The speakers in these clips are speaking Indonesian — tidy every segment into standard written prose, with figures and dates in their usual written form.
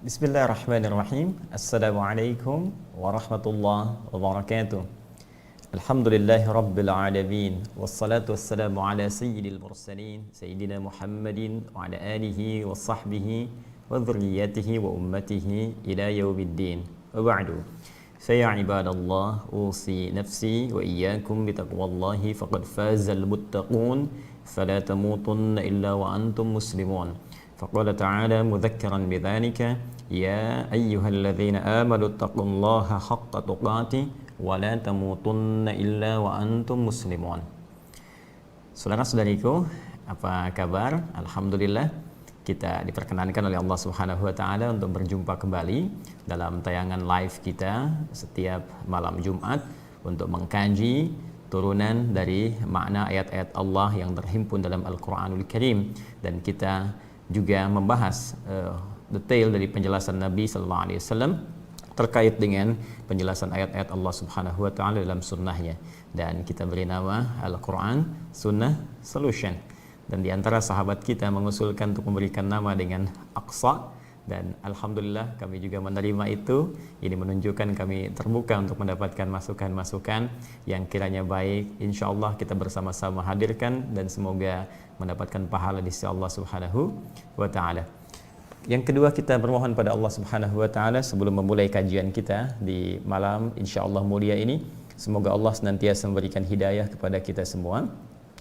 Bismillahirrahmanirrahim. Assalamualaikum warahmatullahi wabarakatuh. Alhamdulillahi rabbil alamin. Wassalatu wassalamu ala sayyidil mursalin Sayyidina Muhammadin wa ala alihi wa sahbihi wa dhurriyyatihi wa ummatihi ila yaumiddin. Wa ba'du. Faya ibadallah, usi nafsi wa iyyakum bitaqwallahi faqad fazal muttaqun fala tamutunna illa wa antum muslimun. فقال تعالى مذكرا بذلك يا أيها الذين آمنوا اتقوا الله حق تقاته ولا تموتن إلا وأنتم مسلمون. Saudara-saudariku, apa kabar? Alhamdulillah, kita diperkenankan oleh Allah Subhanahu wa taala untuk berjumpa kembali dalam tayangan live kita setiap malam Jumat untuk mengkaji turunan dari makna ayat-ayat Allah yang terhimpun dalam Al-Qur'anul Karim, dan kita juga membahas detail dari penjelasan Nabi sallallahu alaihi wasallam terkait dengan penjelasan ayat-ayat Allah Subhanahu wa taala dalam sunnahnya, dan kita beri nama Al-Quran Sunnah Solution. Dan di antara sahabat kita mengusulkan untuk memberikan nama dengan Aqsa, dan alhamdulillah kami juga menerima itu. Ini menunjukkan kami terbuka untuk mendapatkan masukan-masukan yang kiranya baik. Insyaallah kita bersama-sama hadirkan dan semoga mendapatkan pahala di sisi Allah Subhanahu wa taala. Yang kedua, kita bermohon pada Allah Subhanahu wa taala sebelum memulai kajian kita di malam insyaallah mulia ini, semoga Allah senantiasa memberikan hidayah kepada kita semua.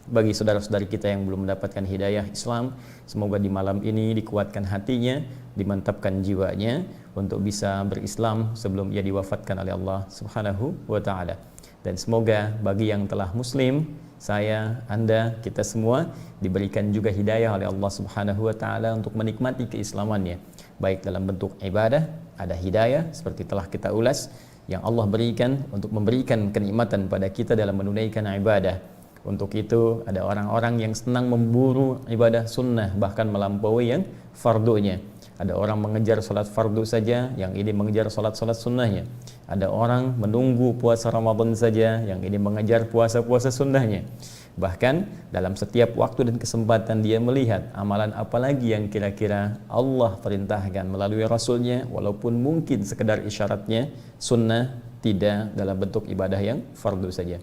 Bagi saudara-saudari kita yang belum mendapatkan hidayah Islam, semoga di malam ini dikuatkan hatinya, dimantapkan jiwanya untuk bisa berislam sebelum ia diwafatkan oleh Allah Subhanahu wa taala. Dan semoga bagi yang telah muslim, saya, Anda, kita semua diberikan juga hidayah oleh Allah Subhanahu wa taala untuk menikmati keislamannya, baik dalam bentuk ibadah, ada hidayah seperti telah kita ulas yang Allah berikan untuk memberikan kenikmatan pada kita dalam menunaikan ibadah. Untuk itu ada orang-orang yang senang memburu ibadah sunnah, bahkan melampaui yang fardunya. Ada orang mengejar salat fardu saja, yang ini mengejar salat-salat sunnahnya. Ada orang menunggu puasa Ramadan saja, yang ini mengejar puasa-puasa sunnahnya. Bahkan dalam setiap waktu dan kesempatan dia melihat amalan apa lagi yang kira-kira Allah perintahkan melalui Rasulnya, walaupun mungkin sekedar isyaratnya sunnah, tidak dalam bentuk ibadah yang fardu saja.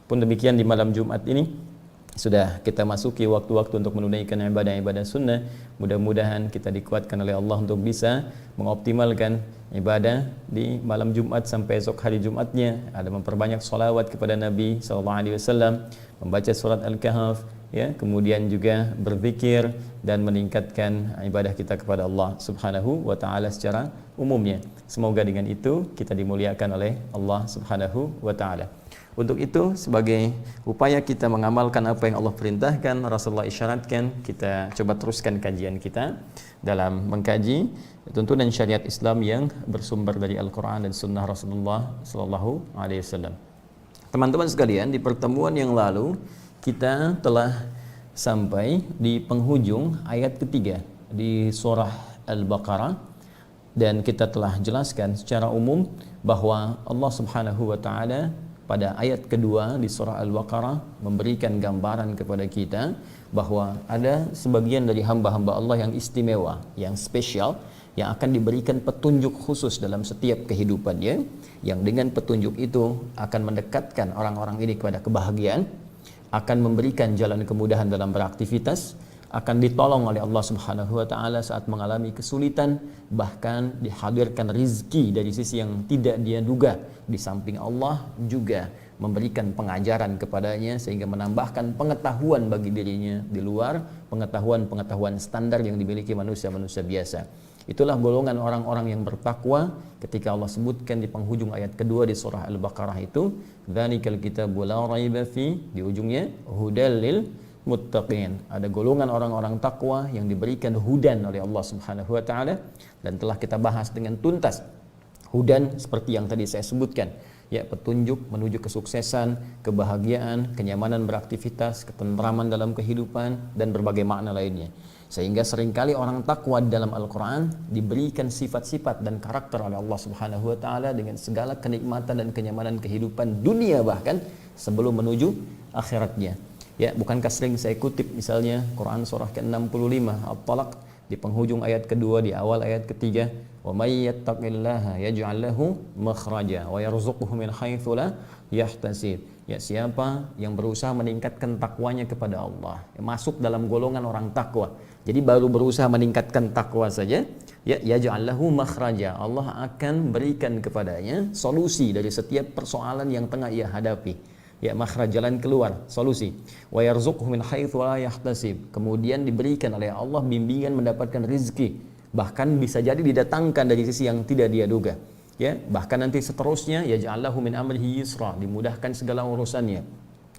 Pun demikian di malam Jumat ini sudah kita masuki waktu-waktu untuk menunaikan ibadah-ibadah sunnah. Mudah-mudahan kita dikuatkan oleh Allah untuk bisa mengoptimalkan ibadah di malam Jumat sampai esok hari Jumatnya. Ada memperbanyak salawat kepada Nabi SAW, membaca surat Al-Kahf, ya, kemudian juga berzikir dan meningkatkan ibadah kita kepada Allah Subhanahu wa taala secara umumnya. Semoga dengan itu kita dimuliakan oleh Allah Subhanahu wa taala. Untuk itu, sebagai upaya kita mengamalkan apa yang Allah perintahkan, Rasulullah isyaratkan, kita coba teruskan kajian kita dalam mengkaji tuntunan syariat Islam yang bersumber dari Al-Quran dan Sunnah Rasulullah Sallallahu Alaihi Wasallam. Teman-teman sekalian, di pertemuan yang lalu kita telah sampai di penghujung ayat ketiga di surah Al-Baqarah, dan kita telah jelaskan secara umum bahwa Allah Subhanahu wa taala pada ayat kedua di surah Al-Baqarah memberikan gambaran kepada kita bahwa ada sebagian dari hamba-hamba Allah yang istimewa, yang spesial, yang akan diberikan petunjuk khusus dalam setiap kehidupannya, yang dengan petunjuk itu akan mendekatkan orang-orang ini kepada kebahagiaan, akan memberikan jalan kemudahan dalam beraktivitas, akan ditolong oleh Allah Subhanahu wa taala saat mengalami kesulitan, bahkan dihadirkan rizki dari sisi yang tidak dia duga. Di samping Allah juga memberikan pengajaran kepadanya sehingga menambahkan pengetahuan bagi dirinya di luar pengetahuan-pengetahuan standar yang dimiliki manusia-manusia biasa. Itulah golongan orang-orang yang bertakwa ketika Allah sebutkan di penghujung ayat kedua di surah Al-Baqarah itu, dzalikal kitabu la raiba fi, di ujungnya hudal lil muttaqin. Ada golongan orang-orang takwa yang diberikan hudan oleh Allah Subhanahu wa taala, dan telah kita bahas dengan tuntas. Hudan seperti yang tadi saya sebutkan, ya, petunjuk menuju kesuksesan, kebahagiaan, kenyamanan beraktivitas, ketentraman dalam kehidupan, dan berbagai makna lainnya. Sehingga seringkali orang takwa dalam Al-Quran diberikan sifat-sifat dan karakter oleh Allah Subhanahu wa taala dengan segala kenikmatan dan kenyamanan kehidupan dunia, bahkan sebelum menuju akhiratnya. Ya, bukankah sering saya kutip misalnya Quran surah ke-65 At-Talaq di penghujung ayat kedua, di awal ayat ketiga, Wa may yattaqillaha yaj'al lahu makhraja wa yarzuqhu min haitsu la yahtasib. Ya, siapa yang berusaha meningkatkan takwanya kepada Allah, masuk dalam golongan orang takwa. Jadi baru berusaha meningkatkan takwa saja, ya yaj'al lahu makhraja. Allah akan berikan kepadanya solusi dari setiap persoalan yang tengah ia hadapi. Ya, makhraj, jalan keluar, solusi. Wa yarzuqhu min haitsu la yahtasib. Kemudian diberikan oleh Allah bimbingan mendapatkan rezeki, bahkan bisa jadi didatangkan dari sisi yang tidak dia duga. Ya, bahkan nanti seterusnya yaj'allahu min amrihi yusra, dimudahkan segala urusannya.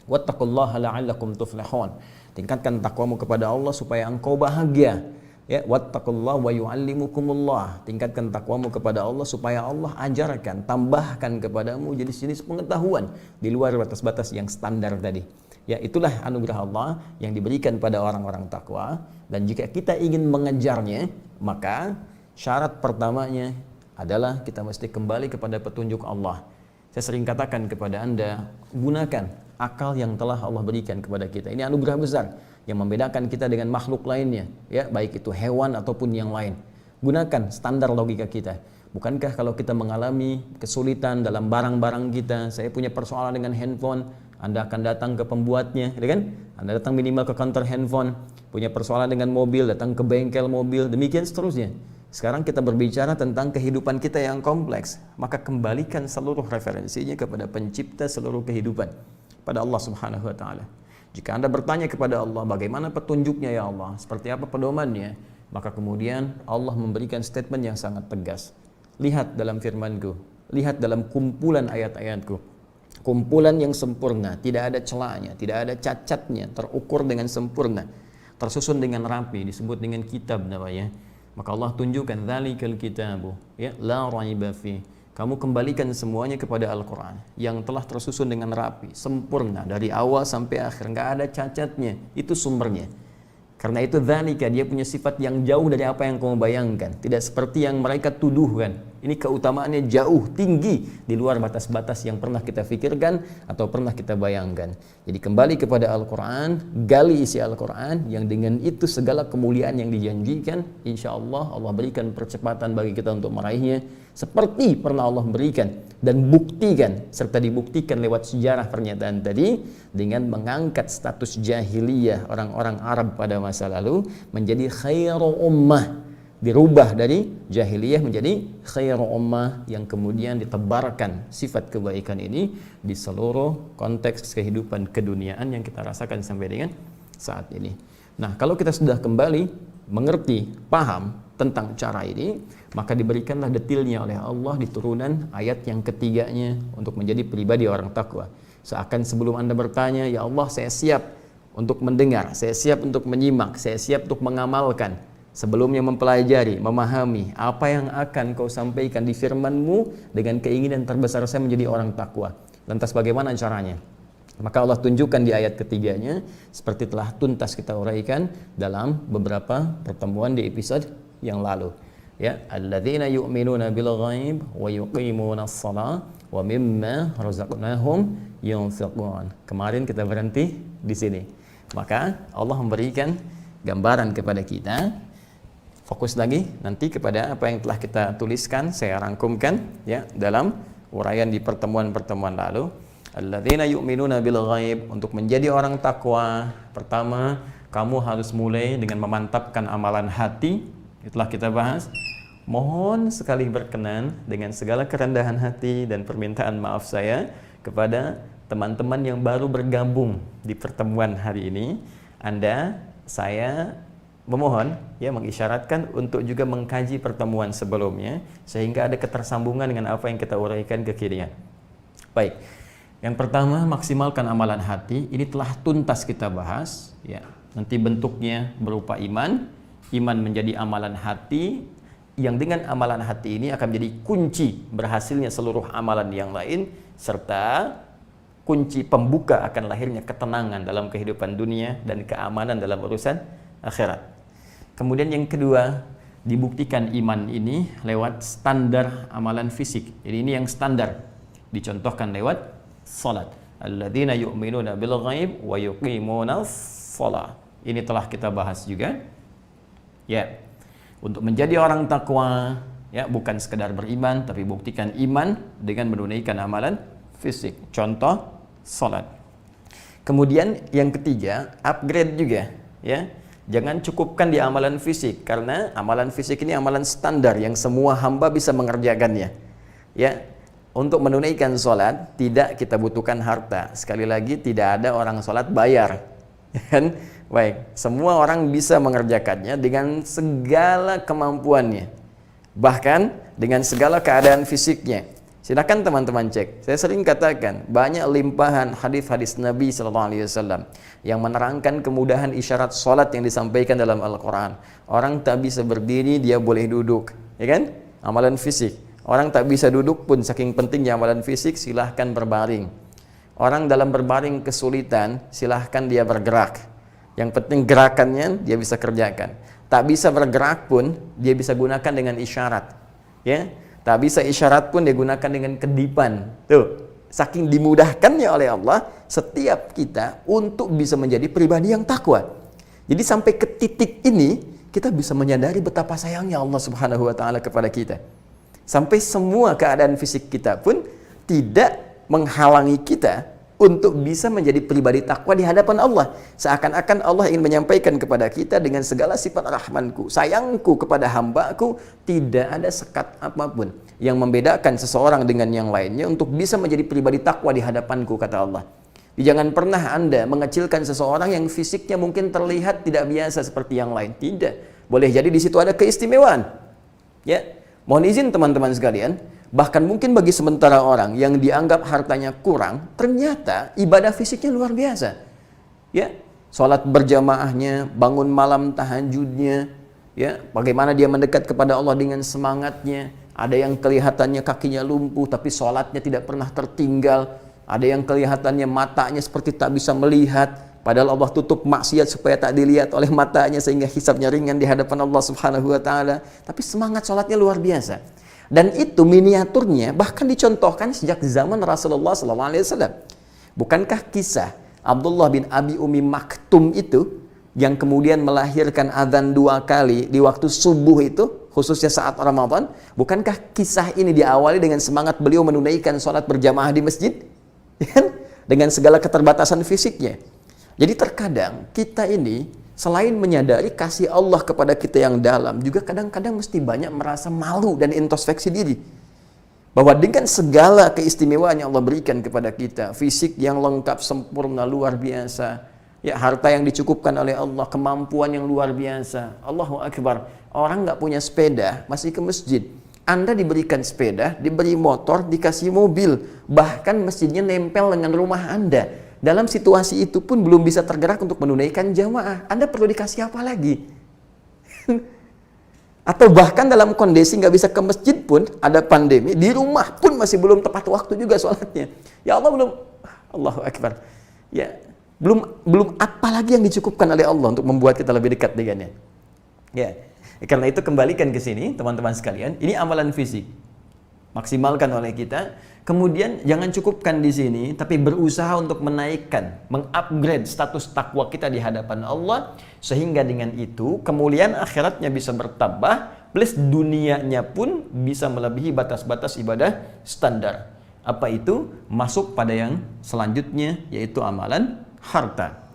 Wattaqullaha la'allakum tuflihun. Tingkatkan takwamu kepada Allah supaya engkau bahagia. Ya, wattaqullaha wa yu'allimukumullah. Tingkatkan takwamu kepada Allah supaya Allah ajarkan, tambahkan kepadamu jenis-jenis pengetahuan di luar batas-batas yang standar tadi. Ya, itulah anugerah Allah yang diberikan pada orang-orang takwa, dan jika kita ingin mengejarnya, maka syarat pertamanya adalah kita mesti kembali kepada petunjuk Allah. Saya sering katakan kepada Anda, gunakan akal yang telah Allah berikan kepada kita. Ini anugerah besar yang membedakan kita dengan makhluk lainnya, ya, baik itu hewan ataupun yang lain. Gunakan standar logika kita. Bukankah kalau kita mengalami kesulitan dalam barang-barang kita, saya punya persoalan dengan handphone, Anda akan datang ke pembuatnya, ya kan? Anda datang minimal ke kantor handphone. Punya persoalan dengan mobil, datang ke bengkel mobil, demikian seterusnya. Sekarang kita berbicara tentang kehidupan kita yang kompleks, maka kembalikan seluruh referensinya kepada pencipta seluruh kehidupan, pada Allah Subhanahu wa taala. Jika Anda bertanya kepada Allah, bagaimana petunjuknya ya Allah, seperti apa pedomannya, maka kemudian Allah memberikan statement yang sangat tegas. Lihat dalam firman-Ku, lihat dalam kumpulan ayat-ayat-Ku, kumpulan yang sempurna, tidak ada celahnya, tidak ada cacatnya, terukur dengan sempurna, tersusun dengan rapi, disebut dengan kitab namanya. Maka Allah tunjukkan dzalikal kitabu, ya, la raiba fi. Kamu kembalikan semuanya kepada Al-Qur'an yang telah tersusun dengan rapi, sempurna dari awal sampai akhir, enggak ada cacatnya. Itu sumbernya. Karena itu dzalika, dia punya sifat yang jauh dari apa yang kamu bayangkan, tidak seperti yang mereka tuduhkan. Ini keutamaannya jauh tinggi di luar batas-batas yang pernah kita pikirkan atau pernah kita bayangkan. Jadi kembali kepada Al-Quran, gali isi Al-Quran, yang dengan itu segala kemuliaan yang dijanjikan, insya Allah Allah berikan percepatan bagi kita untuk meraihnya, seperti pernah Allah berikan dan buktikan, serta dibuktikan lewat sejarah pernyataan tadi, dengan mengangkat status jahiliyah orang-orang Arab pada masa lalu menjadi khairu ummah. Dirubah dari jahiliyah menjadi khairu ummah, yang kemudian ditebarkan sifat kebaikan ini di seluruh konteks kehidupan keduniaan yang kita rasakan sampai dengan saat ini. Nah, kalau kita sudah kembali mengerti, paham tentang cara ini, maka diberikanlah detailnya oleh Allah di turunan ayat yang ketiganya untuk menjadi pribadi orang takwa. Seakan sebelum Anda bertanya, ya Allah, saya siap untuk mendengar, saya siap untuk menyimak, saya siap untuk mengamalkan. Sebelumnya mempelajari, memahami apa yang akan kau sampaikan di firman-Mu dengan keinginan terbesar saya menjadi orang takwa. Lantas bagaimana caranya? Maka Allah tunjukkan di ayat ketiganya, seperti telah tuntas kita uraikan dalam beberapa pertemuan di episode yang lalu. Ya, alladzina yu'minuna bil ghaib wa yuqimunas shalah wa mimma razaqnahum yunfiqun. Kemarin kita berhenti di sini. Maka Allah memberikan gambaran kepada kita. Fokus lagi nanti kepada apa yang telah kita tuliskan, saya rangkumkan ya dalam uraian di pertemuan-pertemuan lalu. Alladzina yu'minuna bil ghaib, untuk menjadi orang takwa, pertama kamu harus mulai dengan memantapkan amalan hati. Itulah kita bahas. Mohon sekali berkenan dengan segala kerendahan hati dan permintaan maaf saya kepada teman-teman yang baru bergabung di pertemuan hari ini. Saya memohon ya, mengisyaratkan untuk juga mengkaji pertemuan sebelumnya sehingga ada ketersambungan dengan apa yang kita uraikan kekinian. Baik. Yang pertama, maksimalkan amalan hati. Ini telah tuntas kita bahas ya. Nanti bentuknya berupa iman. Iman menjadi amalan hati, yang dengan amalan hati ini akan menjadi kunci berhasilnya seluruh amalan yang lain, serta kunci pembuka akan lahirnya ketenangan dalam kehidupan dunia dan keamanan dalam urusan akhirat. Kemudian yang kedua, dibuktikan iman ini lewat standar amalan fisik. Jadi ini yang standar, dicontohkan lewat salat. Alladzina yu'minuna bil ghaib wa yuqimunas shalah. Ini telah kita bahas juga. Ya. Untuk menjadi orang takwa, Ya, bukan sekedar beriman, tapi buktikan iman dengan menunaikan amalan fisik. Contoh, salat. Kemudian yang ketiga, upgrade juga, ya. Jangan cukupkan di amalan fisik, karena amalan fisik ini amalan standar yang semua hamba bisa mengerjakannya. Ya, untuk menunaikan salat tidak kita butuhkan harta. Sekali lagi, tidak ada orang salat bayar. Kan? Baik, semua orang bisa mengerjakannya dengan segala kemampuannya. Bahkan dengan segala keadaan fisiknya. Silakan teman-teman cek. Saya sering katakan, banyak limpahan hadis-hadis Nabi SAW yang menerangkan kemudahan isyarat salat yang disampaikan dalam Al-Quran. Orang tak bisa berdiri, dia boleh duduk, ya kan? Amalan fisik. Orang tak bisa duduk pun, saking pentingnya amalan fisik, silahkan berbaring. Orang dalam berbaring kesulitan, silahkan dia bergerak. Yang penting gerakannya dia bisa kerjakan. Tak bisa bergerak pun dia bisa gunakan dengan isyarat, ya. Tak bisa isyarat pun dia gunakan dengan kedipan. Tuh, saking dimudahkannya oleh Allah setiap kita untuk bisa menjadi pribadi yang takwa. Jadi sampai ke titik ini kita bisa menyadari betapa sayangnya Allah Subhanahu wa taala kepada kita. Sampai semua keadaan fisik kita pun tidak menghalangi kita untuk bisa menjadi pribadi takwa di hadapan Allah. Seakan-akan Allah ingin menyampaikan kepada kita dengan segala sifat rahmanku, sayangku kepada hambaku, tidak ada sekat apapun yang membedakan seseorang dengan yang lainnya untuk bisa menjadi pribadi takwa di hadapanku, kata Allah. Jangan pernah Anda mengecilkan seseorang yang fisiknya mungkin terlihat tidak biasa seperti yang lain. Tidak. Boleh jadi di situ ada keistimewaan. Ya, mohon izin teman-teman sekalian, bahkan mungkin bagi sementara orang yang dianggap hartanya kurang, ternyata ibadah fisiknya luar biasa. Ya, sholat berjamaahnya, bangun malam tahajudnya, ya, bagaimana dia mendekat kepada Allah dengan semangatnya. Ada yang kelihatannya kakinya lumpuh, tapi sholatnya tidak pernah tertinggal. Ada yang kelihatannya matanya seperti tak bisa melihat, padahal Allah tutup maksiat supaya tak dilihat oleh matanya sehingga hisabnya ringan di hadapan Allah Subhanahu wa taala. Tapi semangat sholatnya luar biasa. Dan itu miniaturnya bahkan dicontohkan sejak zaman Rasulullah SAW. Bukankah kisah Abdullah bin Abi Umi Maktum itu yang kemudian melahirkan azan 2 kali di waktu subuh itu, khususnya saat Ramadan? Bukankah kisah ini diawali dengan semangat beliau menunaikan sholat berjamaah di masjid? Dengan segala keterbatasan fisiknya. Jadi terkadang kita ini selain menyadari kasih Allah kepada kita yang dalam, juga kadang-kadang mesti banyak merasa malu dan introspeksi diri. Bahwa dengan segala keistimewaan yang Allah berikan kepada kita, fisik yang lengkap, sempurna, luar biasa, ya, harta yang dicukupkan oleh Allah, kemampuan yang luar biasa. Allahu Akbar. Orang nggak punya sepeda, masih ke masjid. Anda diberikan sepeda, diberi motor, dikasih mobil. Bahkan masjidnya nempel dengan rumah Anda. Dalam situasi itu pun belum bisa tergerak untuk menunaikan jamaah. Anda perlu dikasih apa lagi? Atau bahkan dalam kondisi nggak bisa ke masjid pun, ada pandemi, di rumah pun masih belum tepat waktu juga sholatnya. Ya Allah, belum, Allahu Akbar. Ya, belum apa lagi yang dicukupkan oleh Allah untuk membuat kita lebih dekat dengannya. Ya, karena itu kembalikan ke sini, teman-teman sekalian. Ini amalan fisik, maksimalkan oleh kita. Kemudian jangan cukupkan di sini, tapi berusaha untuk menaikkan, mengupgrade status takwa kita di hadapan Allah, sehingga dengan itu kemuliaan akhiratnya bisa bertambah, plus dunianya pun bisa melebihi batas-batas ibadah standar. Apa itu? Masuk pada yang selanjutnya, yaitu amalan harta.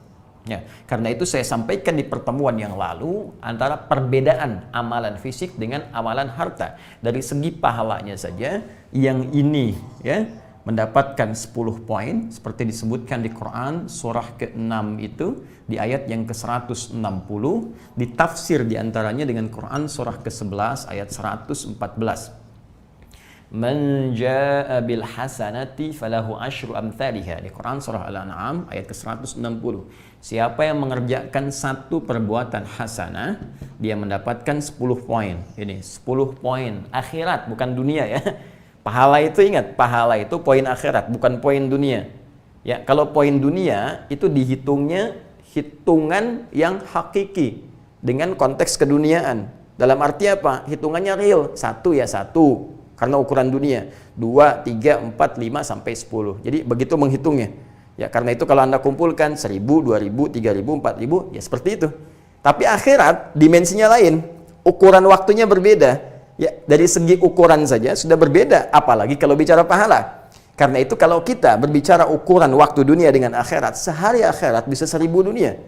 Ya, karena itu saya sampaikan di pertemuan yang lalu antara perbedaan amalan fisik dengan amalan harta. Dari segi pahalanya saja, yang ini ya mendapatkan 10 poin seperti disebutkan di Quran surah ke-6 itu di ayat yang ke-160, ditafsir diantaranya dengan Quran surah ke-11 ayat 114. Man jaa bil hasanati falahu asyru amthaliha, di Quran surah Al-An'am ayat ke-160. Siapa yang mengerjakan satu perbuatan hasanah, dia mendapatkan 10 poin. Ini 10 poin akhirat, bukan dunia ya. Pahala itu, ingat, pahala itu poin akhirat, bukan poin dunia. Ya, kalau poin dunia itu dihitungnya hitungan yang hakiki dengan konteks keduniaan. Dalam arti apa? Hitungannya real. 1 ya 1 karena ukuran dunia. 2, 3, 4, 5 sampai 10. Jadi begitu menghitungnya. Ya, karena itu kalau Anda kumpulkan 1000, 2000, 3000, 4000, ya seperti itu. Tapi akhirat dimensinya lain, ukuran waktunya berbeda. Ya, dari segi ukuran saja sudah berbeda, apalagi kalau bicara pahala. Karena itu kalau kita berbicara ukuran waktu dunia dengan akhirat, sehari akhirat bisa 1000 dunia.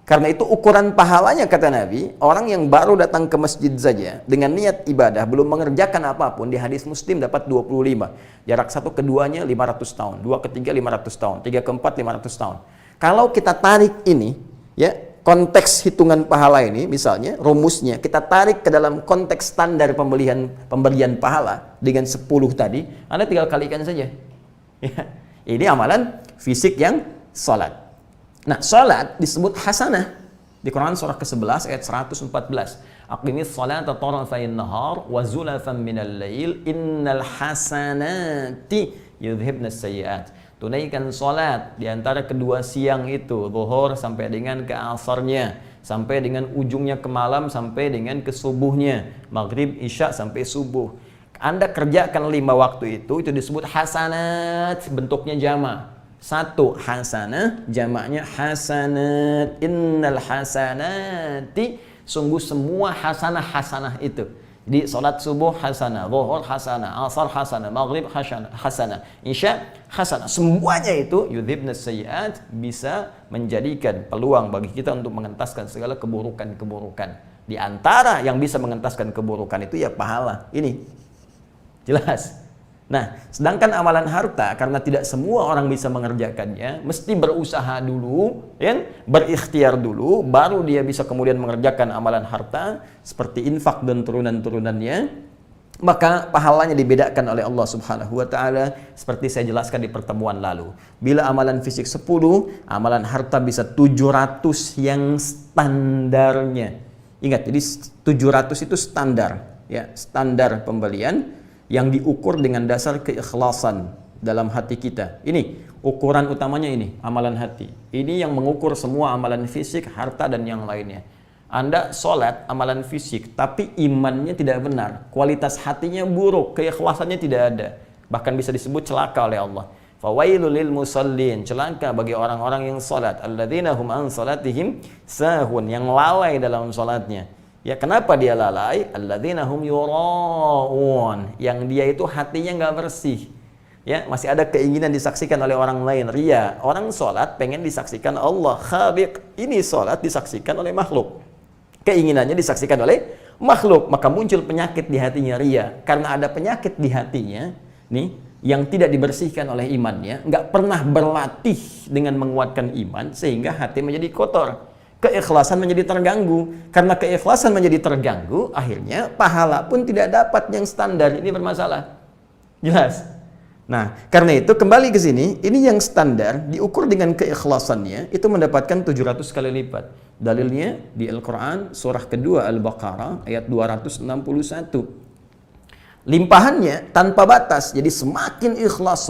Karena itu ukuran pahalanya, kata Nabi, orang yang baru datang ke masjid saja dengan niat ibadah, belum mengerjakan apapun, di hadis Muslim dapat 25. Jarak satu keduanya 500 tahun, dua ketiga 500 tahun, tiga keempat 500 tahun. Kalau kita tarik ini, ya, konteks hitungan pahala ini, misalnya rumusnya kita tarik ke dalam konteks standar pemberian pahala dengan 10 tadi, Anda tinggal kalikan saja. Ya, ini amalan fisik yang salat. Nah, salat disebut hasanah di Quran surah ke-11 ayat 114. Aqimis salata tarafay nahar wa zulafan minal lail innal hasanati yudhibnas sayyi'at. Tunaikan salat di antara kedua siang itu, zuhur sampai dengan ke asarnya, sampai dengan ujungnya ke malam, sampai dengan ke subuhnya, maghrib, isya sampai subuh. Anda kerjakan 5 waktu itu disebut hasanat, bentuknya jama'. Satu hasanah, jamaknya hasanat. Innal hasanati, sungguh semua hasanah itu. Di salat subuh hasanah, zuhur hasanah, asar hasanah, maghrib hasanah, isya hasanah. Semuanya itu yudhibnas sayyi'at, bisa menjadikan peluang bagi kita untuk mengentaskan segala keburukan-keburukan. Di antara yang bisa mengentaskan keburukan itu ya pahala. Ini jelas. Nah, sedangkan amalan harta, karena tidak semua orang bisa mengerjakannya, mesti berusaha dulu, ya, berikhtiar dulu, baru dia bisa kemudian mengerjakan amalan harta, seperti infak dan turunan-turunannya, maka pahalanya dibedakan oleh Allah Subhanahu wa Ta'ala, seperti saya jelaskan di pertemuan lalu. Bila amalan fisik 10, amalan harta bisa 700 yang standarnya. Ingat, jadi 700 itu standar, ya, standar pembelian yang diukur dengan dasar keikhlasan dalam hati kita. Ini ukuran utamanya, ini amalan hati. Ini yang mengukur semua amalan fisik, harta dan yang lainnya. Anda sholat amalan fisik tapi imannya tidak benar, kualitas hatinya buruk, keikhlasannya tidak ada, bahkan bisa disebut celaka oleh Allah. Fawailul lil musallin, celaka bagi orang-orang yang sholat, alladzina hum an salatihim sahun, yang lalai dalam sholatnya. Ya, kenapa dia lalai? Alladzina hum yura'un, yang dia itu hatinya nggak bersih. Ya, masih ada keinginan disaksikan oleh orang lain, ria. Orang sholat pengen disaksikan Allah, khabiq. Ini sholat disaksikan oleh makhluk. Keinginannya disaksikan oleh makhluk, maka muncul penyakit di hatinya, ria. Karena ada penyakit di hatinya, nih, yang tidak dibersihkan oleh imannya, nggak pernah berlatih dengan menguatkan iman, sehingga hati menjadi kotor. Keikhlasan menjadi terganggu. Karena keikhlasan menjadi terganggu, akhirnya pahala pun tidak dapat yang standar. Ini bermasalah. Jelas? Nah, karena itu kembali ke sini, ini yang standar diukur dengan keikhlasannya, itu mendapatkan 700 kali lipat. Dalilnya di Al-Quran surah kedua Al-Baqarah ayat 261. Limpahannya tanpa batas. Jadi semakin ikhlas,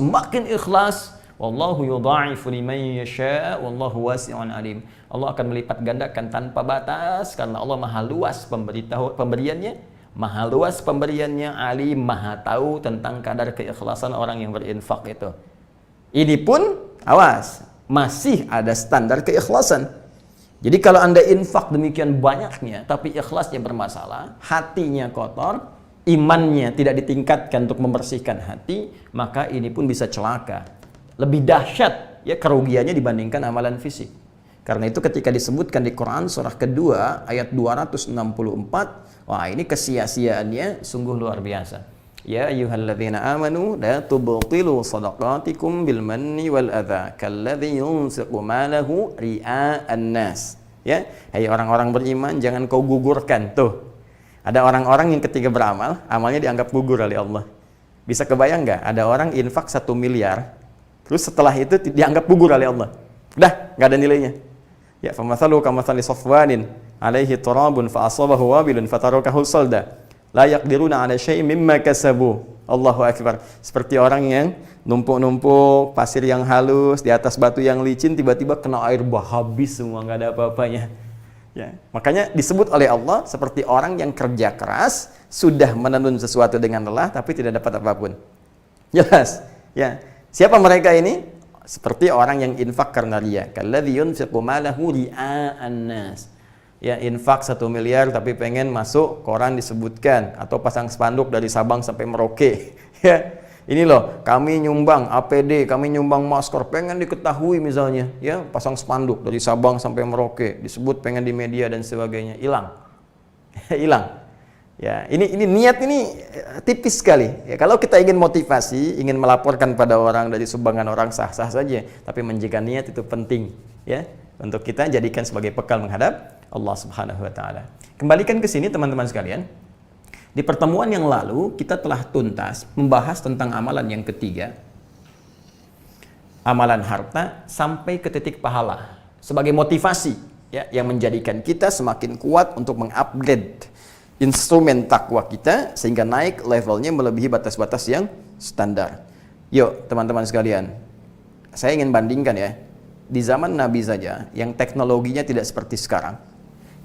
wallahu yudha'ifu liman yasha' wallahu wasi'un alim. Allah akan melipat gandakan tanpa batas karena Allah maha luas pemberiannya, maha luas pemberiannya, alim, maha tahu tentang kadar keikhlasan orang yang berinfak itu. Ini pun awas, masih ada standar keikhlasan. Jadi kalau Anda infak demikian banyaknya tapi ikhlasnya bermasalah, hatinya kotor, imannya tidak ditingkatkan untuk membersihkan hati, maka ini pun bisa celaka. Lebih dahsyat ya kerugiannya dibandingkan amalan fisik. Karena itu ketika disebutkan di Quran surah kedua ayat 264, wah ini kesia-siaannya sungguh luar biasa. Ya ayyuhalladzina amanu la tubtilu shadaqatikum bil manni wal adza kalladzi yunfiqu malahu ria'an nas. Ya, hai orang-orang beriman, jangan kau gugurkan. Tuh. Ada orang-orang yang ketika beramal, amalnya dianggap gugur oleh Allah. Bisa kebayang nggak? Ada orang infak 1 miliar, terus setelah itu dianggap gugur oleh Allah. Udah, nggak ada nilainya. Ya, famathalu kamathali safwanin alaihi turabun fa asabahu wabilun fatarukahu salda. La yaqdiruna 'ala syai'in mimma kasabu. Allahu akbar. Seperti orang yang numpuk-numpuk pasir yang halus di atas batu yang licin, tiba-tiba kena air bah, habis semua, nggak ada apa-apanya. Ya, makanya disebut oleh Allah seperti orang yang kerja keras, sudah menenun sesuatu dengan lelah tapi tidak dapat apapun. Jelas? Ya. Siapa mereka ini? Seperti orang yang infak karena riya. Kalladzi yunfiqu malahu ria'an nas. ya infak 1 miliar tapi pengen masuk koran disebutkan, atau pasang spanduk dari Sabang sampai Merauke. Ya, ini loh, kami nyumbang APD, kami nyumbang masker, pengen diketahui misalnya, ya pasang spanduk dari Sabang sampai Merauke, disebut pengen di media dan sebagainya, hilang. Hilang. Ya, ini niat ini tipis sekali. Ya, kalau kita ingin motivasi, ingin melaporkan pada orang dari sumbangan orang sah-sah saja, tapi menjaga niat itu penting, ya, untuk kita jadikan sebagai bekal menghadap Allah Subhanahu wa taala. Kembalikan ke sini teman-teman sekalian. Di pertemuan yang lalu kita telah tuntas membahas tentang amalan yang ketiga, amalan harta sampai ke titik pahala sebagai motivasi, ya, yang menjadikan kita semakin kuat untuk mengupgrade instrumen takwa kita sehingga naik levelnya melebihi batas-batas yang standar. Yuk teman-teman sekalian, saya ingin bandingkan ya, di zaman Nabi saja yang teknologinya tidak seperti sekarang,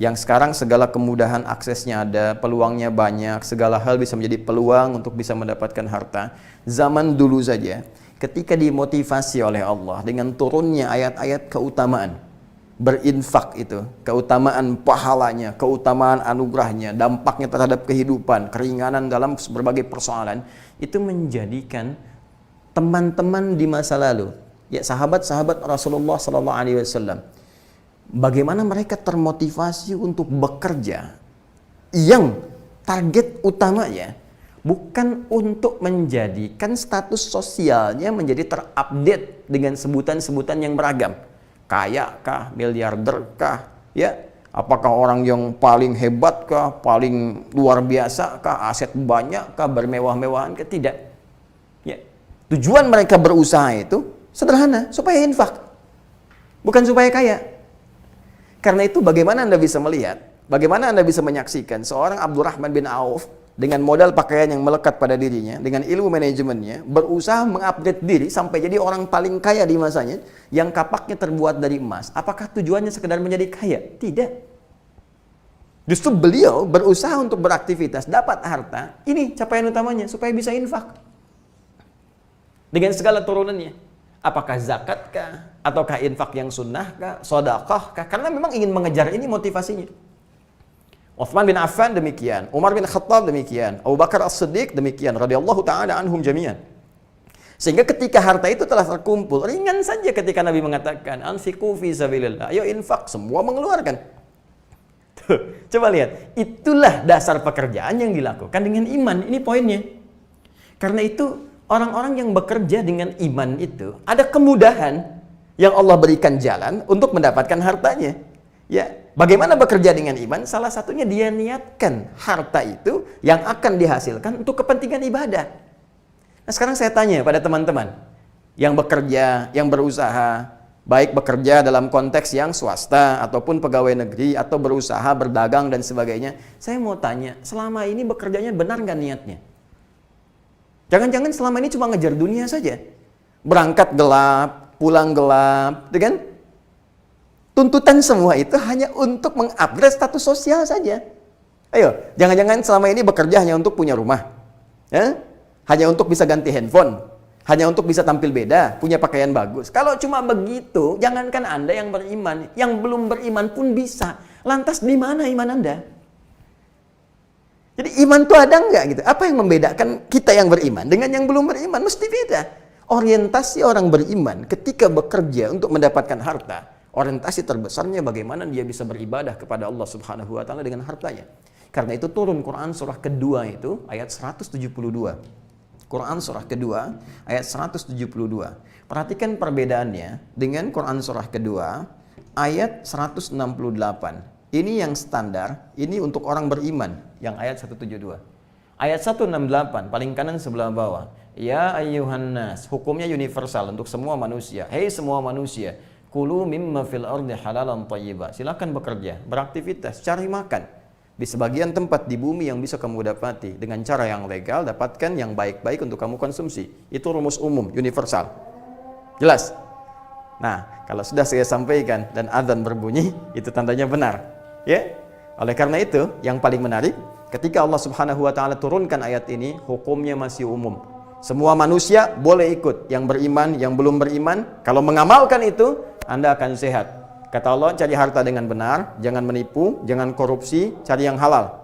yang sekarang segala kemudahan aksesnya ada, peluangnya banyak, segala hal bisa menjadi peluang untuk bisa mendapatkan harta. Zaman dulu saja, ketika dimotivasi oleh Allah dengan turunnya ayat-ayat keutamaan, berinfak itu, keutamaan pahalanya, keutamaan anugerahnya, dampaknya terhadap kehidupan, keringanan dalam berbagai persoalan, itu menjadikan teman-teman di masa lalu, ya sahabat-sahabat Rasulullah SAW, bagaimana mereka termotivasi untuk bekerja yang target utamanya bukan untuk menjadikan status sosialnya menjadi terupdate dengan sebutan-sebutan yang beragam. Kaya kah, miliarder kah, ya? Apakah orang yang paling hebat kah, paling luar biasa kah, aset banyak kah, bermewah-mewahan kah? Tidak. Ya. Tujuan mereka berusaha itu sederhana, supaya infak. Bukan supaya kaya. Karena itu bagaimana Anda bisa melihat, bagaimana Anda bisa menyaksikan seorang Abdurrahman bin Auf dengan modal pakaian yang melekat pada dirinya, dengan ilmu manajemennya, berusaha mengupgrade diri sampai jadi orang paling kaya di masanya, yang kapaknya terbuat dari emas. Apakah tujuannya sekedar menjadi kaya? Tidak. Justru beliau berusaha untuk beraktivitas, dapat harta, ini capaian utamanya, supaya bisa infak. Dengan segala turunannya. Apakah zakat kah? Ataukah infak yang sunnah kah? Sedekah kah? Karena memang ingin mengejar ini motivasinya. Utsman bin Affan demikian, Umar bin Khattab demikian, Abu Bakar As-Siddiq demikian, radhiyallahu taala anhum jami'an. Sehingga ketika harta itu telah terkumpul, ringan saja ketika Nabi mengatakan, anfiqu fi sabilillah, ayo infak, semua mengeluarkan. Tuh, coba lihat, itulah dasar pekerjaan yang dilakukan dengan iman. Ini poinnya. Karena itu orang-orang yang bekerja dengan iman itu ada kemudahan yang Allah berikan jalan untuk mendapatkan hartanya. Ya, bagaimana bekerja dengan iman? Salah satunya dia niatkan harta itu yang akan dihasilkan untuk kepentingan ibadah. Nah, sekarang saya tanya pada teman-teman yang bekerja, yang berusaha, baik bekerja dalam konteks yang swasta ataupun pegawai negeri atau berusaha berdagang dan sebagainya. Saya mau tanya, selama ini bekerjanya benar nggak niatnya? Jangan-jangan selama ini cuma ngejar dunia saja. Berangkat gelap, pulang gelap, kan? Tuntutan semua itu hanya untuk mengupgrade status sosial saja. Ayo, jangan-jangan selama ini bekerja hanya untuk punya rumah. Ya? Hanya untuk bisa ganti handphone. Hanya untuk bisa tampil beda, punya pakaian bagus. Kalau cuma begitu, jangankan Anda yang beriman, yang belum beriman pun bisa. Lantas di mana iman Anda? Jadi iman itu ada nggak gitu? Apa yang membedakan kita yang beriman dengan yang belum beriman? Mesti beda. Orientasi orang beriman ketika bekerja untuk mendapatkan harta, orientasi terbesarnya bagaimana dia bisa beribadah kepada Allah Subhanahu wa taala dengan hartanya. Karena itu turun Quran surah kedua itu ayat 172. Quran surah kedua ayat 172. Perhatikan perbedaannya dengan Quran surah kedua ayat 168. Ini yang standar, ini untuk orang beriman, yang ayat 172. Ayat 168, paling kanan sebelah bawah. Ya ayyuhan nas, hukumnya universal untuk semua manusia. Hei semua manusia, kulu mimma fil ardi halalan thayyiba. Silakan bekerja, beraktivitas, cari makan di sebagian tempat di bumi yang bisa kamu dapati dengan cara yang legal, dapatkan yang baik-baik untuk kamu konsumsi. Itu rumus umum, universal. Jelas? Nah, kalau sudah saya sampaikan dan azan berbunyi, itu tandanya benar. Ya, oleh karena itu yang paling menarik ketika Allah Subhanahu wa taala turunkan ayat ini, hukumnya masih umum. Semua manusia boleh ikut, yang beriman, yang belum beriman. Kalau mengamalkan itu, Anda akan sehat. Kata Allah, cari harta dengan benar, jangan menipu, jangan korupsi, cari yang halal.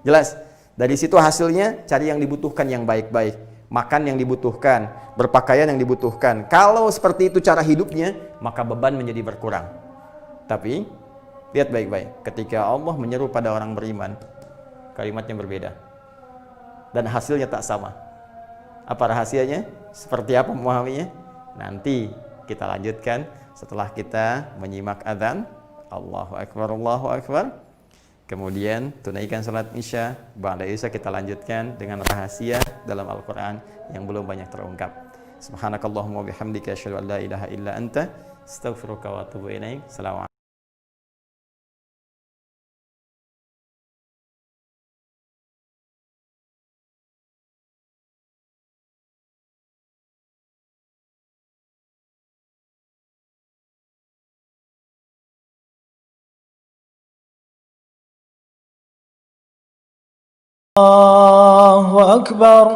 Jelas? Dari situ hasilnya, cari yang dibutuhkan yang baik-baik. Makan yang dibutuhkan, berpakaian yang dibutuhkan. Kalau seperti itu cara hidupnya, maka beban menjadi berkurang. Tapi, lihat baik-baik. Ketika Allah menyeru pada orang beriman, kalimatnya berbeda. Dan hasilnya tak sama. Apa rahasianya? Seperti apa memahaminya? Nanti kita lanjutkan setelah kita menyimak azan. Allahu Akbar, Allahu Akbar. Kemudian tunaikan salat isya. Ba'da isya kita lanjutkan dengan rahasia dalam Al-Quran yang belum banyak terungkap. Subhanakallahumma bihamdika asyhadu an la ilaha illa anta astaghfiruka wa atubu ilaik. Assalamualaikum. الله أكبر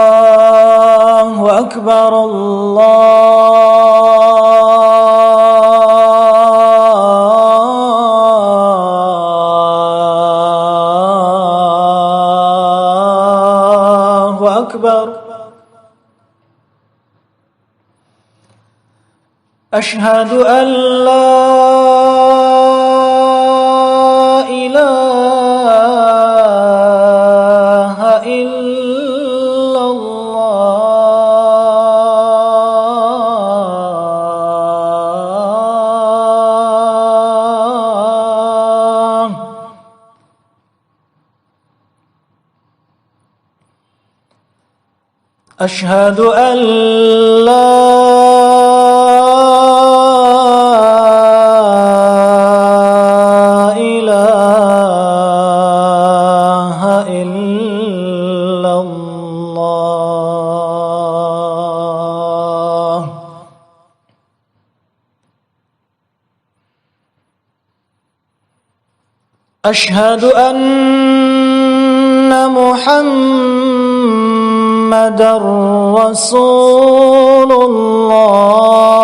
الله أكبر الله أكبر أشهد أن لا إله إلا الله أشهد أن لا إله إلا الله أشهد أن محمدًا رسول الله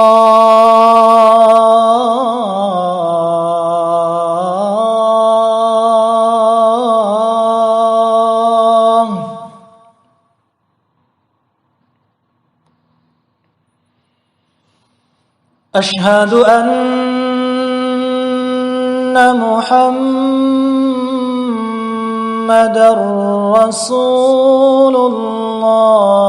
أشهد أن محمدًا رسول الله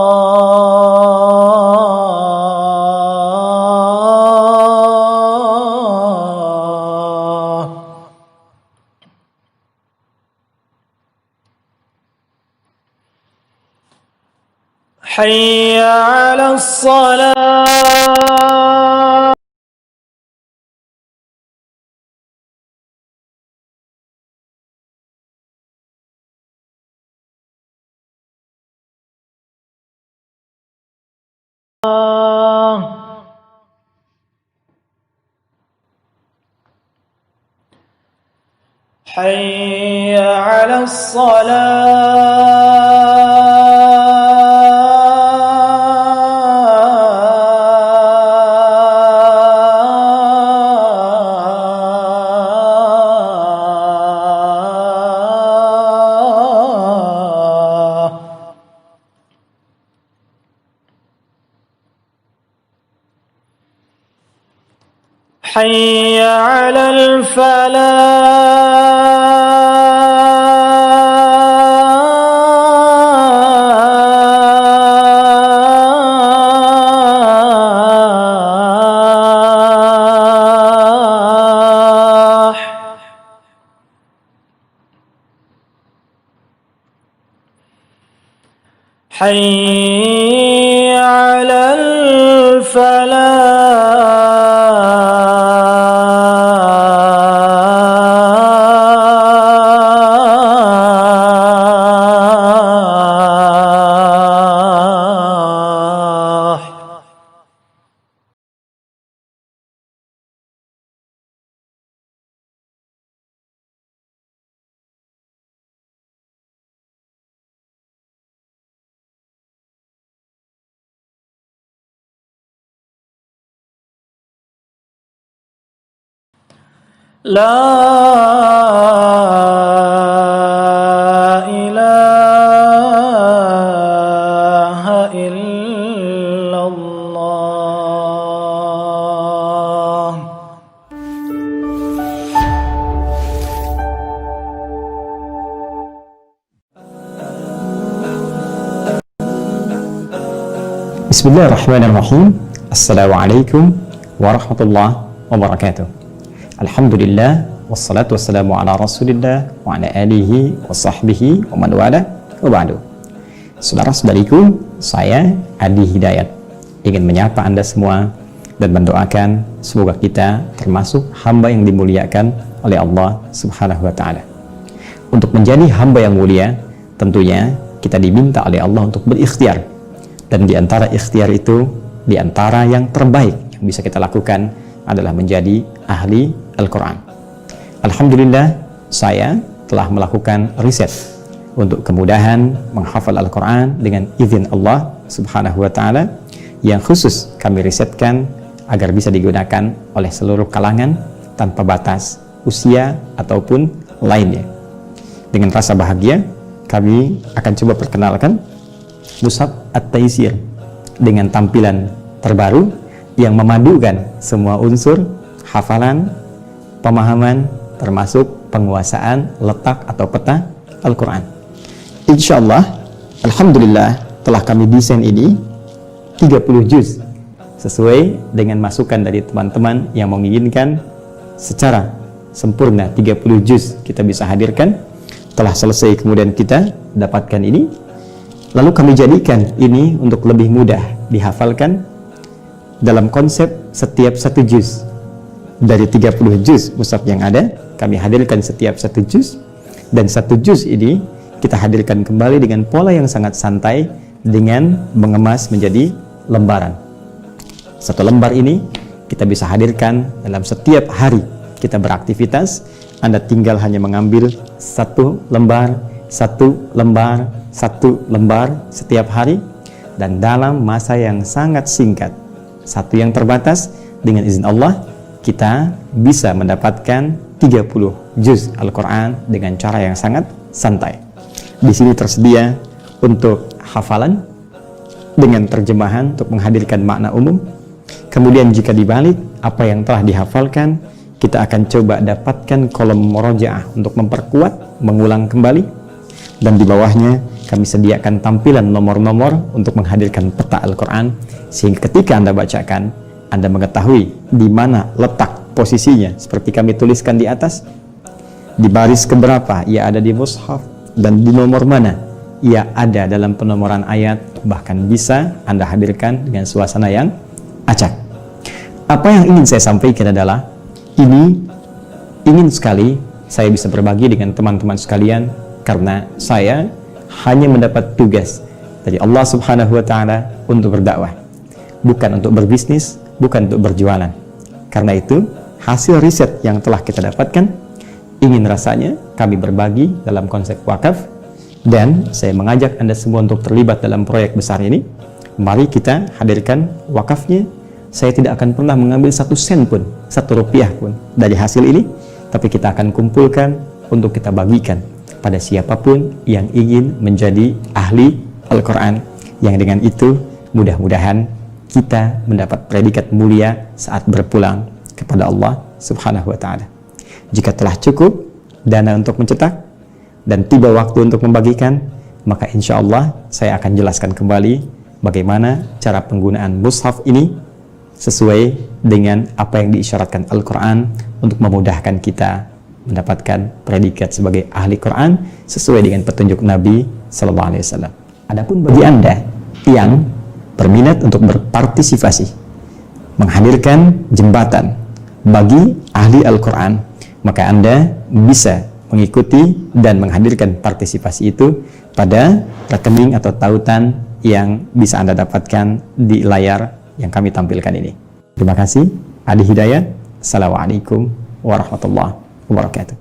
حي على الصلاة حي على الصلاة حي على الفلاح حي على الفلاح لا إله إلا الله. Bismillahirrahmanirrahim. Assalamualaikum warahmatullahi wabarakatuh. Alhamdulillah wassalatu wassalamu ala Rasulillah wa ala alihi wa sahbihi wa man wala wa ba'du. Saudara-saudariku, saya Adi Hidayat ingin menyapa Anda semua dan mendoakan semoga kita termasuk hamba yang dimuliakan oleh Allah Subhanahu wa taala. Untuk menjadi hamba yang mulia, tentunya kita diminta oleh Allah untuk berikhtiar. Dan di antara ikhtiar itu, di antara yang terbaik yang bisa kita lakukan adalah menjadi ahli Al-Quran. Alhamdulillah, saya telah melakukan riset untuk kemudahan menghafal Al-Quran dengan izin Allah Subhanahu wa ta'ala, yang khusus kami risetkan agar bisa digunakan oleh seluruh kalangan tanpa batas usia ataupun lainnya. Dengan rasa bahagia, kami akan coba perkenalkan Mushaf At-Taisir dengan tampilan terbaru yang memadukan semua unsur hafalan, pemahaman, termasuk penguasaan letak atau peta Al-Quran. Insyaallah, alhamdulillah telah kami desain ini 30 juz sesuai dengan masukan dari teman-teman yang menginginkan secara sempurna 30 juz kita bisa hadirkan. Telah selesai kemudian kita dapatkan ini. Lalu kami jadikan ini untuk lebih mudah dihafalkan dalam konsep setiap satu juz. Dari 30 juz mushaf yang ada, kami hadirkan setiap satu juz, dan satu juz ini kita hadirkan kembali dengan pola yang sangat santai dengan mengemas menjadi lembaran. Satu lembar ini kita bisa hadirkan dalam setiap hari kita beraktivitas. Anda tinggal hanya mengambil satu lembar, satu lembar, satu lembar setiap hari, dan dalam masa yang sangat singkat, satu yang terbatas, dengan izin Allah kita bisa mendapatkan 30 juz Al-Quran dengan cara yang sangat santai. Di sini tersedia untuk hafalan dengan terjemahan untuk menghadirkan makna umum. Kemudian jika dibalik apa yang telah dihafalkan, kita akan coba dapatkan kolom murojaah untuk memperkuat, mengulang kembali. Dan di bawahnya kami sediakan tampilan nomor-nomor untuk menghadirkan peta Al-Quran, sehingga ketika Anda bacakan, Anda mengetahui di mana letak posisinya, seperti kami tuliskan di atas, di baris keberapa ia ada di mushaf, dan di nomor mana ia ada dalam penomoran ayat. Bahkan bisa Anda hadirkan dengan suasana yang acak. Apa yang ingin saya sampaikan adalah, ini ingin sekali saya bisa berbagi dengan teman-teman sekalian, karena saya hanya mendapat tugas dari Allah Subhanahu wa ta'ala untuk berdakwah, bukan untuk berbisnis, bukan untuk berjualan. Karena itu, hasil riset yang telah kita dapatkan, ingin rasanya kami berbagi dalam konsep wakaf, dan saya mengajak Anda semua untuk terlibat dalam proyek besar ini. Mari kita hadirkan wakafnya. Saya tidak akan pernah mengambil 1 sen pun, 1 rupiah pun dari hasil ini, tapi kita akan kumpulkan untuk kita bagikan pada siapapun yang ingin menjadi ahli Al-Quran, yang dengan itu mudah-mudahan kita mendapat predikat mulia saat berpulang kepada Allah Subhanahu wa ta'ala. Jika telah cukup dana untuk mencetak dan tiba waktu untuk membagikan, maka insya Allah saya akan jelaskan kembali bagaimana cara penggunaan mushaf ini sesuai dengan apa yang diisyaratkan Al-Quran untuk memudahkan kita mendapatkan predikat sebagai ahli Quran sesuai dengan petunjuk Nabi Sallallahu Alaihi Wasallam. Adapun bagi Anda yang berminat untuk berpartisipasi menghadirkan jembatan bagi ahli Al-Quran, maka Anda bisa mengikuti dan menghadirkan partisipasi itu pada rekening atau tautan yang bisa Anda dapatkan di layar yang kami tampilkan ini. Terima kasih. Adi Hidayat. Assalamualaikum warahmatullahi wabarakatuh.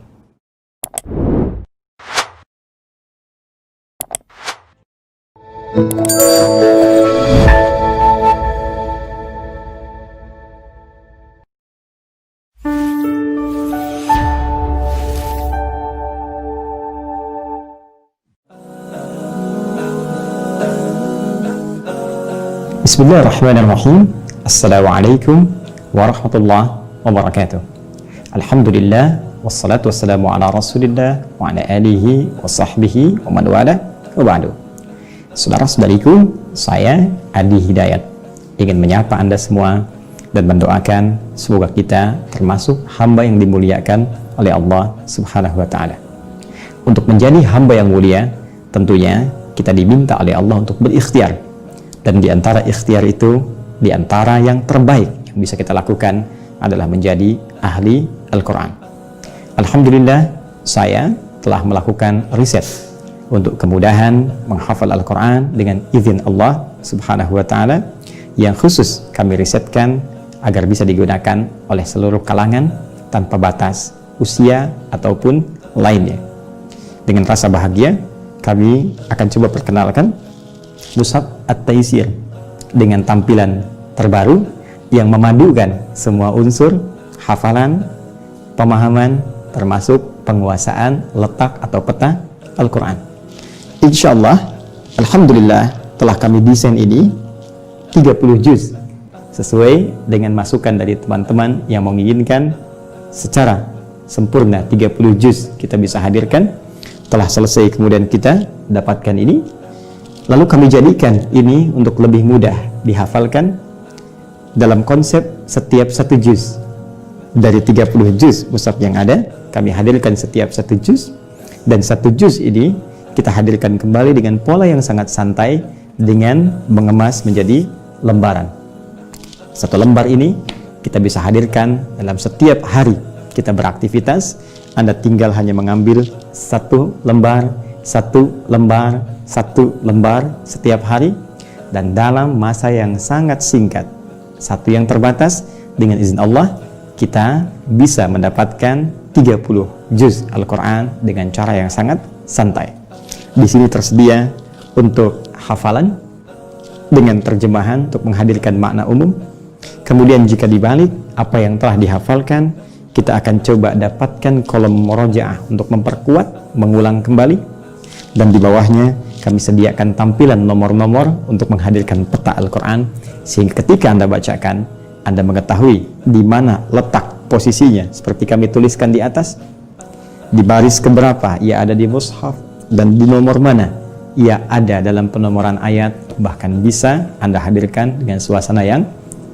Bismillahirrahmanirrahim. Assalamualaikum warahmatullahi wabarakatuh. Alhamdulillah wassalatu wassalamu ala Rasulillah wa ala alihi wa sahbihi wa man wala wa ba'du. Saudara-saudariku, saya Adi Hidayat ingin menyapa Anda semua dan mendoakan semoga kita termasuk hamba yang dimuliakan oleh Allah Subhanahu wa taala. Untuk menjadi hamba yang mulia, tentunya kita diminta oleh Allah untuk berikhtiar. Dan di antara ikhtiar itu, di antara yang terbaik yang bisa kita lakukan adalah menjadi ahli Al-Quran. Alhamdulillah, saya telah melakukan riset untuk kemudahan menghafal Al-Quran dengan izin Allah Subhanahu wa ta'ala, yang khusus kami risetkan agar bisa digunakan oleh seluruh kalangan tanpa batas usia ataupun lainnya. Dengan rasa bahagia, kami akan coba perkenalkan Mushaf At-Taisir dengan tampilan terbaru yang memadukan semua unsur hafalan, pemahaman, termasuk penguasaan letak atau peta Al-Quran. Insyaallah, alhamdulillah telah kami desain ini 30 juz sesuai dengan masukan dari teman-teman yang menginginkan secara sempurna 30 juz kita bisa hadirkan. Telah selesai kemudian kita dapatkan ini. Lalu kami jadikan ini untuk lebih mudah dihafalkan dalam konsep setiap satu juz. Dari 30 juz mushaf yang ada, kami hadirkan setiap satu juz, dan satu juz ini kita hadirkan kembali dengan pola yang sangat santai dengan mengemas menjadi lembaran. Satu lembar ini kita bisa hadirkan dalam setiap hari kita beraktivitas. Anda tinggal hanya mengambil satu lembar setiap hari, dan dalam masa yang sangat singkat, satu yang terbatas, dengan izin Allah kita bisa mendapatkan 30 juz Al-Quran dengan cara yang sangat santai. Di sini tersedia untuk hafalan dengan terjemahan untuk menghadirkan makna umum. Kemudian jika dibalik apa yang telah dihafalkan, kita akan coba dapatkan kolom murojaah untuk memperkuat, mengulang kembali. Dan di bawahnya kami sediakan tampilan nomor-nomor untuk menghadirkan peta Al-Quran, sehingga ketika Anda bacakan, Anda mengetahui di mana letak posisinya, seperti kami tuliskan di atas, di baris keberapa ia ada di mushaf, dan di nomor mana ia ada dalam penomoran ayat. Bahkan bisa Anda hadirkan dengan suasana yang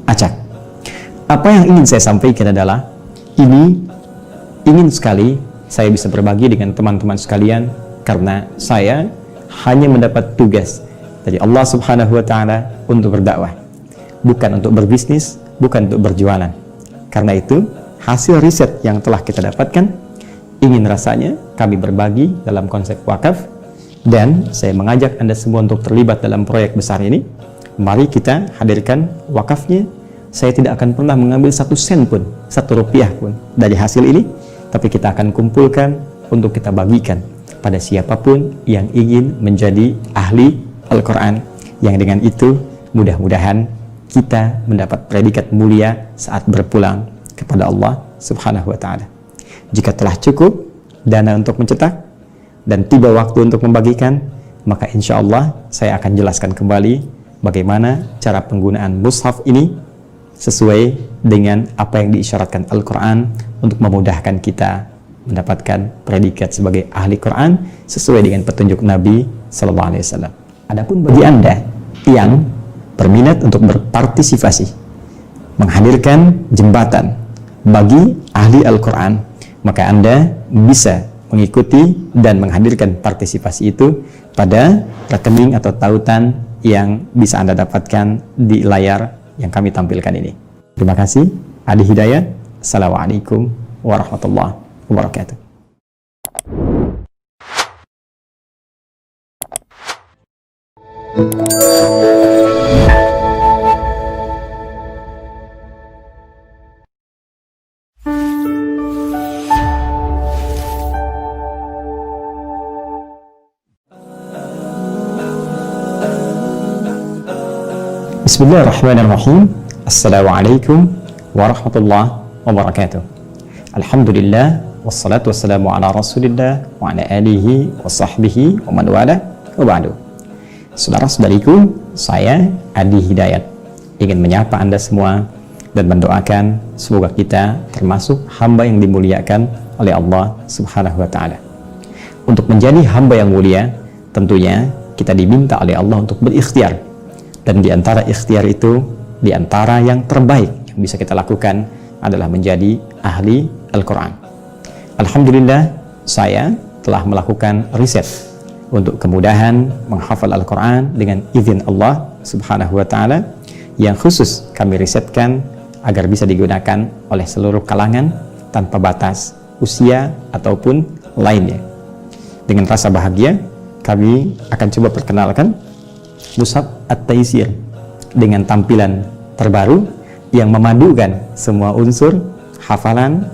acak. Apa yang ingin saya sampaikan adalah, ini ingin sekali saya bisa berbagi dengan teman-teman sekalian, karena saya hanya mendapat tugas dari Allah Subhanahu wa ta'ala untuk berdakwah, bukan untuk berbisnis, bukan untuk berjualan. Karena itu, hasil riset yang telah kita dapatkan, ingin rasanya kami berbagi dalam konsep wakaf, dan saya mengajak Anda semua untuk terlibat dalam proyek besar ini. Mari kita hadirkan wakafnya. Saya tidak akan pernah mengambil 1 sen pun, 1 rupiah pun dari hasil ini, tapi kita akan kumpulkan untuk kita bagikan pada siapapun yang ingin menjadi ahli Al-Quran, yang dengan itu mudah-mudahan kita mendapat predikat mulia saat berpulang kepada Allah Subhanahu wa ta'ala. Jika telah cukup dana untuk mencetak dan tiba waktu untuk membagikan, maka insya Allah saya akan jelaskan kembali bagaimana cara penggunaan mushaf ini sesuai dengan apa yang diisyaratkan Al-Quran untuk memudahkan kita mendapatkan predikat sebagai ahli Quran sesuai dengan petunjuk Nabi Sallallahu Alaihi Wasallam. Adapun bagi Anda yang berminat untuk berpartisipasi menghadirkan jembatan bagi ahli Al-Quran, maka Anda bisa mengikuti dan menghadirkan partisipasi itu pada rekening atau tautan yang bisa Anda dapatkan di layar yang kami tampilkan ini. Terima kasih. Adi Hidayat. Assalamualaikum warahmatullahi wabarakatuh. Bismillahirrahmanirrahim. Assalamualaikum warahmatullahi wabarakatuh. Alhamdulillah, wassalatu wassalamu ala Rasulillah wa ala alihi wa sahbihi wa man wala wa ba'du. Saudara-saudariku, saya Adi Hidayat ingin menyapa Anda semua dan mendoakan semoga kita termasuk hamba yang dimuliakan oleh Allah Subhanahu wa Ta'ala. Untuk menjadi hamba yang mulia, tentunya kita diminta oleh Allah untuk berikhtiar, dan di antara ikhtiar itu, di antara yang terbaik yang bisa kita lakukan adalah menjadi ahli Al-Quran. Alhamdulillah, saya telah melakukan riset untuk kemudahan menghafal Al-Quran dengan izin Allah Subhanahu wa Ta'ala, yang khusus kami risetkan agar bisa digunakan oleh seluruh kalangan tanpa batas usia ataupun lainnya. Dengan rasa bahagia, kami akan coba perkenalkan Mushaf At-Taisir dengan tampilan terbaru yang memadukan semua unsur hafalan,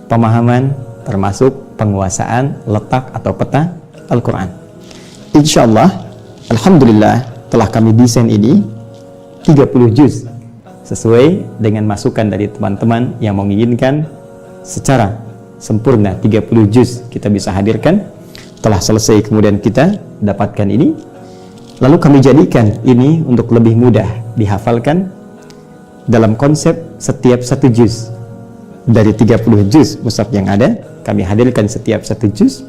pemahaman, termasuk penguasaan letak atau peta Al-Quran. Insyaallah, alhamdulillah, telah kami desain ini 30 juz sesuai dengan masukan dari teman-teman yang menginginkan secara sempurna 30 juz kita bisa hadirkan. Telah selesai kemudian kita dapatkan ini, lalu kami jadikan ini untuk lebih mudah dihafalkan dalam konsep setiap satu juz. Dari 30 juz mushaf yang ada, kami hadirkan setiap satu juz,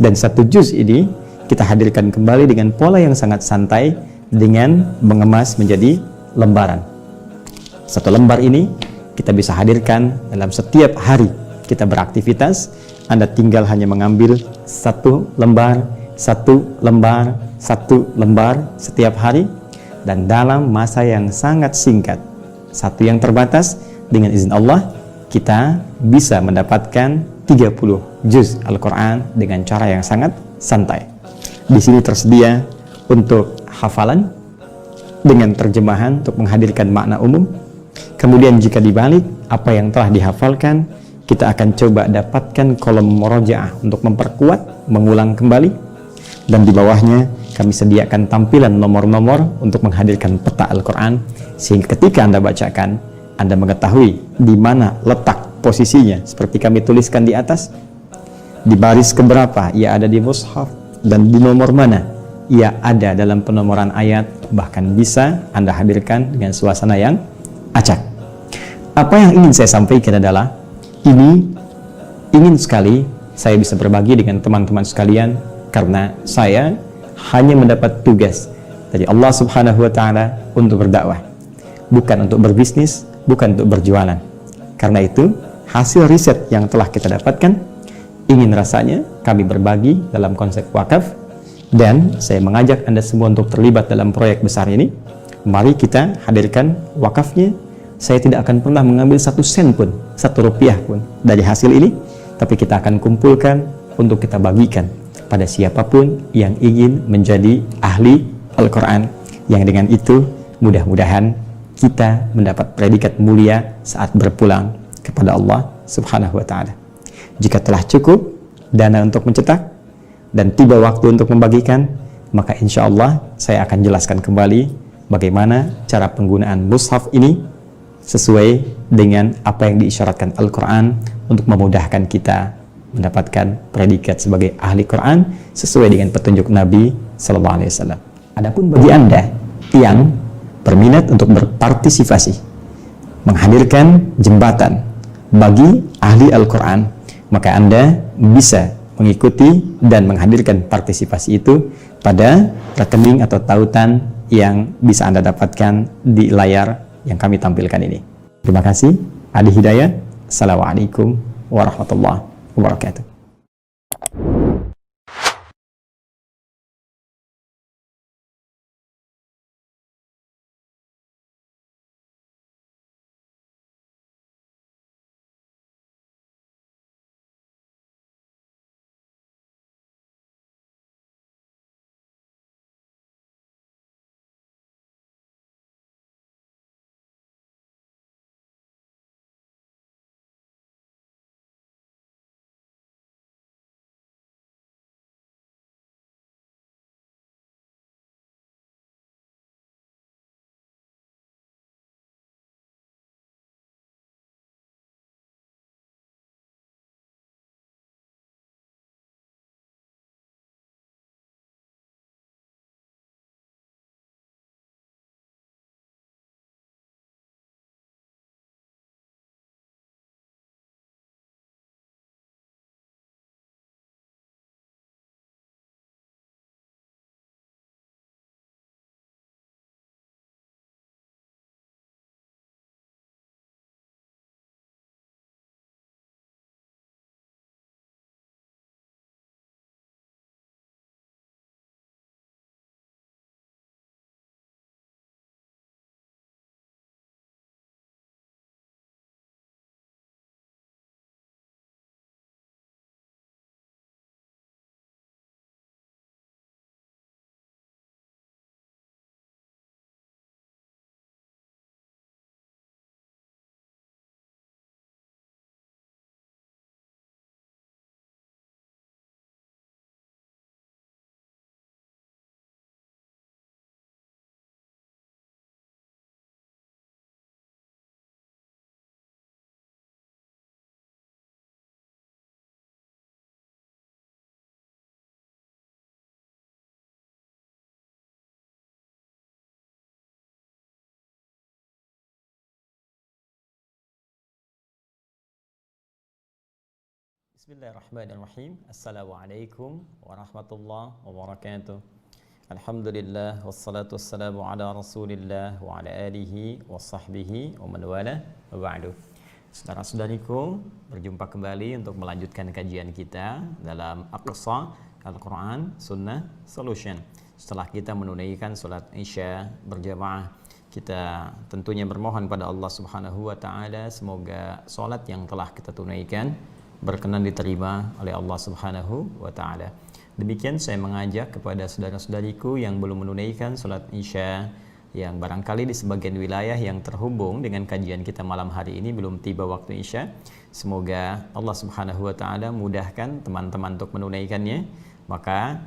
dan satu juz ini kita hadirkan kembali dengan pola yang sangat santai dengan mengemas menjadi lembaran. Satu lembar ini kita bisa hadirkan dalam setiap hari kita beraktivitas. Anda tinggal hanya mengambil satu lembar, satu lembar, satu lembar setiap hari, dan dalam masa yang sangat singkat, satu yang terbatas, dengan izin Allah, kita bisa mendapatkan 30 juz Al-Quran dengan cara yang sangat santai. Di sini tersedia untuk hafalan dengan terjemahan untuk menghadirkan makna umum. Kemudian jika dibalik apa yang telah dihafalkan, kita akan coba dapatkan kolom murojaah untuk memperkuat, mengulang kembali. Dan di bawahnya kami sediakan tampilan nomor-nomor untuk menghadirkan peta Al-Quran, sehingga ketika Anda bacakan, Anda mengetahui di mana letak posisinya, seperti kami tuliskan di atas, di baris keberapa ia ada di mushaf, dan di nomor mana ia ada dalam penomoran ayat. Bahkan bisa Anda hadirkan dengan suasana yang acak. Apa yang ingin saya sampaikan adalah, ini ingin sekali saya bisa berbagi dengan teman-teman sekalian, karena saya hanya mendapat tugas dari Allah Subhanahu wa Ta'ala untuk berdakwah, bukan untuk berbisnis, bukan untuk berjualan. Karena itu, hasil riset yang telah kita dapatkan, ingin rasanya kami berbagi dalam konsep wakaf, dan saya mengajak Anda semua untuk terlibat dalam proyek besar ini. Mari kita hadirkan wakafnya. Saya tidak akan pernah mengambil 1 sen pun, 1 rupiah pun dari hasil ini, tapi kita akan kumpulkan untuk kita bagikan pada siapapun yang ingin menjadi ahli Al-Quran, yang dengan itu mudah-mudahan kita mendapat predikat mulia saat berpulang kepada Allah Subhanahu wa Ta'ala. Jika telah cukup dana untuk mencetak dan tiba waktu untuk membagikan, maka insya Allah saya akan jelaskan kembali bagaimana cara penggunaan mushaf ini sesuai dengan apa yang diisyaratkan Al-Quran untuk memudahkan kita mendapatkan predikat sebagai ahli Quran sesuai dengan petunjuk Nabi Sallallahu Alaihi Wasallam. Adapun bagi Anda yang berminat untuk berpartisipasi menghadirkan jembatan bagi ahli Al-Quran, maka Anda bisa mengikuti dan menghadirkan partisipasi itu pada rekening atau tautan yang bisa Anda dapatkan di layar yang kami tampilkan ini. Terima kasih. Adi Hidayat. Assalamualaikum warahmatullahi wabarakatuh. Bismillahirrahmanirrahim. Assalamualaikum warahmatullahi wabarakatuh. Alhamdulillah wassalatu wassalamu ala Rasulillah wa ala alihi wa sahbihi wa man wala wa ba'du. Saudara-saudariku, berjumpa kembali untuk melanjutkan kajian kita dalam Aqsa Al-Quran Sunnah Solution. Setelah kita menunaikan salat Isya berjamaah, kita tentunya bermohon pada Allah Subhanahu wa taala semoga salat yang telah kita tunaikan berkenan diterima oleh Allah Subhanahu wa taala. Demikian saya mengajak kepada saudara-saudariku yang belum menunaikan salat Isya, yang barangkali di sebagian wilayah yang terhubung dengan kajian kita malam hari ini belum tiba waktu Isya. Semoga Allah Subhanahu wa taala mudahkan teman-teman untuk menunaikannya. Maka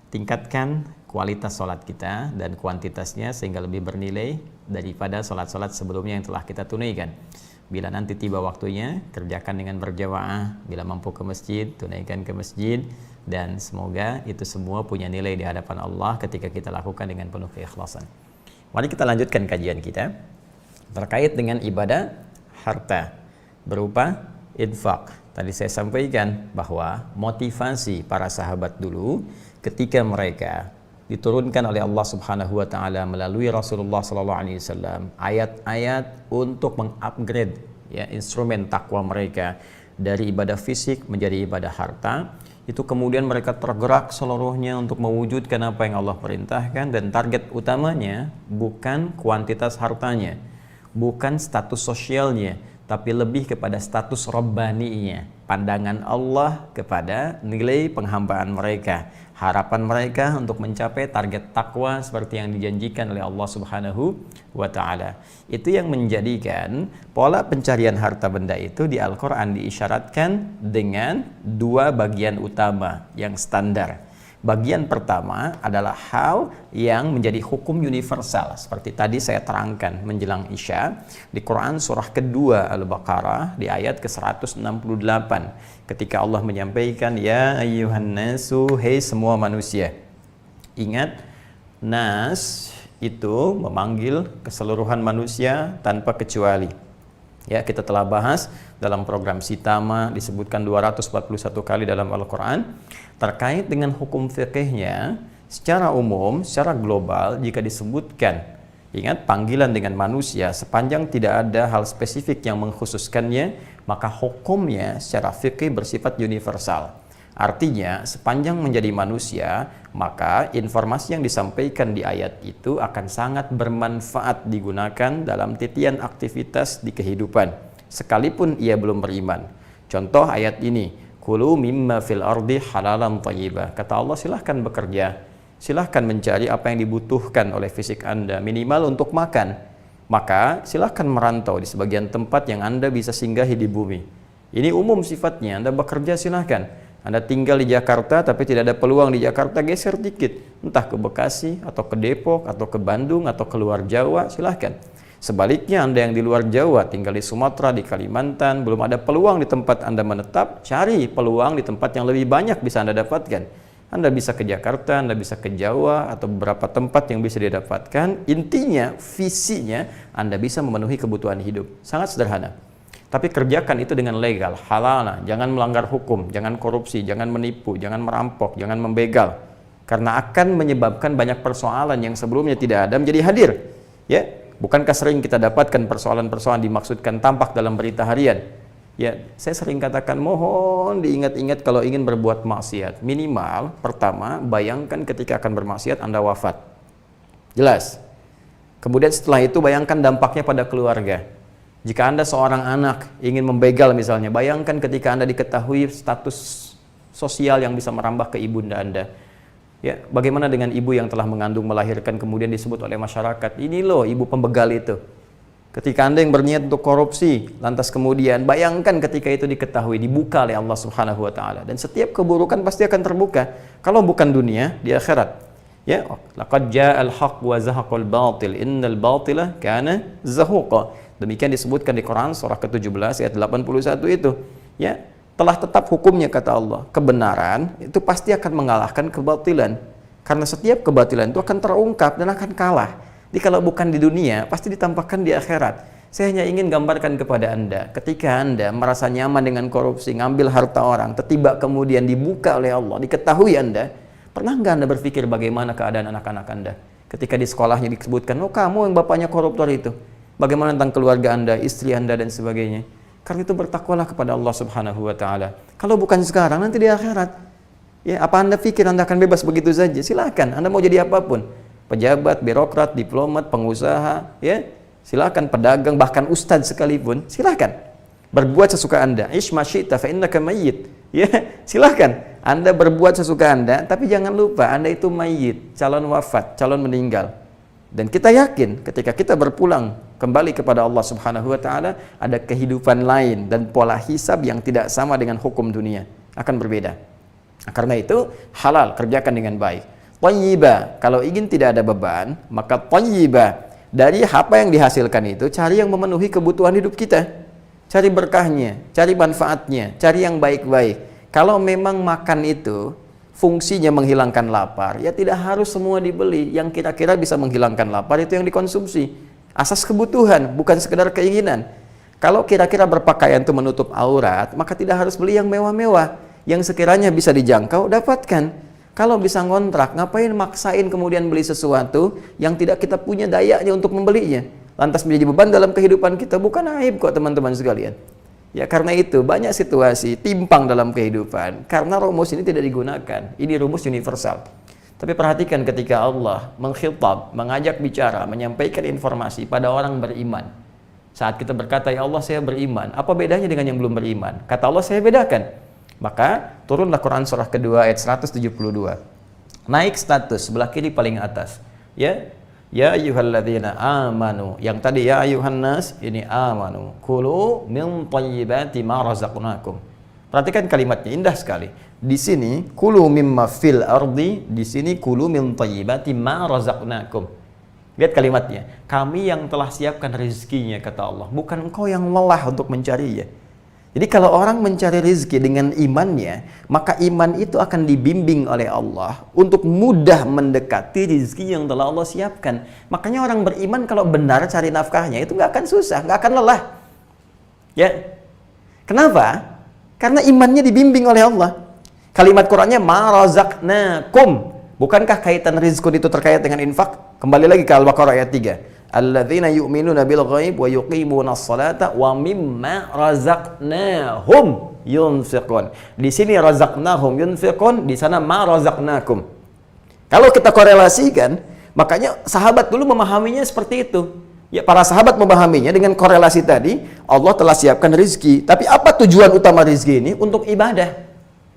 tingkatkan kualitas salat kita dan kuantitasnya sehingga lebih bernilai daripada salat-salat sebelumnya yang telah kita tunaikan. Bila nanti tiba waktunya, kerjakan dengan berjamaah. Bila mampu ke masjid, tunaikan ke masjid. Dan semoga itu semua punya nilai di hadapan Allah ketika kita lakukan dengan penuh keikhlasan. Mari kita lanjutkan kajian kita terkait dengan ibadah harta berupa infak. Tadi saya sampaikan bahwa motivasi para sahabat dulu ketika mereka diturunkan oleh Allah Subhanahu wa taala melalui Rasulullah sallallahu alaihi wasallam ayat-ayat untuk mengupgrade ya instrumen takwa mereka dari ibadah fisik menjadi ibadah harta, itu kemudian mereka tergerak seluruhnya untuk mewujudkan apa yang Allah perintahkan, dan target utamanya bukan kuantitas hartanya, bukan status sosialnya, tapi lebih kepada status robbaninya, pandangan Allah kepada nilai penghambaan mereka, harapan mereka untuk mencapai target takwa seperti yang dijanjikan oleh Allah Subhanahu wa taala. Itu yang menjadikan pola pencarian harta benda itu di Al-Qur'an diisyaratkan dengan dua bagian utama yang standar. Bagian pertama adalah hal yang menjadi hukum universal seperti tadi saya terangkan menjelang Isya di Quran surah kedua Al-Baqarah di ayat ke-168 ketika Allah menyampaikan ya ayyuhan nasu, hei semua manusia. Ingat, nas itu memanggil keseluruhan manusia tanpa kecuali. Ya, kita telah bahas dalam program Sitama disebutkan 241 kali dalam Al-Quran terkait dengan hukum fikihnya secara umum, secara global. Jika disebutkan, ingat, panggilan dengan manusia sepanjang tidak ada hal spesifik yang mengkhususkannya, maka hukumnya secara fikih bersifat universal. Artinya sepanjang menjadi manusia, maka informasi yang disampaikan di ayat itu akan sangat bermanfaat digunakan dalam titian aktivitas di kehidupan sekalipun ia belum beriman. Contoh ayat ini, kulu mimma fil ardi halalan thayyibah. Kata Allah, silahkan bekerja, silahkan mencari apa yang dibutuhkan oleh fisik Anda minimal untuk makan. Maka silahkan merantau di sebagian tempat yang Anda bisa singgahi di bumi. Ini umum sifatnya. Anda bekerja silahkan. Anda tinggal di Jakarta tapi tidak ada peluang di Jakarta, geser dikit, entah ke Bekasi atau ke Depok atau ke Bandung atau keluar Jawa, silahkan. Sebaliknya, Anda yang di luar Jawa, tinggal di Sumatera, di Kalimantan, belum ada peluang di tempat Anda menetap, cari peluang di tempat yang lebih banyak bisa Anda dapatkan. Anda bisa ke Jakarta, Anda bisa ke Jawa, atau beberapa tempat yang bisa didapatkan. Intinya, visinya, Anda bisa memenuhi kebutuhan hidup. Sangat sederhana. Tapi kerjakan itu dengan legal, halal, jangan melanggar hukum, jangan korupsi, jangan menipu, jangan merampok, jangan membegal. Karena akan menyebabkan banyak persoalan yang sebelumnya tidak ada menjadi hadir. Ya, bukankah sering kita dapatkan persoalan-persoalan dimaksudkan tampak dalam berita harian? Ya, saya sering katakan mohon diingat-ingat kalau ingin berbuat maksiat. Minimal, pertama, bayangkan ketika akan bermaksiat Anda wafat. Jelas. Kemudian setelah itu bayangkan dampaknya pada keluarga. Jika Anda seorang anak ingin membegal misalnya, bayangkan ketika Anda diketahui status sosial yang bisa merambah ke ibunda Anda. Ya, bagaimana dengan ibu yang telah mengandung, melahirkan, kemudian disebut oleh masyarakat, ini loh ibu pembegal itu. Ketika Anda yang berniat untuk korupsi, lantas kemudian bayangkan ketika itu diketahui, dibuka oleh Allah Subhanahu wa taala, dan setiap keburukan pasti akan terbuka. Kalau bukan dunia, di akhirat. Ya, laqad ja'al haqq wa zahaqal batil, innal batila kana zahuqa. Demikian disebutkan di Quran surah ke-17 ayat 81 itu. Ya, telah tetap hukumnya kata Allah. Kebenaran itu pasti akan mengalahkan kebatilan. Karena setiap kebatilan itu akan terungkap dan akan kalah. Jadi kalau bukan di dunia, pasti ditampakkan di akhirat. Saya hanya ingin gambarkan kepada Anda, ketika Anda merasa nyaman dengan korupsi, ngambil harta orang, tiba kemudian dibuka oleh Allah, diketahui Anda, pernah nggak Anda berpikir bagaimana keadaan anak-anak Anda? Ketika di sekolahnya disebutkan, oh kamu yang bapaknya koruptor itu. Bagaimana tentang keluarga Anda, istri Anda, dan sebagainya. Karena itu bertakwalah kepada Allah Subhanahu wa Ta'ala. Kalau bukan sekarang, nanti di akhirat. Ya, apa Anda pikir Anda akan bebas begitu saja? Silakan, Anda mau jadi apapun. Pejabat, birokrat, diplomat, pengusaha, ya. Silakan, pedagang, bahkan ustadz sekalipun, silakan. Berbuat sesuka Anda. Ish ma syi'ta fa innaka mayyit. Ya, silakan. Anda berbuat sesuka Anda, tapi jangan lupa Anda itu mayyit, calon wafat, calon meninggal. Dan kita yakin ketika kita berpulang kembali kepada Allah Subhanahu wa Ta'ala, ada kehidupan lain dan pola hisab yang tidak sama dengan hukum dunia, akan berbeda. Karena itu halal, kerjakan dengan baik. Thayyibah, kalau ingin tidak ada beban, maka thayyibah, dari apa yang dihasilkan itu cari yang memenuhi kebutuhan hidup kita. Cari berkahnya, cari manfaatnya, cari yang baik-baik. Kalau memang makan itu fungsinya menghilangkan lapar, ya tidak harus semua dibeli. Yang kira-kira bisa menghilangkan lapar itu yang dikonsumsi. Asas kebutuhan, bukan sekedar keinginan. Kalau kira-kira berpakaian itu menutup aurat, maka tidak harus beli yang mewah-mewah. Yang sekiranya bisa dijangkau, dapatkan. Kalau bisa ngontrak, ngapain maksain kemudian beli sesuatu yang tidak kita punya dayanya untuk membelinya? Lantas menjadi beban dalam kehidupan kita, bukan aib kok teman-teman sekalian. Ya karena itu banyak situasi timpang dalam kehidupan karena rumus ini tidak digunakan. Ini rumus universal. Tapi perhatikan ketika Allah mengkhitab, mengajak bicara, menyampaikan informasi pada orang beriman. Saat kita berkata, ya Allah saya beriman, apa bedanya dengan yang belum beriman? Kata Allah, saya bedakan. Maka turunlah Quran surah kedua ayat 172. Naik status sebelah kiri paling atas. Ya, ya ayyuhalladzina amanu. Yang tadi ya ayyuhan nas, ini amanu. Kulu min thayyibati ma razaqnakum. Perhatikan kalimatnya, indah sekali. Di sini kulu mimma fil ardi, di sini kulu min thayyibati ma razaqnakum. Lihat kalimatnya. Kami yang telah siapkan rezekinya, kata Allah. Bukan engkau yang lelah untuk mencarinya. Jadi kalau orang mencari rezeki dengan imannya, maka iman itu akan dibimbing oleh Allah untuk mudah mendekati rezeki yang telah Allah siapkan. Makanya orang beriman kalau benar cari nafkahnya itu nggak akan susah, nggak akan lelah. Ya, kenapa? Karena imannya dibimbing oleh Allah. Kalimat Qurannya ma razaqnakum. Bukankah kaitan rizqun itu terkait dengan infak? Kembali lagi ke Al-Baqarah ayat 3. Alladzina yu'minuna bil ghaib wa yuqimuna as-salata wa mimma razaqnahum yunfiqun. Di sini razaqnahum yunfiqun, di sana ma razaqnakum. Kalau kita korelasikan, makanya sahabat dulu memahaminya seperti itu. Ya, para sahabat memahaminya dengan korelasi tadi, Allah telah siapkan rezeki. Tapi apa tujuan utama rezeki ini? Untuk ibadah.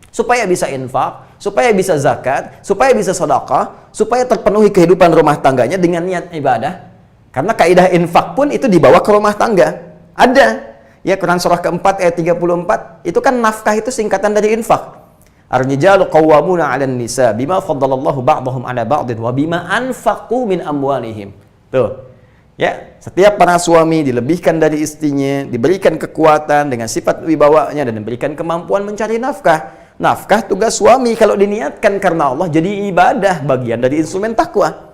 Supaya bisa infak, supaya bisa zakat, supaya bisa sedekah, supaya terpenuhi kehidupan rumah tangganya dengan niat ibadah. Karena kaidah infak pun itu dibawa ke rumah tangga. Ada. Ya, Quran surah keempat ayat 34, itu kan nafkah itu singkatan dari infak. Ar-rijalu qawwamuna 'alan nisa bima faddalallahu ba'dahum 'ala ba'din wa bima anfaqu min amwalihim. Tuh. Ya, setiap para suami dilebihkan dari istrinya, diberikan kekuatan dengan sifat wibawanya dan diberikan kemampuan mencari nafkah. Nafkah tugas suami kalau diniatkan karena Allah jadi ibadah, bagian dari instrumen takwa.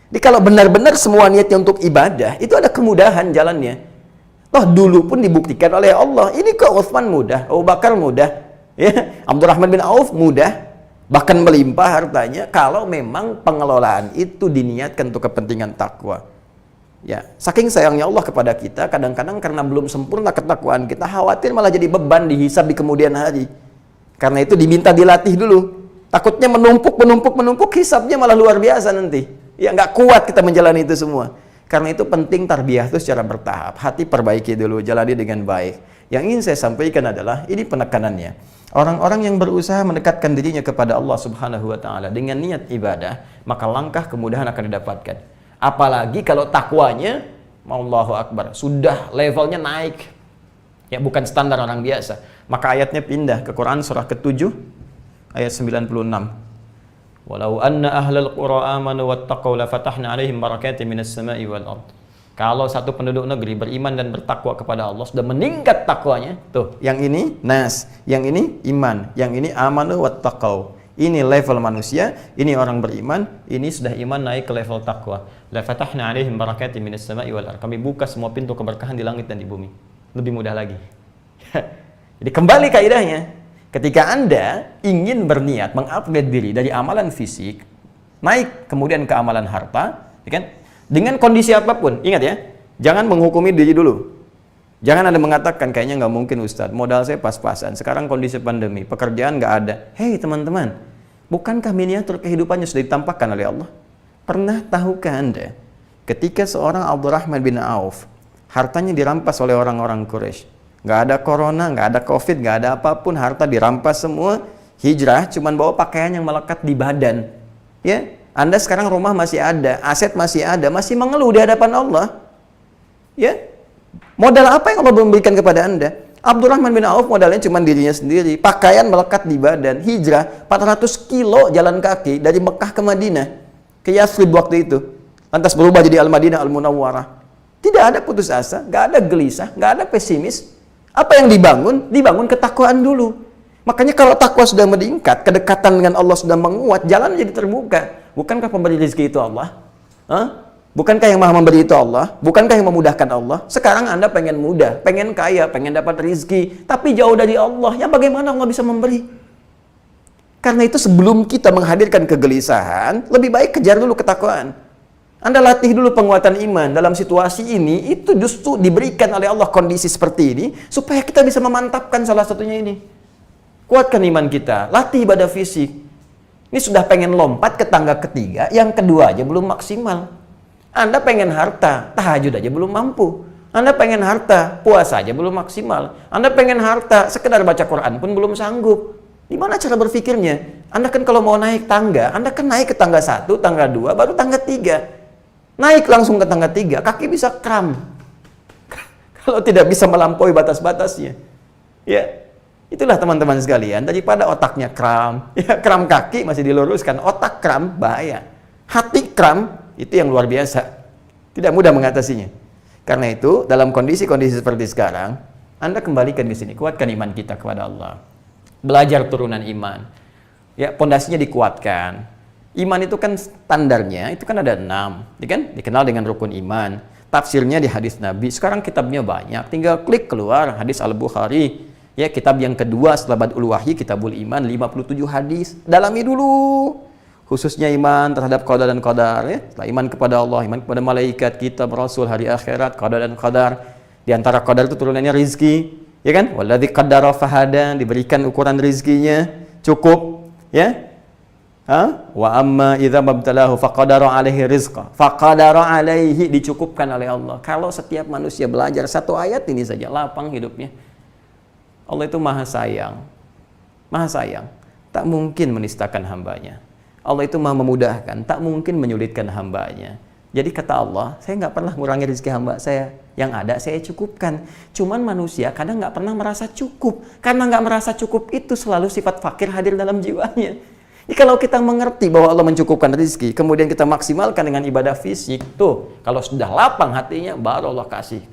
Jadi kalau benar-benar semua niatnya untuk ibadah, itu ada kemudahan jalannya. Toh dulu pun dibuktikan oleh Allah. Ini kok Utsman mudah, Abu Bakar mudah, ya, Abdurrahman bin Auf mudah, bahkan melimpah hartanya kalau memang pengelolaan itu diniatkan untuk kepentingan takwa. Ya, saking sayangnya Allah kepada kita, kadang-kadang karena belum sempurna ketakwaan kita, khawatir malah jadi beban dihisab di kemudian hari. Karena itu diminta dilatih dulu. Takutnya menumpuk, hisabnya malah luar biasa nanti. Ya nggak kuat kita menjalani itu semua. Karena itu penting tarbiyah itu secara bertahap. Hati perbaiki dulu, jalani dengan baik. Yang ingin saya sampaikan adalah ini penekanannya. Orang-orang yang berusaha mendekatkan dirinya kepada Allah Subhanahu wa Ta'ala dengan niat ibadah, maka langkah kemudahan akan didapatkan. Apalagi kalau takwanya, Allahu Akbar, sudah levelnya naik. Ya bukan standar orang biasa. Maka ayatnya pindah ke Quran surah ke-7 ayat 96. Walau anna ahlal qura amanu wattaqau la fatahna 'alaihim barakatin minas sama'i wal ard. Kalau satu penduduk negeri beriman dan bertakwa kepada Allah, sudah meningkat takwanya. Tuh, yang ini nas, yang ini iman, yang ini amanu wattaqau. Ini level manusia, ini orang beriman, ini sudah iman naik ke level takwa. La fatahna 'alaihim barakatin minas sama'i wal ardh. Kami buka semua pintu keberkahan di langit dan di bumi. Lebih mudah lagi. Jadi kembali kaidahnya, ketika Anda ingin berniat mengupgrade diri dari amalan fisik naik kemudian ke amalan harta, ya kan? Dengan kondisi apapun, ingat ya, jangan menghukumi diri dulu. Jangan Anda mengatakan, kayaknya nggak mungkin Ustadz, modal saya pas-pasan, sekarang kondisi pandemi, pekerjaan nggak ada. Hei teman-teman, bukankah miniatur kehidupannya sudah ditampakkan oleh Allah? Pernah tahukah Anda, ketika seorang Abdurrahman bin Auf, hartanya dirampas oleh orang-orang Quraisy, nggak ada corona, nggak ada covid, nggak ada apapun, harta dirampas semua, hijrah, cuman bawa pakaian yang melekat di badan. Ya, Anda sekarang rumah masih ada, aset masih ada, masih mengeluh di hadapan Allah. Ya, modal apa yang Allah memberikan kepada Anda? Abdurrahman bin Auf modalnya cuma dirinya sendiri, pakaian melekat di badan, hijrah 400 kilo jalan kaki dari Mekah ke Madinah, ke Yathrib waktu itu, lantas berubah jadi Al-Madinah Al-Munawwarah. Tidak ada putus asa, nggak ada gelisah, nggak ada pesimis. Apa yang dibangun? Dibangun ketakwaan dulu. Makanya kalau takwa sudah meningkat, kedekatan dengan Allah sudah menguat, jalan jadi terbuka. Bukankah pemberi rezeki itu Allah? Bukankah yang maha memberi itu Allah? Bukankah yang memudahkan Allah? Sekarang Anda pengen mudah, pengen kaya, pengen dapat rezeki, tapi jauh dari Allah. Ya bagaimana Allah bisa memberi? Karena itu sebelum kita menghadirkan kegelisahan, lebih baik kejar dulu ketakwaan. Anda latih dulu penguatan iman. Dalam situasi ini, itu justru diberikan oleh Allah kondisi seperti ini, supaya kita bisa memantapkan salah satunya ini. Kuatkan iman kita, latih ibadah fisik. Ini sudah pengen lompat ke tangga ketiga, yang kedua aja belum maksimal. Anda pengen harta, tahajud aja belum mampu. Anda pengen harta, puasa aja belum maksimal. Anda pengen harta, sekedar baca Quran pun belum sanggup. Gimana cara berpikirnya? Anda kan kalau mau naik tangga, Anda kan naik ke tangga 1, tangga 2, baru tangga 3. Naik langsung ke tangga 3, kaki bisa kram. Kalau tidak bisa melampaui batas-batasnya. Ya, itulah teman-teman sekalian, daripada otaknya kram, ya kram kaki masih diluruskan, otak kram bahaya. Hati kram, itu yang luar biasa. Tidak mudah mengatasinya. Karena itu, dalam kondisi-kondisi seperti sekarang, Anda kembalikan ke sini, kuatkan iman kita kepada Allah. Belajar turunan iman. Ya, pondasinya dikuatkan. Iman itu kan standarnya, itu kan ada 6, ya kan? Dikenal dengan rukun iman. Tafsirnya di hadis Nabi. Sekarang kitabnya banyak, tinggal klik keluar hadis Al-Bukhari. Ya, kitab yang kedua setelah Badul Wahyi, Kitabul Iman, 57 hadis. Dalami dulu. Khususnya iman terhadap qada dan qadar, ya. Setelah iman kepada Allah, iman kepada malaikat, kitab, rasul, hari akhirat, qada dan qadar. Di antara qadar itu turunannya rizki, ya kan? Walladzi qaddara fahada, diberikan ukuran rizkinya cukup, ya. Wa amma idza mabtalahu faqadara alaihi rizqa. Faqadara alaihi, dicukupkan oleh Allah. Kalau setiap manusia belajar satu ayat ini saja, lapang hidupnya. Allah itu maha sayang. Maha sayang. Tak mungkin menistakan hambanya. Allah itu maha memudahkan, tak mungkin menyulitkan hambanya. Jadi kata Allah, saya nggak pernah ngurangi rezeki hamba saya. Yang ada saya cukupkan. Cuman manusia kadang nggak pernah merasa cukup. Karena nggak merasa cukup itu selalu sifat fakir hadir dalam jiwanya. Jadi kalau kita mengerti bahwa Allah mencukupkan rezeki, kemudian kita maksimalkan dengan ibadah fisik, tuh kalau sudah lapang hatinya, baru Allah kasih.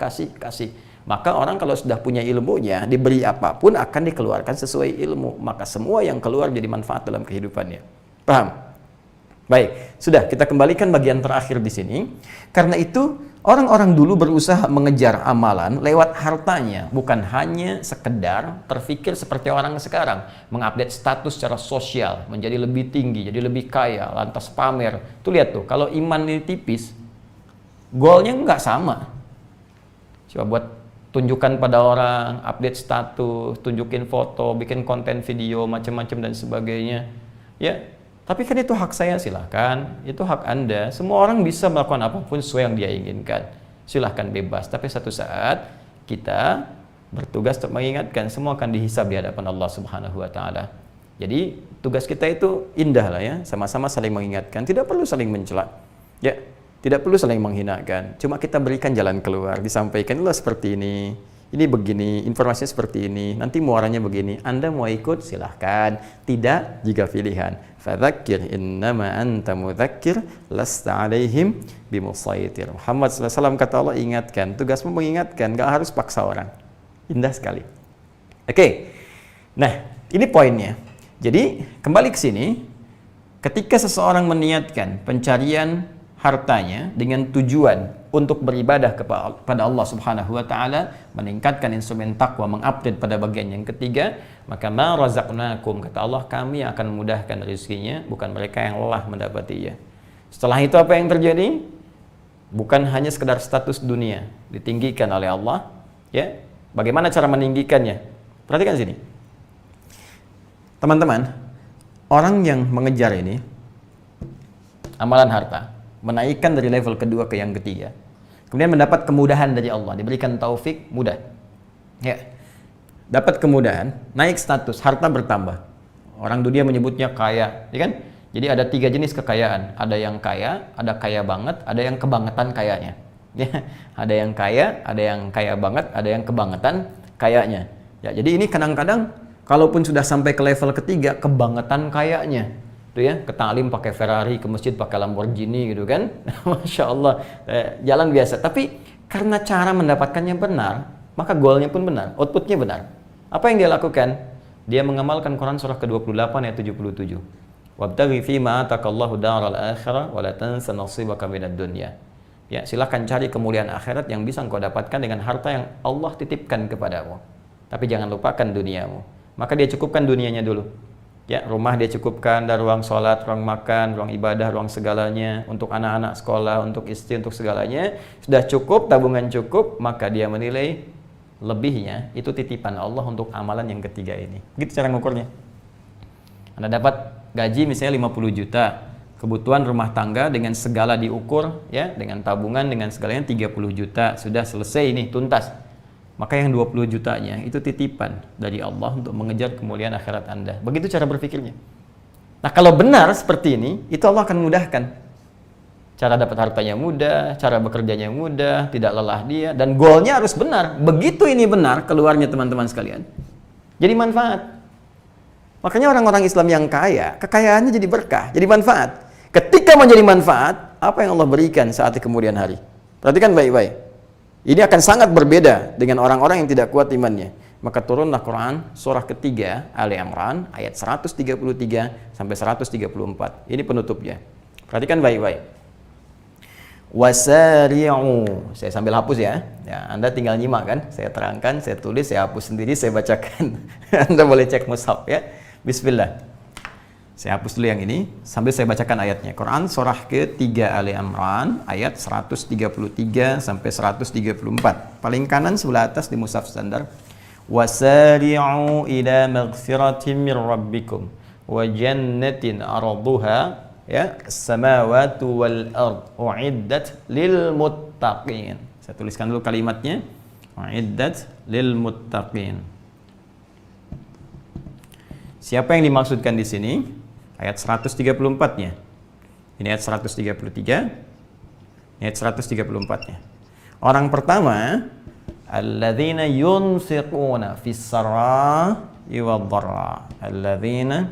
Maka orang kalau sudah punya ilmunya, diberi apapun akan dikeluarkan sesuai ilmu. Maka semua yang keluar jadi manfaat dalam kehidupannya. Paham? Baik, sudah kita kembalikan bagian terakhir di sini. Karena itu, orang-orang dulu berusaha mengejar amalan lewat hartanya, bukan hanya sekedar terfikir seperti orang sekarang, mengupdate status secara sosial, menjadi lebih tinggi, jadi lebih kaya, lantas pamer. Tuh lihat tuh, kalau iman ini tipis, goalnya nggak sama. Coba buat tunjukkan pada orang, update status, tunjukin foto, bikin konten video, macam-macam dan sebagainya. Ya. Tapi kan itu hak saya, silahkan. Itu hak Anda. Semua orang bisa melakukan apapun sesuai yang dia inginkan. Silahkan bebas. Tapi satu saat kita bertugas untuk mengingatkan, semua akan dihisab di hadapan Allah Subhanahu wa Ta'ala. Jadi tugas kita itu indah lah ya, sama-sama saling mengingatkan. Tidak perlu saling mencela. Ya, tidak perlu saling menghinakan. Cuma kita berikan jalan keluar, disampaikan inilah seperti ini begini, informasinya seperti ini, nanti muaranya begini. Anda mau ikut silahkan, tidak jika pilihan. Fadzakir innama anta mudzakir lasta alaihim bimusaitir. Muhammad SAW kata Allah, ingatkan, tugasmu mengingatkan, gak harus paksa orang. Indah sekali. Oke. Nah, ini poinnya. Jadi kembali ke sini, ketika seseorang meniatkan pencarian hartanya dengan tujuan untuk beribadah kepada Allah Subhanahu wa taala, meningkatkan instrumen takwa, mengupdate pada bagian yang ketiga, maka ma razaqnakum, kata Allah, kami akan memudahkan rezekinya, bukan mereka yang lelah mendapatinya. Setelah itu apa yang terjadi? Bukan hanya sekedar status dunia ditinggikan oleh Allah, ya. Bagaimana cara meninggikannya? Perhatikan sini. Teman-teman, orang yang mengejar ini amalan harta, menaikkan dari level kedua ke yang ketiga, kemudian mendapat kemudahan dari Allah, diberikan taufik, mudah, ya, dapat kemudahan, naik status, harta bertambah. Orang dunia menyebutnya kaya, ya kan? Jadi ada 3 jenis kekayaan, ada yang kaya, ada kaya banget, ada yang kebangetan kayanya, ya. Ada yang kaya, ada yang kaya banget, ada yang kebangetan kayanya, ya. Jadi ini kadang-kadang kalaupun sudah sampai ke level ketiga, kebangetan kayaknya, tuh ya, ke ta'lim pakai Ferrari, ke masjid pakai Lamborghini gitu kan, Masya Allah, jalan biasa. Tapi karena cara mendapatkannya benar, maka goalnya pun benar, outputnya benar. Apa yang dia lakukan? Dia mengamalkan Quran surah ke-28 ayat 77. Wabtaghi fima atakallahu daral akhirah wa la tansa nasibaka minad dunya. Ya, silakan cari kemuliaan akhirat yang bisa engkau dapatkan dengan harta yang Allah titipkan kepadamu. Tapi jangan lupakan duniamu. Maka dia cukupkan dunianya dulu. Ya, rumah dia cukupkan, ada ruang sholat, ruang makan, ruang ibadah, ruang segalanya, untuk anak-anak sekolah, untuk istri, untuk segalanya. Sudah cukup, tabungan cukup, maka dia menilai lebihnya itu titipan Allah untuk amalan yang ketiga ini. Begitu cara ngukurnya. Anda dapat gaji misalnya 50 juta, kebutuhan rumah tangga dengan segala diukur, ya, dengan tabungan, dengan segalanya 30 juta, sudah selesai ini, tuntas. Maka yang 20 jutanya itu titipan dari Allah untuk mengejar kemuliaan akhirat Anda. Begitu cara berpikirnya. Nah, kalau benar seperti ini, itu Allah akan mudahkan. Cara dapat hartanya mudah, cara bekerjanya mudah, tidak lelah dia, dan goalnya harus benar. Begitu ini benar, keluarnya teman-teman sekalian, jadi manfaat. Makanya orang-orang Islam yang kaya, kekayaannya jadi berkah, jadi manfaat. Ketika menjadi manfaat, apa yang Allah berikan saat di kemudian hari? Perhatikan baik-baik. Ini akan sangat berbeda dengan orang-orang yang tidak kuat imannya. Maka turunlah Quran surah ketiga Ali Imran ayat 133 sampai 134. Ini penutupnya. Perhatikan baik-baik. Wasari'u. Saya sambil hapus ya. Ya, Anda tinggal nyimak kan. Saya terangkan, saya tulis, saya hapus sendiri, saya bacakan. Anda boleh cek mushaf ya. Bismillah. Saya hapus dulu yang ini sambil saya bacakan ayatnya. Quran surah ketiga Ali Imran ayat 133 sampai 134. Paling kanan sebelah atas di mushaf standar. Wasari'u ila maghfiratin min rabbikum wa jannatin arduha ya as-samawati wal ard uiddat lil muttaqin. Saya tuliskan dulu kalimatnya. Uiddat lil muttaqin. Siapa yang dimaksudkan di sini? Ayat 134-nya. Ini ayat 133. Ini ayat 134-nya. Orang pertama, alladzina yunfiquna fis sarai wad dharra. Alladzina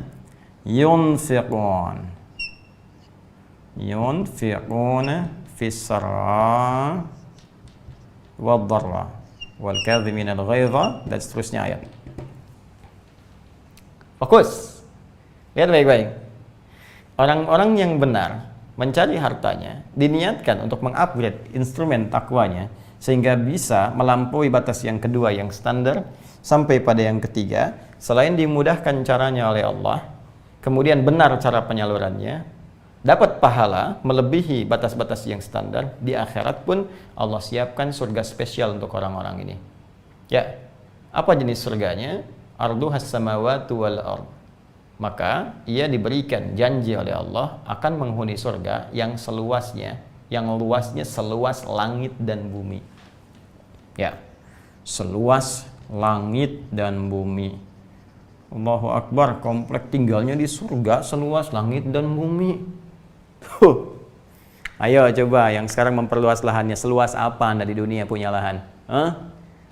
yunfiquna fis sarai wad dharra wal kadhimin al-ghaidha, dan seterusnya ayat. Fokus. Lihat baik-baik. Orang-orang yang benar mencari hartanya diniatkan untuk mengupgrade instrumen takwanya sehingga bisa melampaui batas yang kedua yang standar sampai pada yang ketiga. Selain dimudahkan caranya oleh Allah, kemudian benar cara penyalurannya, dapat pahala melebihi batas-batas yang standar. Di akhirat pun Allah siapkan surga spesial untuk orang-orang ini. Ya, apa jenis surganya? Arduhas samawati wal ard. Maka ia diberikan janji oleh Allah akan menghuni surga yang seluasnya, yang luasnya seluas langit dan bumi. Ya, seluas langit dan bumi. Allahu Akbar, komplek tinggalnya di surga seluas langit dan bumi. Ayo coba yang sekarang memperluas lahannya, seluas apa Anda di dunia punya lahan?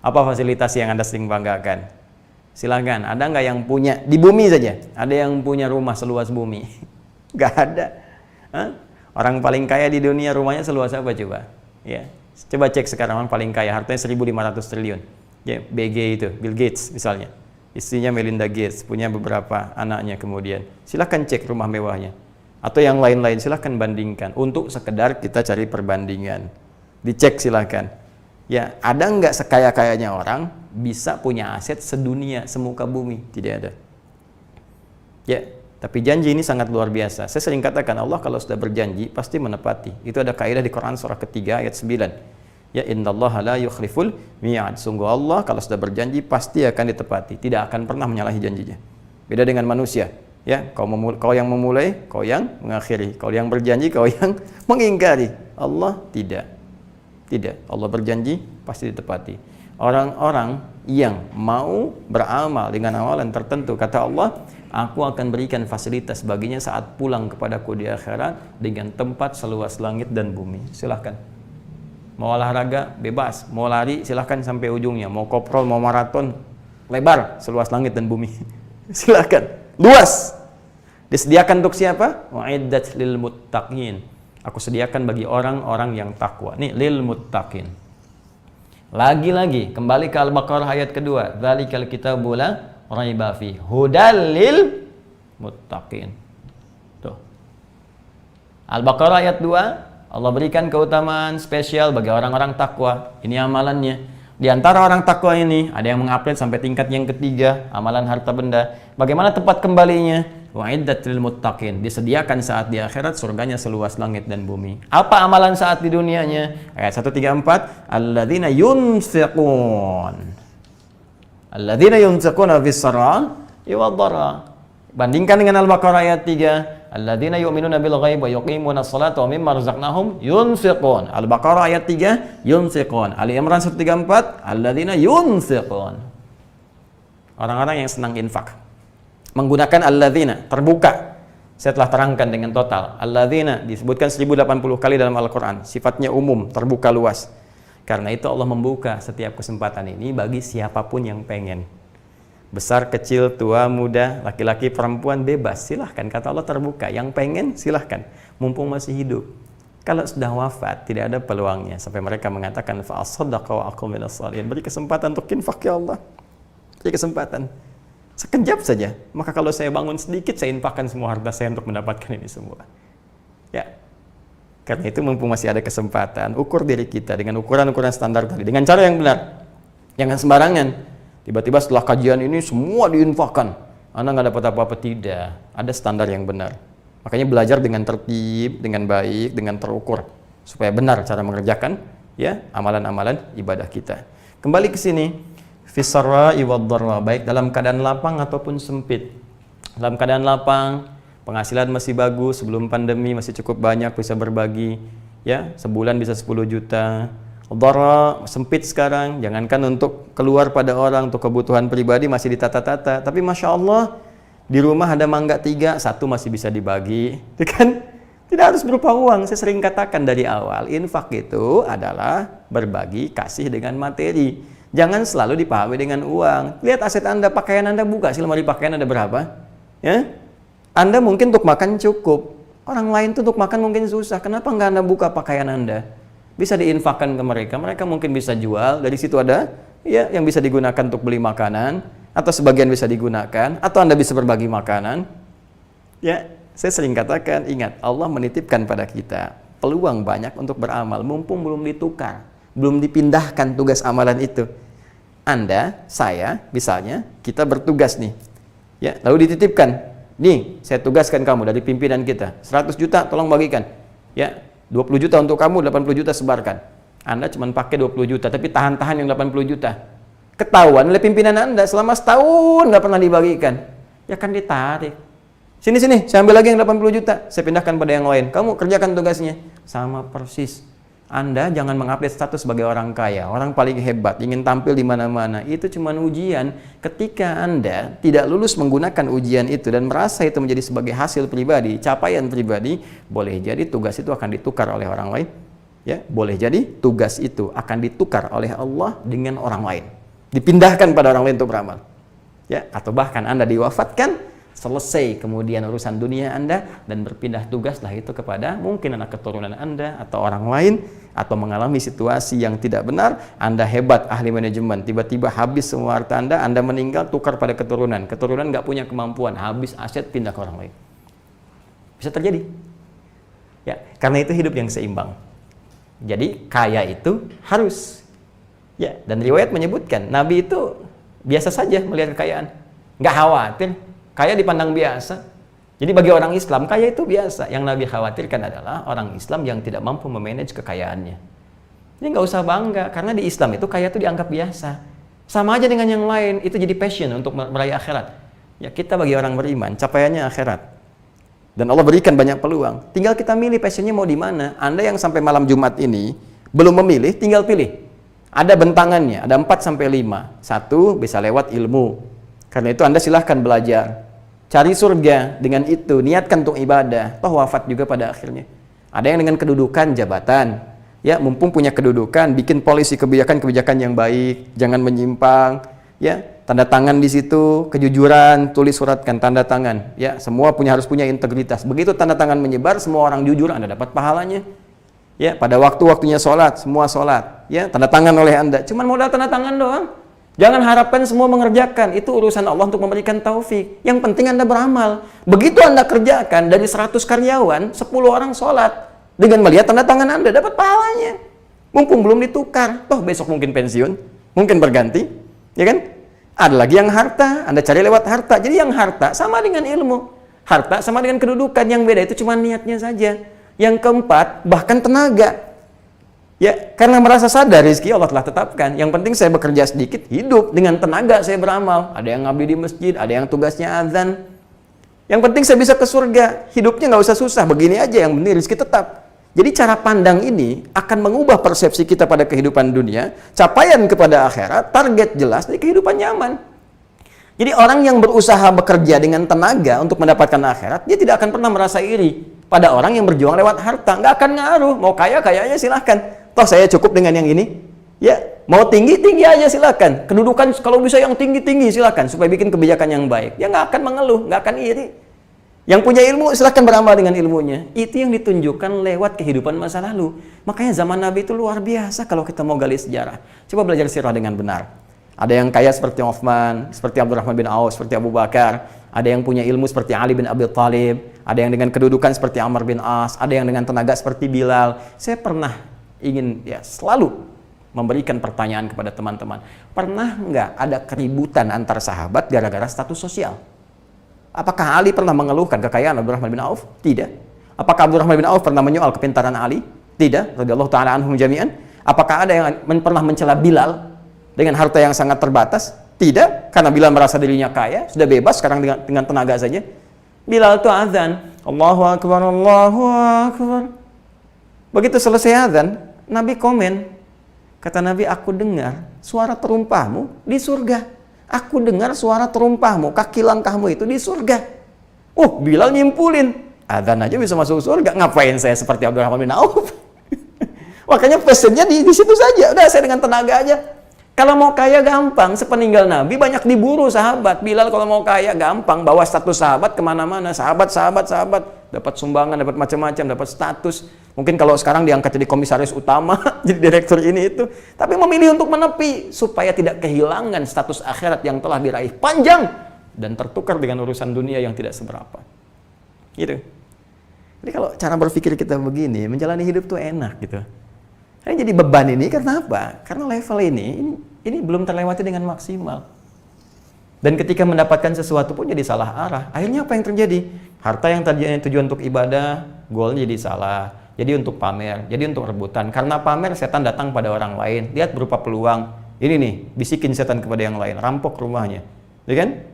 Apa fasilitas yang Anda sering banggakan? Silakan, ada nggak yang punya di bumi saja? Ada yang punya rumah seluas bumi? Nggak ada. Orang paling kaya di dunia rumahnya seluas apa coba? Ya, coba cek sekarang orang paling kaya hartanya 1.500 triliun. Ya, BG itu, Bill Gates misalnya. istrinya Melinda Gates, punya beberapa anaknya kemudian. Silahkan cek rumah mewahnya. Atau yang lain-lain, silahkan bandingkan. Untuk sekedar kita cari perbandingan. Dicek silahkan. Ya, ada nggak sekaya-kayanya orang bisa punya aset sedunia, semuka bumi? Tidak ada. Ya, tapi janji ini sangat luar biasa. Saya sering katakan Allah kalau sudah berjanji pasti menepati. Itu ada kaidah di Quran surah ketiga ayat 9. Ya, innallaha la yukhliful mi'ad. Sungguh Allah kalau sudah berjanji pasti akan ditepati, tidak akan pernah menyalahi janjinya. Beda dengan manusia. Ya, kau yang memulai, kau yang mengakhiri. Kau yang berjanji, kau yang mengingkari. Allah tidak. Tidak. Allah berjanji pasti ditepati. Orang-orang yang mau beramal dengan amalan tertentu, kata Allah, aku akan berikan fasilitas baginya saat pulang kepadaku di akhirat dengan tempat seluas langit dan bumi. Silahkan. Mau olahraga, bebas. Mau lari, silahkan sampai ujungnya. Mau koprol, mau maraton, lebar, seluas langit dan bumi. Silahkan. Luas. Disediakan untuk siapa? Wa'iddat lil muttaqin. Aku sediakan bagi orang-orang yang takwa. Nih, lil muttaqin. Lagi-lagi, kembali ke Al-Baqarah ayat kedua. Dzalikal kitabu la raiba fi hudal lil muttaqin. Tuh. Al-Baqarah ayat 2, Allah berikan keutamaan spesial bagi orang-orang takwa. Ini amalannya. Di antara orang takwa ini, ada yang mengupgrade sampai tingkat yang ketiga, amalan harta benda. Bagaimana tempat kembalinya? Wa'iddat lil muttaqin. Disediakan saat di akhirat surganya seluas langit dan bumi. Apa amalan saat di dunianya? Ayat 134, alladzina yunfiqun. Alladzina yunfiquna fis sarai wad dharra. Bandingkan dengan Al-Baqarah ayat 3, alladzina yu'minuna bil ghaib wa yuqimuna sholata wa mimma razaqnahum yunfiqun. Al-Baqarah ayat 3, yunfiqun. Ali Imran 134, alladzina yunfiqun. Orang-orang yang senang infak. Menggunakan alladzina, terbuka. Saya telah terangkan dengan total. Alladzina disebutkan 1080 kali dalam Al-Qur'an. Sifatnya umum, terbuka luas. Karena itu Allah membuka setiap kesempatan ini bagi siapapun yang pengen. Besar, kecil, tua, muda, laki-laki, perempuan, bebas. Silahkan, kata Allah terbuka. Yang pengen, silahkan. Mumpung masih hidup. Kalau sudah wafat, tidak ada peluangnya. Sampai mereka mengatakan, fa'asaddaqa wa aqum minas shalihin. Beri kesempatan untuk infak, ya Allah. Beri kesempatan. Sekejap saja. Maka kalau saya bangun sedikit, saya infakkan semua harta saya untuk mendapatkan ini semua. Ya. Karena itu mumpung masih ada kesempatan, ukur diri kita dengan ukuran-ukuran standar tadi. Dengan cara yang benar. Jangan sembarangan. Tiba-tiba setelah kajian ini semua diinfakkan. Anda nggak dapat apa-apa, tidak. Ada standar yang benar. Makanya belajar dengan tertib, dengan baik, dengan terukur supaya benar cara mengerjakan ya amalan-amalan ibadah kita. Kembali ke sini, fisarra'i wad dharra, baik dalam keadaan lapang ataupun sempit. Dalam keadaan lapang, penghasilan masih bagus, sebelum pandemi masih cukup banyak bisa berbagi, ya, sebulan bisa 10 juta. Dharra sempit sekarang, jangankan untuk keluar pada orang, untuk kebutuhan pribadi masih ditata-tata. Tapi Masya Allah, di rumah ada mangga 3, 1 masih bisa dibagi. Kan? Tidak harus berupa uang. Saya sering katakan dari awal, infak itu adalah berbagi kasih dengan materi. Jangan selalu dipahami dengan uang. Lihat aset Anda, pakaian Anda, buka sih lemari pakaian Anda berapa. Ya? Anda mungkin untuk makan cukup. Orang lain tuh untuk makan mungkin susah. Kenapa nggak Anda buka pakaian Anda? Bisa diinfakkan ke mereka. Mereka mungkin bisa jual. Dari situ ada ya yang bisa digunakan untuk beli makanan. Atau sebagian bisa digunakan. Atau Anda bisa berbagi makanan. Ya, saya sering katakan, ingat, Allah menitipkan pada kita peluang banyak untuk beramal. Mumpung belum ditukar. Belum dipindahkan tugas amalan itu. Anda, saya, misalnya, kita bertugas nih. Ya, lalu dititipkan. Nih, saya tugaskan kamu dari pimpinan kita. 100 juta tolong bagikan. Ya, 20 juta untuk kamu, 80 juta sebarkan. Anda cuma pakai 20 juta, tapi tahan-tahan yang 80 juta. Ketahuan oleh pimpinan Anda selama setahun nggak pernah dibagikan. Ya kan ditarik. Sini, saya ambil lagi yang 80 juta. Saya pindahkan pada yang lain. Kamu kerjakan tugasnya. Sama persis. Anda jangan mengupdate status sebagai orang kaya, orang paling hebat, ingin tampil di mana-mana. Itu cuma ujian. Ketika Anda tidak lulus menggunakan ujian itu dan merasa itu menjadi sebagai hasil pribadi, capaian pribadi, boleh jadi tugas itu akan ditukar oleh orang lain. Ya, boleh jadi tugas itu akan ditukar oleh Allah dengan orang lain. Dipindahkan pada orang lain untuk beramal. Ya, atau bahkan Anda diwafatkan selesai kemudian urusan dunia Anda dan berpindah tugaslah itu kepada mungkin anak keturunan Anda atau orang lain, atau mengalami situasi yang tidak benar, Anda hebat ahli manajemen, tiba-tiba habis semua harta Anda meninggal, tukar pada keturunan nggak punya kemampuan, habis aset, pindah ke orang lain. Bisa terjadi ya, karena itu hidup yang seimbang. Jadi kaya itu harus ya, dan riwayat menyebutkan Nabi itu biasa saja melihat kekayaan, nggak khawatir. Kaya dipandang biasa. Jadi bagi orang Islam, kaya itu biasa. Yang Nabi khawatirkan adalah orang Islam yang tidak mampu memanage kekayaannya. Jadi nggak usah bangga, karena di Islam itu kaya itu dianggap biasa. Sama aja dengan yang lain, itu jadi passion untuk meraih akhirat. Ya, kita bagi orang beriman, capaiannya akhirat. Dan Allah berikan banyak peluang. Tinggal kita milih passionnya mau di mana. Anda yang sampai malam Jumat ini belum memilih, tinggal pilih. Ada bentangannya, ada 4-5. 1, bisa lewat ilmu. Karena itu Anda silahkan belajar. Cari surga dengan itu, niatkan untuk ibadah, toh wafat juga pada akhirnya. Ada yang dengan kedudukan, jabatan, ya mumpung punya kedudukan, bikin polisi kebijakan-kebijakan yang baik, jangan menyimpang, ya tanda tangan di situ, kejujuran, tulis suratkan tanda tangan, ya semua harus punya integritas. Begitu tanda tangan menyebar, semua orang jujur, Anda dapat pahalanya. Ya pada waktunya sholat, semua sholat, ya tanda tangan oleh Anda. Cuman modal tanda tangan doang. Jangan harapkan semua mengerjakan, itu urusan Allah untuk memberikan taufik. Yang penting Anda beramal. Begitu Anda kerjakan, dari 100 karyawan, 10 orang sholat. Dengan melihat tanda tangan Anda, dapat pahalanya. Mumpung belum ditukar, toh besok mungkin pensiun, mungkin berganti, ya kan? Ada lagi yang harta, Anda cari lewat harta. Jadi yang harta sama dengan ilmu. Harta sama dengan kedudukan, yang beda itu cuma niatnya saja. Yang keempat, bahkan tenaga. Ya, karena merasa sadar rezeki Allah telah tetapkan. Yang penting saya bekerja sedikit, hidup dengan tenaga saya beramal. Ada yang ngabdi di masjid, ada yang tugasnya azan. Yang penting saya bisa ke surga, hidupnya nggak usah susah, begini aja, yang penting rezeki tetap. Jadi cara pandang ini akan mengubah persepsi kita pada kehidupan dunia, capaian kepada akhirat, target jelas di kehidupan nyaman. Jadi orang yang berusaha bekerja dengan tenaga untuk mendapatkan akhirat, dia tidak akan pernah merasa iri pada orang yang berjuang lewat harta. Nggak akan ngaruh, mau kaya aja silahkan. Toh saya cukup dengan yang ini, ya mau tinggi aja silakan. Kedudukan kalau bisa yang tinggi silakan supaya bikin kebijakan yang baik. Dia nggak akan mengeluh, nggak akan iri. Yang punya ilmu silakan beramal dengan ilmunya. Itu yang ditunjukkan lewat kehidupan masa lalu. Makanya zaman Nabi itu luar biasa kalau kita mau gali sejarah. Coba belajar sirah dengan benar. Ada yang kaya seperti Uthman, seperti Abdurrahman bin Auf, seperti Abu Bakar. Ada yang punya ilmu seperti Ali bin Abi Thalib. Ada yang dengan kedudukan seperti Amr bin As. Ada yang dengan tenaga seperti Bilal. Saya pernah ingin ya selalu memberikan pertanyaan kepada teman-teman. Pernah nggak ada keributan antar sahabat gara-gara status sosial? Apakah Ali pernah mengeluhkan kekayaan Abdurrahman bin Auf? Tidak. Apakah Abdurrahman bin Auf pernah menyoal kepintaran Ali? Tidak. Radhiyallahu ta'ala anhum jami'an. Apakah ada yang pernah mencela Bilal dengan harta yang sangat terbatas? Tidak. Karena Bilal merasa dirinya kaya, sudah bebas sekarang dengan tenaga saja. Bilal itu azan, Allahu Akbar, Allahu Akbar. Begitu selesai azan, Nabi komen, kata Nabi, aku dengar suara terumpahmu di surga. Aku dengar suara terumpahmu, kaki langkahmu itu di surga. Bilal nyimpulin, azan aja bisa masuk surga, ngapain saya seperti Abdurrahman bin Auf? Makanya pesennya di situ saja, udah saya dengan tenaga aja. Kalau mau kaya gampang, sepeninggal Nabi banyak diburu sahabat. Bilal kalau mau kaya gampang, bawa status sahabat kemana-mana. Sahabat, dapat sumbangan, dapat macam-macam, dapat status. Mungkin kalau sekarang diangkat jadi komisaris utama, jadi direktur ini itu. Tapi memilih untuk menepi, supaya tidak kehilangan status akhirat yang telah diraih panjang. Dan tertukar dengan urusan dunia yang tidak seberapa. Gitu. Jadi kalau cara berpikir kita begini, menjalani hidup tuh enak gitu. Ini jadi beban ini karena apa? Karena level ini belum terlewati dengan maksimal. Dan ketika mendapatkan sesuatu pun jadi salah arah. Akhirnya apa yang terjadi? Harta yang tadinya tujuan untuk ibadah, goalnya jadi salah. Jadi untuk pamer, jadi untuk rebutan. Karena pamer, setan datang pada orang lain. Lihat berupa peluang. Ini nih, bisikin setan kepada yang lain. Rampok rumahnya. Ya kan?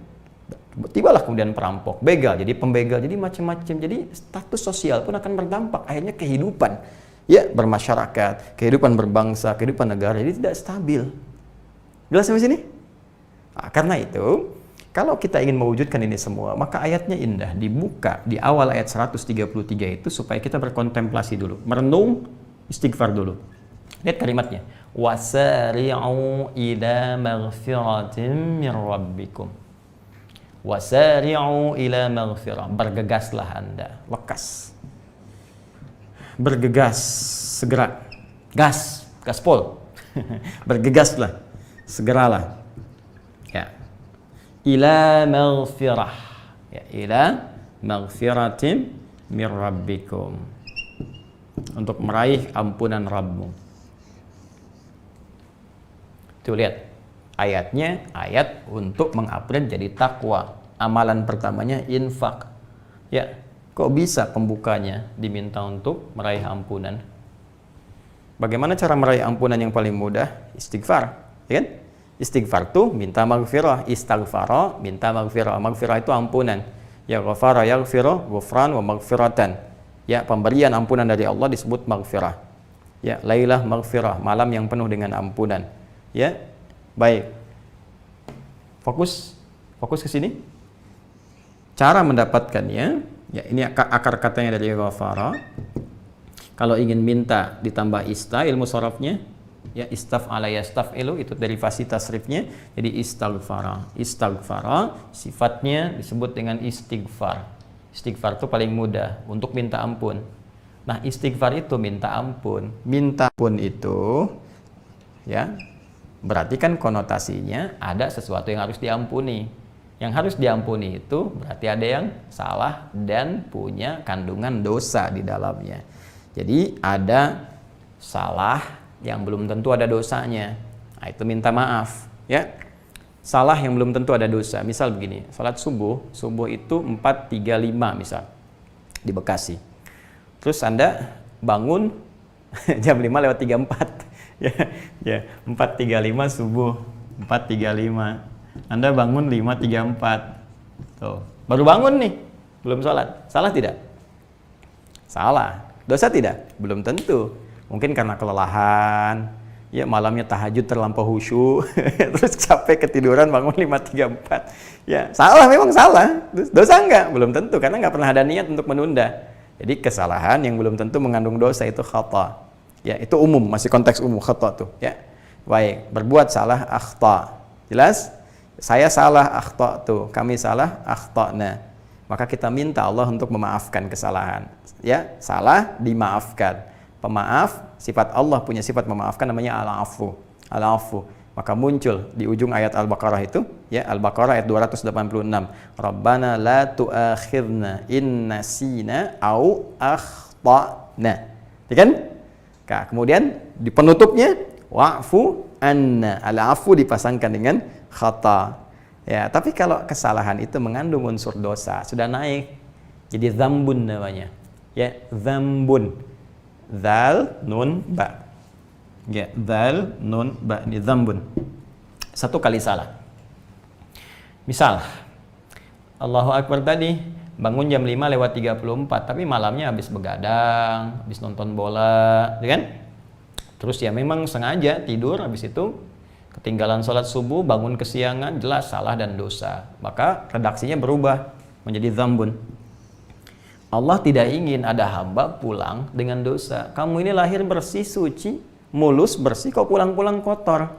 Tibalah kemudian perampok, begal, jadi pembegal, jadi macam-macam. Jadi status sosial pun akan berdampak. Akhirnya kehidupan, ya bermasyarakat, kehidupan berbangsa, kehidupan negara, jadi tidak stabil. Jelas sampai sini? Nah, karena itu, kalau kita ingin mewujudkan ini semua, maka ayatnya indah, dibuka di awal ayat 133 itu supaya kita berkontemplasi dulu, merenung, istighfar dulu. Lihat kalimatnya, wasari'u ila maghfiratin min rabbikum Wasari'u ila maghfirah. Bergegaslah Anda. Lekas. Bergegas, segera. Gaspol. Bergegaslah, segeralah. Ya. Ila maghfirah. Ya, ila maghfiratin mir rabbikum. Untuk meraih ampunan Rabbmu. Tuh lihat. Ayatnya ayat untuk mengupgrade jadi takwa. Amalan pertamanya infak. Ya, kok bisa pembukanya diminta untuk meraih ampunan? Bagaimana cara meraih ampunan yang paling mudah? Istighfar, ya kan? Istighfar tuh minta maghfirah, istighfara minta maghfirah. Maghfirah itu ampunan. Ya ghafara yaghfiru ghufran wa maghfiratan. Ya, pemberian ampunan dari Allah disebut maghfirah. Ya, lailah maghfirah, malam yang penuh dengan ampunan. Ya. Baik. Fokus ke sini. Cara mendapatkannya, ya ini akar katanya dari ghafara. Kalau ingin minta ditambah ista ilmu sharafnya, ya istaf'ala yastaf'ilu itu derivasi tasrifnya jadi istighfara. Istighfara sifatnya disebut dengan istighfar. Istighfar itu paling mudah untuk minta ampun. Nah, istighfar itu minta ampun. Minta ampun itu ya berarti kan konotasinya ada sesuatu yang harus diampuni. Yang harus diampuni itu berarti ada yang salah dan punya kandungan dosa di dalamnya. Jadi ada salah yang belum tentu ada dosanya. Nah, itu minta maaf, ya. Salah yang belum tentu ada dosa. Misal begini, salat subuh itu 4.35 misal di Bekasi. Terus Anda bangun jam 5:34. Ya, 4.35 subuh, 4.35. Anda bangun 5.34. Tuh, baru bangun nih, belum sholat. Salah tidak? Salah. Dosa tidak? Belum tentu. Mungkin karena kelelahan, ya malamnya tahajud terlampau khusyuk, terus capek ketiduran bangun 5.34. Ya, salah, memang salah. Dosa enggak? Belum tentu, karena enggak pernah ada niat untuk menunda. Jadi kesalahan yang belum tentu mengandung dosa itu khata. Ya, itu umum, masih konteks umum khata tuh, ya. Baik, berbuat salah akhta. Jelas? Saya salah akhta tuh, kami salah akhtana. Maka kita minta Allah untuk memaafkan kesalahan. Ya, salah dimaafkan. Pemaaf, sifat Allah punya sifat memaafkan namanya al-afu. Al-afu. Maka muncul di ujung ayat Al-Baqarah itu, ya, Al-Baqarah ayat 286. Rabbana la tu'akhidna in nasina au akhtana. Ya kan? Nah, kemudian di penutupnya wa'fu anna, al-afu dipasangkan dengan khata. Ya, tapi kalau kesalahan itu mengandung unsur dosa, sudah naik jadi dzambun namanya. Ya, dzambun. Dzal nun ba. Ya, dzal nun ba, ini dzambun. Satu kali salah. Misal Allahu Akbar tadi bangun jam 5:34, tapi malamnya habis begadang, habis nonton bola, ya kan? Terus ya memang sengaja tidur, habis itu ketinggalan sholat subuh, bangun kesiangan, jelas salah dan dosa. Maka redaksinya berubah menjadi dzambun. Allah tidak ingin ada hamba pulang dengan dosa. Kamu ini lahir bersih, suci, mulus, bersih, kok pulang-pulang kotor.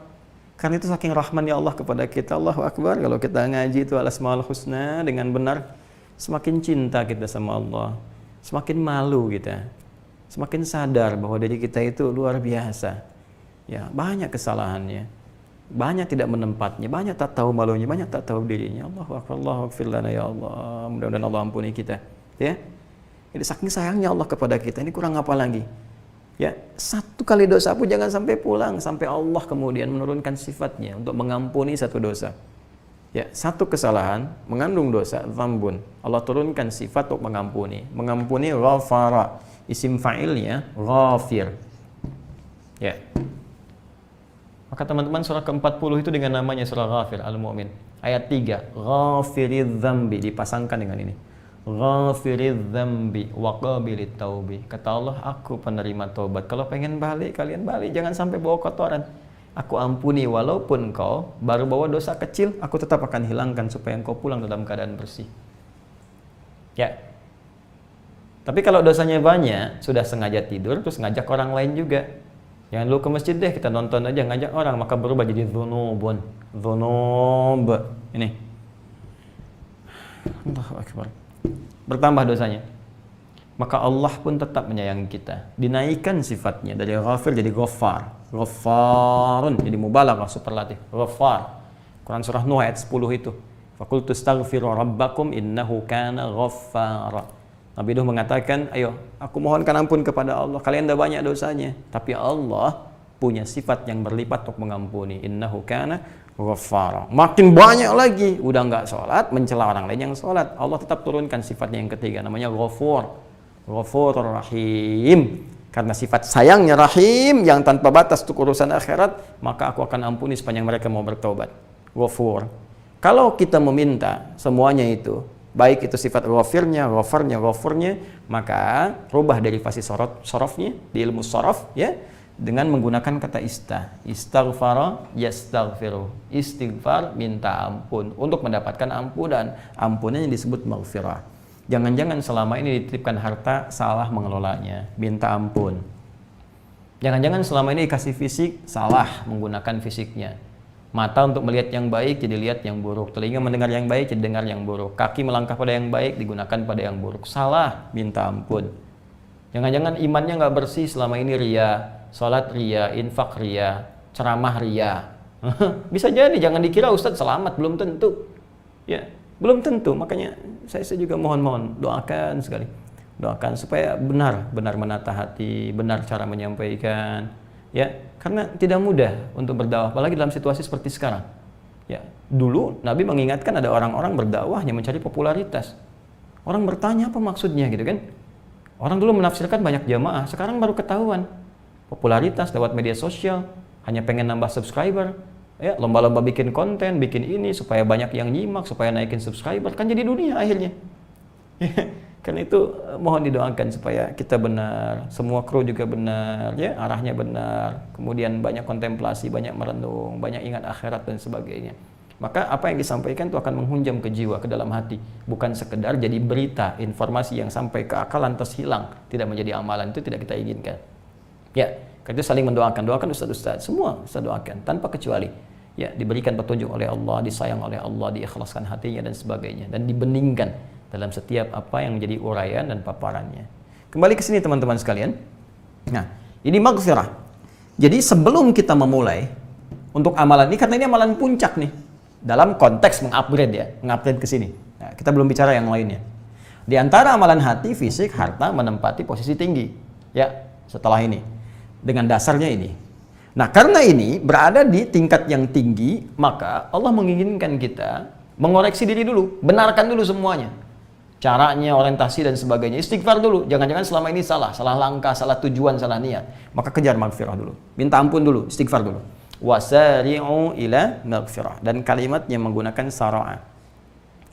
Karena itu saking rahmannya Allah kepada kita. Allahu Akbar, kalau kita ngaji itu al-asmaul husna dengan benar, semakin cinta kita sama Allah, semakin malu kita, semakin sadar bahwa diri kita itu luar biasa. Ya, banyak kesalahannya, banyak tidak menempatnya, banyak tak tahu malunya, banyak tak tahu dirinya. Allahu Akbar, Allahu Akfir lana ya Allah. Mudah-mudahan Allah ampuni kita. Ya, jadi saking sayangnya Allah kepada kita, ini kurang apa lagi? Ya, satu kali dosa pun jangan sampai pulang, sampai Allah kemudian menurunkan sifatnya untuk mengampuni satu dosa. Ya, satu kesalahan mengandung dosa, dzambun. Allah turunkan sifat untuk mengampuni. Mengampuni ghafara. Isim fa'ilnya ghafir. Ya. Maka teman-teman surah ke-40 itu dengan namanya surah Ghafir Al-Mu'min. Ayat 3, ghafiridz dzambi dipasangkan dengan ini. Ghafiridz dzambi wa qabilit taubi. Kata Allah, aku penerima taubat. Kalau pengen balik, kalian balik, jangan sampai bawa kotoran. Aku ampuni walaupun kau baru bawa dosa kecil, aku tetap akan hilangkan supaya engkau pulang dalam keadaan bersih. Ya. Tapi kalau dosanya banyak, sudah sengaja tidur, terus ngajak orang lain juga. Jangan lu ke masjid deh, kita nonton aja, ngajak orang, maka berubah jadi dzunubun. Dzunub. Ini. Allahu Akbar. Bertambah dosanya. Maka Allah pun tetap menyayangi kita. Dinaikkan sifatnya dari ghafir jadi ghaffar. Ghaffarun jadi mubalaghah superlatif. Ghaffar. Quran surah Nuh ayat 10 itu. Faqultu astaghfiru rabbakum innahu kana ghaffara. Nabi Nuh mengatakan, ayo aku mohonkan ampun kepada Allah. Kalian dah banyak dosanya, tapi Allah punya sifat yang berlipat untuk mengampuni. Innahu kana ghaffara. Makin banyak lagi, udah enggak sholat, mencela orang lain yang sholat. Allah tetap turunkan sifatnya yang ketiga, namanya Ghafur. Ghafurur Rahim. Karena sifat sayangnya Rahim yang tanpa batas untuk urusan akhirat, maka aku akan ampuni sepanjang mereka mau bertobat. Ghafur. Kalau kita meminta semuanya itu, baik itu sifat ghafirnya, ghafurnya, maka rubah derivasi sorofnya di ilmu sorof, ya, dengan menggunakan kata istaghfara yastaghfiru. Istighfar minta ampun untuk mendapatkan ampunan. Ampunan yang disebut maghfirah. Jangan-jangan selama ini dititipkan harta salah mengelolanya, minta ampun. Jangan-jangan selama ini dikasih fisik salah menggunakan fisiknya. Mata untuk melihat yang baik jadi lihat yang buruk, telinga mendengar yang baik jadi dengar yang buruk, kaki melangkah pada yang baik digunakan pada yang buruk. Salah, minta ampun. Jangan-jangan imannya nggak bersih selama ini, ria, sholat ria, infak ria, ceramah ria. Bisa jadi, jangan dikira Ustadz selamat, belum tentu. Ya, belum tentu. Makanya saya juga mohon doakan sekali. Doakan supaya benar menata hati, benar cara menyampaikan. Ya, karena tidak mudah untuk berdakwah, apalagi dalam situasi seperti sekarang. Ya, dulu Nabi mengingatkan ada orang-orang berdakwah hanya mencari popularitas. Orang bertanya apa maksudnya gitu kan? Orang dulu menafsirkan banyak jamaah, sekarang baru ketahuan. Popularitas lewat media sosial, hanya pengen nambah subscriber. Ya, lomba-lomba bikin konten, bikin ini supaya banyak yang nyimak, supaya naikin subscriber, kan jadi dunia akhirnya. Karena itu mohon didoakan supaya kita benar, semua kru juga benar, ya, arahnya benar, kemudian banyak kontemplasi, banyak merenung, banyak ingat akhirat dan sebagainya. Maka apa yang disampaikan itu akan menghunjam ke jiwa, ke dalam hati, bukan sekedar jadi berita, informasi yang sampai ke akal lantas hilang, tidak menjadi amalan, itu tidak kita inginkan. Ya, karena itu saling mendoakan, doakan ustaz-ustaz, semua ustaz doakan tanpa kecuali. Ya, diberikan petunjuk oleh Allah, disayang oleh Allah, diikhlaskan hatinya dan sebagainya, dan dibeningkan dalam setiap apa yang menjadi uraian dan paparannya. Kembali ke sini teman-teman sekalian. Nah, ini maghfirah. Jadi sebelum kita memulai untuk amalan ini, karena ini amalan puncak nih, dalam konteks mengupgrade ke sini. Nah, kita belum bicara yang lainnya. Di antara amalan hati, fisik, harta menempati posisi tinggi. Ya, setelah ini. Dengan dasarnya ini. Nah, karena ini berada di tingkat yang tinggi, maka Allah menginginkan kita mengoreksi diri dulu, benarkan dulu semuanya. Caranya, orientasi dan sebagainya. Istighfar dulu. Jangan-jangan selama ini salah langkah, salah tujuan, salah niat. Maka kejar maghfirah dulu. Minta ampun dulu, istighfar dulu. Wasari'u ila maghfirah. Dan kalimatnya menggunakan sara'a.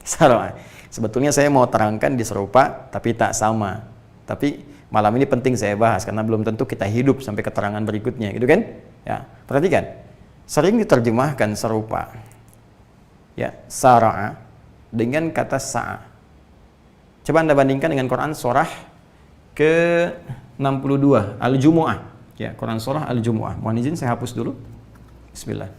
Sara'a. Sebetulnya saya mau terangkan di serupa, tapi tak sama. Tapi malam ini penting saya bahas karena belum tentu kita hidup sampai keterangan berikutnya, gitu kan? Ya, perhatikan. Sering diterjemahkan serupa. Ya, sara'a dengan kata sa'a. Coba Anda bandingkan dengan Quran surah ke-62 Al-Jumu'ah. Ya, Quran surah Al-Jumu'ah. Mohon izin saya hapus dulu. Bismillah.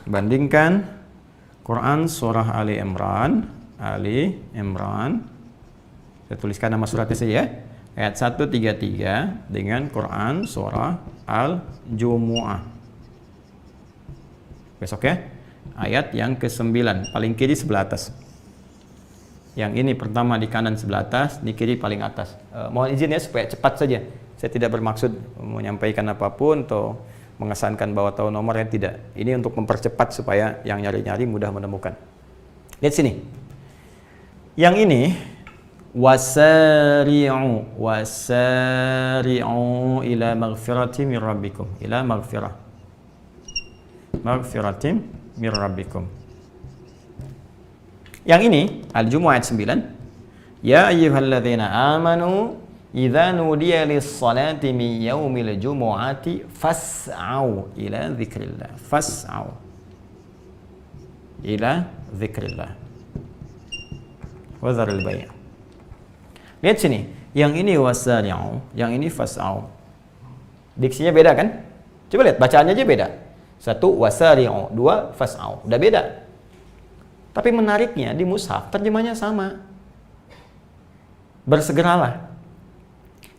Bandingkan Quran surah Ali Imran. Saya tuliskan nama suratnya saja, ayat 133 dengan Quran surah Al-Jumu'ah. Besok ya, ayat yang ke-9, paling kiri sebelah atas. Yang ini pertama di kanan sebelah atas, di kiri paling atas. Mohon izin ya supaya cepat saja. Saya tidak bermaksud menyampaikan apapun atau mengesankan bahwa tahu nomornya, tidak. Ini untuk mempercepat supaya yang nyari-nyari mudah menemukan. Lihat sini. Yang ini wasari'u ila maghfirati min rabbikum. Ila maghfiratim min rabbikum. Yang ini Al-Jumu'ah ayat 9. Ya ayyuhalladzina amanu idza nudiya lis-salati min yaumil jumu'ati fas'au ila dzikrillah. Fas'au ila dzikrillah. Wa dzaril bai'. Lihat sini, yang ini wasari'u, yang ini fas'au. Diksinya beda kan? Coba lihat, bacaannya aja beda. Satu, wasari'u. Dua, fas'au. Udah beda. Tapi menariknya di mushaf terjemahnya sama. Bersegeralah.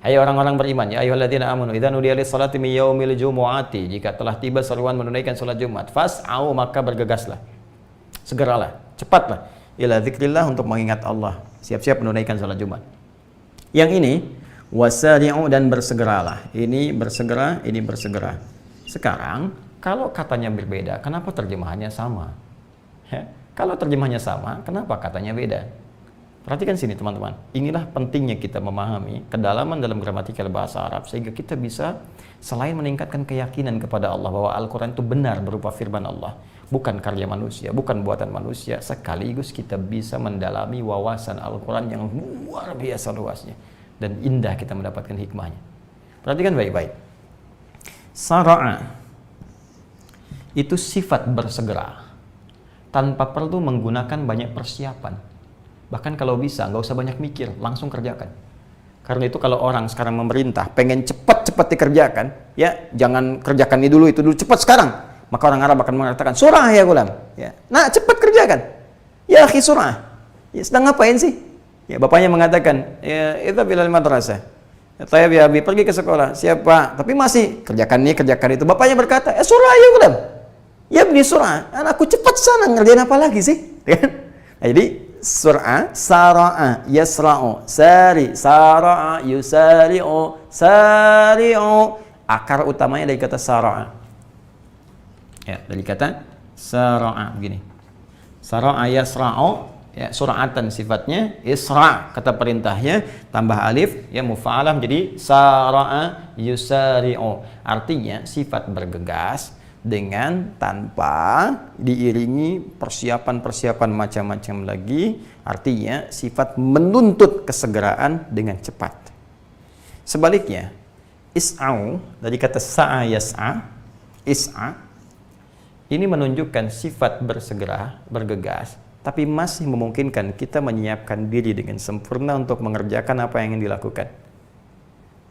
Hai orang-orang beriman, ya ayyuhalladzina amanu idza nudiya lis-salati min yaumil jumu'ati, jika telah tiba seruan menunaikan salat Jumat, fas'au, maka bergegaslah. Segeralah, cepatlah ila dzikrillah, untuk mengingat Allah. Siap-siap menunaikan salat Jumat. Yang ini wasari'u, dan bersegeralah. Ini bersegera, ini bersegera. Sekarang kalau katanya berbeda, kenapa terjemahannya sama? Kalau terjemahannya sama, kenapa katanya beda? Perhatikan sini teman-teman. Inilah pentingnya kita memahami kedalaman dalam gramatikal bahasa Arab, sehingga kita bisa selain meningkatkan keyakinan kepada Allah bahwa Al-Quran itu benar berupa firman Allah, bukan karya manusia, bukan buatan manusia, sekaligus kita bisa mendalami wawasan Al-Quran yang luar biasa luasnya, dan indah kita mendapatkan hikmahnya. Perhatikan baik-baik. Sara'a itu sifat bersegera tanpa perlu menggunakan banyak persiapan. Bahkan kalau bisa, nggak usah banyak mikir, langsung kerjakan. Karena itu kalau orang sekarang memerintah, pengen cepat-cepat dikerjakan, ya jangan kerjakan ini dulu, itu dulu, cepat sekarang. Maka orang Arab akan mengatakan, surah ya gulam. Ya. Nah, cepat kerjakan. Ya akhi surah. Ya, sedang ngapain sih? Ya, bapaknya mengatakan, ya itu bilal madrasah. Ya Abi, pergi ke sekolah. Siapa? Tapi masih kerjakan ini, kerjakan itu. Bapaknya berkata, surah ya gulam. Ya bni surah. Anakku cepat sana, ngerjain apa lagi sih? Nah, jadi sur'a, sara'a, yasra'u, sari, sara'a, yusari'u, sari'u. Akar utamanya dari kata sara'a. Ya, dari kata sara'a begini. Sara'a yasra'u, ya sur'atan sifatnya, isra' kata perintahnya, tambah alif, ya mufa'alah menjadi sara'a yusari'u. Artinya sifat bergegas dengan tanpa diiringi persiapan-persiapan macam-macam lagi. Artinya sifat menuntut kesegeraan dengan cepat. Sebaliknya, is'au dari kata sa'a yas'a, is'a ini menunjukkan sifat bersegera, bergegas, tapi masih memungkinkan kita menyiapkan diri dengan sempurna untuk mengerjakan apa yang ingin dilakukan.